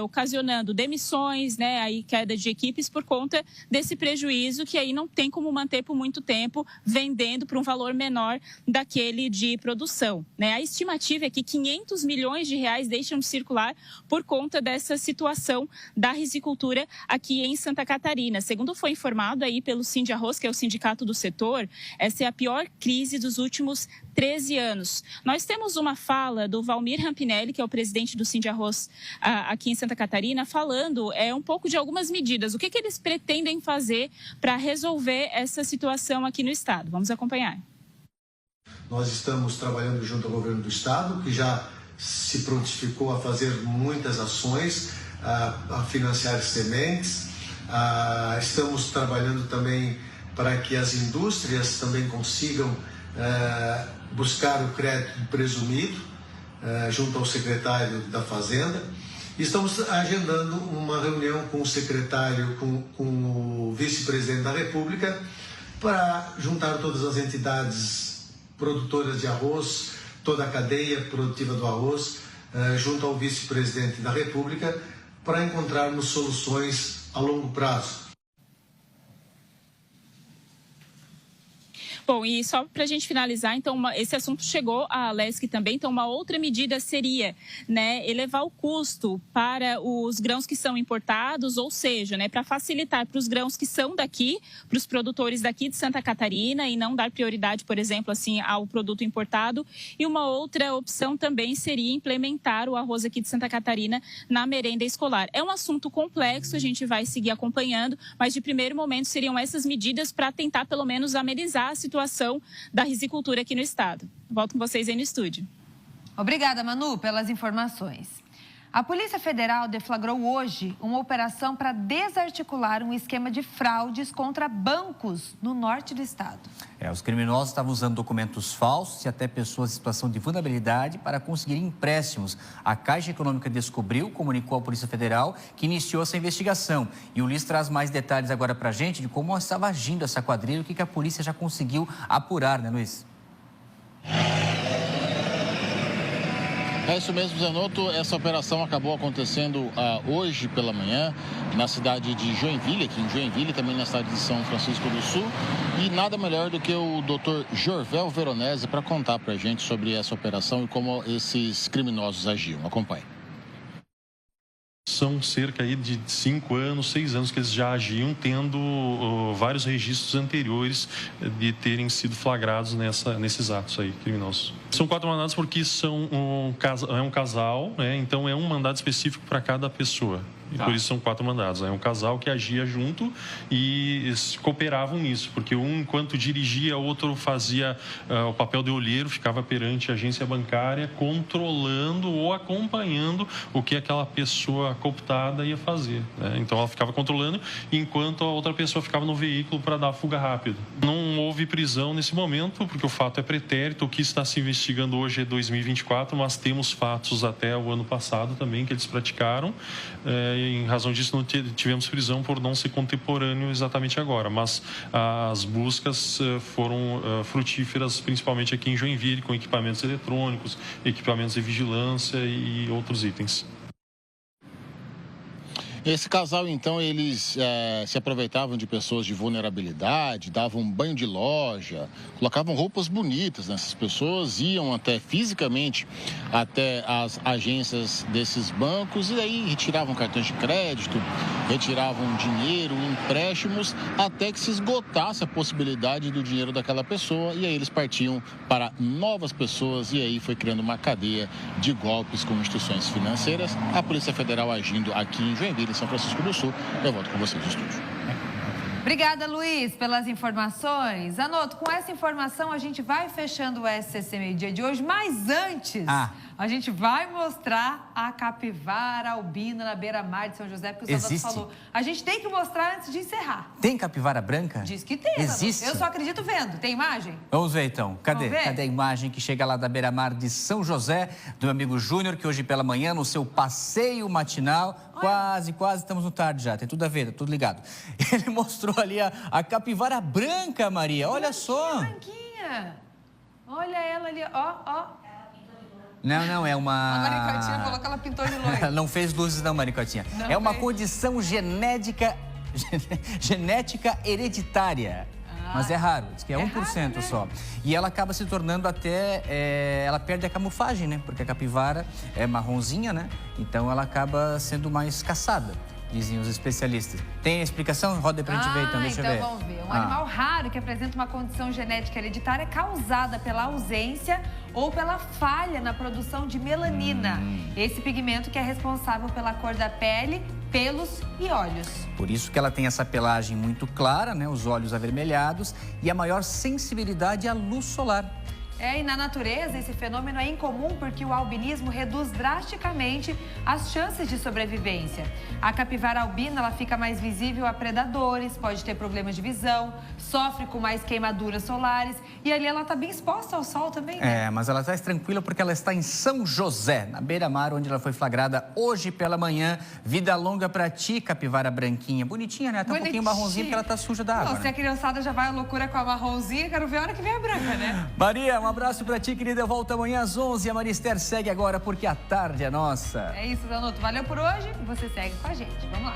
ocasionando demissões, né, aí queda de equipes por conta desse prejuízo que aí não tem como manter por muito tempo vendendo por um valor menor daquele de produção, né? A estimativa é que 500 milhões de reais deixam de circular por conta dessa situação da risicultura aqui em Santa Catarina. Segundo foi informado aí pelo Sindiarroz, que é o sindicato do setor, essa é a pior crise dos últimos 13 anos. Nós temos uma fala do Valmir Rampinelli, que é o presidente do Sindiarroz aqui em Santa Catarina, falando um pouco de algumas medidas. O que eles pretendem fazer para resolver essa situação aqui no estado? Vamos acompanhar. Nós estamos trabalhando junto ao governo do estado, que já se prontificou a fazer muitas ações, a financiar sementes. Estamos trabalhando também para que as indústrias também consigam buscar o crédito presumido junto ao secretário da Fazenda. Estamos agendando uma reunião com o secretário, com o vice-presidente da República, para juntar todas as entidades produtoras de arroz, toda a cadeia produtiva do arroz, junto ao vice-presidente da República, para encontrarmos soluções a longo prazo. Bom, e só para a gente finalizar, então, esse assunto chegou à Alesc também, então uma outra medida seria, né, elevar o custo para os grãos que são importados, ou seja, né, para facilitar para os grãos que são daqui, para os produtores daqui de Santa Catarina e não dar prioridade, por exemplo, assim, ao produto importado. E uma outra opção também seria implementar o arroz aqui de Santa Catarina na merenda escolar. É um assunto complexo, a gente vai seguir acompanhando, mas de primeiro momento seriam essas medidas para tentar pelo menos amenizar a situação da risicultura aqui no estado. Volto com vocês aí no estúdio. Obrigada, Manu, pelas informações. A Polícia Federal deflagrou hoje uma operação para desarticular um esquema de fraudes contra bancos no norte do estado. Os criminosos estavam usando documentos falsos e até pessoas em situação de vulnerabilidade para conseguir empréstimos. A Caixa Econômica descobriu, comunicou à Polícia Federal que iniciou essa investigação. E o Luiz traz mais detalhes agora para a gente de como estava agindo essa quadrilha e o que a polícia já conseguiu apurar, né, Luiz? É isso mesmo, Zanotto. Essa operação acabou acontecendo hoje pela manhã na cidade de Joinville, aqui em Joinville, também na cidade de São Francisco do Sul. E nada melhor do que o Dr. Jorvel Veronese para contar para a gente sobre essa operação e como esses criminosos agiam. Acompanhe. São cerca aí de 5 anos, 6 anos que eles já agiam, tendo vários registros anteriores de terem sido flagrados nesses atos aí criminosos. São 4 mandados porque é um casal, né? Então é um mandado específico para cada pessoa. E por isso são 4 mandados. É um casal que agia junto e cooperavam nisso, porque um, enquanto dirigia, o outro fazia o papel de olheiro, ficava perante a agência bancária, controlando ou acompanhando o que aquela pessoa cooptada ia fazer, né? Então ela ficava controlando, enquanto a outra pessoa ficava no veículo para dar a fuga rápida. Não houve prisão nesse momento, porque o fato é pretérito. O que está se investigando hoje é 2024, mas temos fatos até o ano passado também que eles praticaram. Em razão disso, não tivemos prisão por não ser contemporâneo exatamente agora, mas as buscas foram frutíferas, principalmente aqui em Joinville, com equipamentos eletrônicos, equipamentos de vigilância e outros itens. Esse casal, então, eles se aproveitavam de pessoas de vulnerabilidade, davam banho de loja, colocavam roupas bonitas nessas pessoas, iam até fisicamente até as agências desses bancos e aí retiravam cartões de crédito, retiravam dinheiro, empréstimos, até que se esgotasse a possibilidade do dinheiro daquela pessoa e aí eles partiam para novas pessoas e aí foi criando uma cadeia de golpes com instituições financeiras. A Polícia Federal agindo aqui em Joinville, São Francisco do Sul. Eu volto com vocês no estúdio. Obrigada, Luiz, pelas informações. Anoto, com essa informação a gente vai fechando o SCC Meio-Dia de hoje, mas antes a gente vai mostrar a capivara albina na beira-mar de São José, porque o Zanotto falou. A gente tem que mostrar antes de encerrar. Tem capivara branca? Diz que tem, existe. Eu só acredito vendo. Tem imagem? Vamos ver então. Cadê a imagem que chega lá da beira-mar de São José, do meu amigo Júnior, que hoje pela manhã, no seu passeio matinal, quase estamos no tarde já, tem tudo a ver, tá tudo ligado. Ele mostrou encontrou ali a capivara branca, Maria. Olha só. Branquinha. Olha ela ali, ó. Não, é uma... A Maricotinha falou que ela pintou de loiro. Não fez luzes não, Maricotinha. É uma condição genética hereditária. Mas é raro, diz que é 1% raro, né? Só. E ela acaba se tornando até... ela perde a camuflagem, né? Porque a capivara é marronzinha, né? Então ela acaba sendo mais caçada, dizem os especialistas. Tem a explicação? Roda aí pra gente ver, então, deixa eu ver. Então vamos ver. Um animal raro que apresenta uma condição genética hereditária causada pela ausência ou pela falha na produção de melanina. Esse pigmento que é responsável pela cor da pele, pelos e olhos. Por isso que ela tem essa pelagem muito clara, né? Os olhos avermelhados e a maior sensibilidade à luz solar. E na natureza, esse fenômeno é incomum porque o albinismo reduz drasticamente as chances de sobrevivência. A capivara albina, ela fica mais visível a predadores, pode ter problemas de visão, sofre com mais queimaduras solares e ali ela está bem exposta ao sol também, né? Mas ela está tranquila porque ela está em São José, na beira-mar, onde ela foi flagrada hoje pela manhã. Vida longa pra ti, capivara branquinha. Bonitinha, né? Tá um pouquinho marronzinha porque ela tá suja da água. Se a criançada já vai à loucura com a marronzinha, quero ver a hora que vem a branca, né? Maria, um abraço pra ti, querida. Eu volto amanhã às 11. A Maria Esther segue agora porque a tarde é nossa. É isso, Zanotto. Valeu por hoje e você segue com a gente. Vamos lá.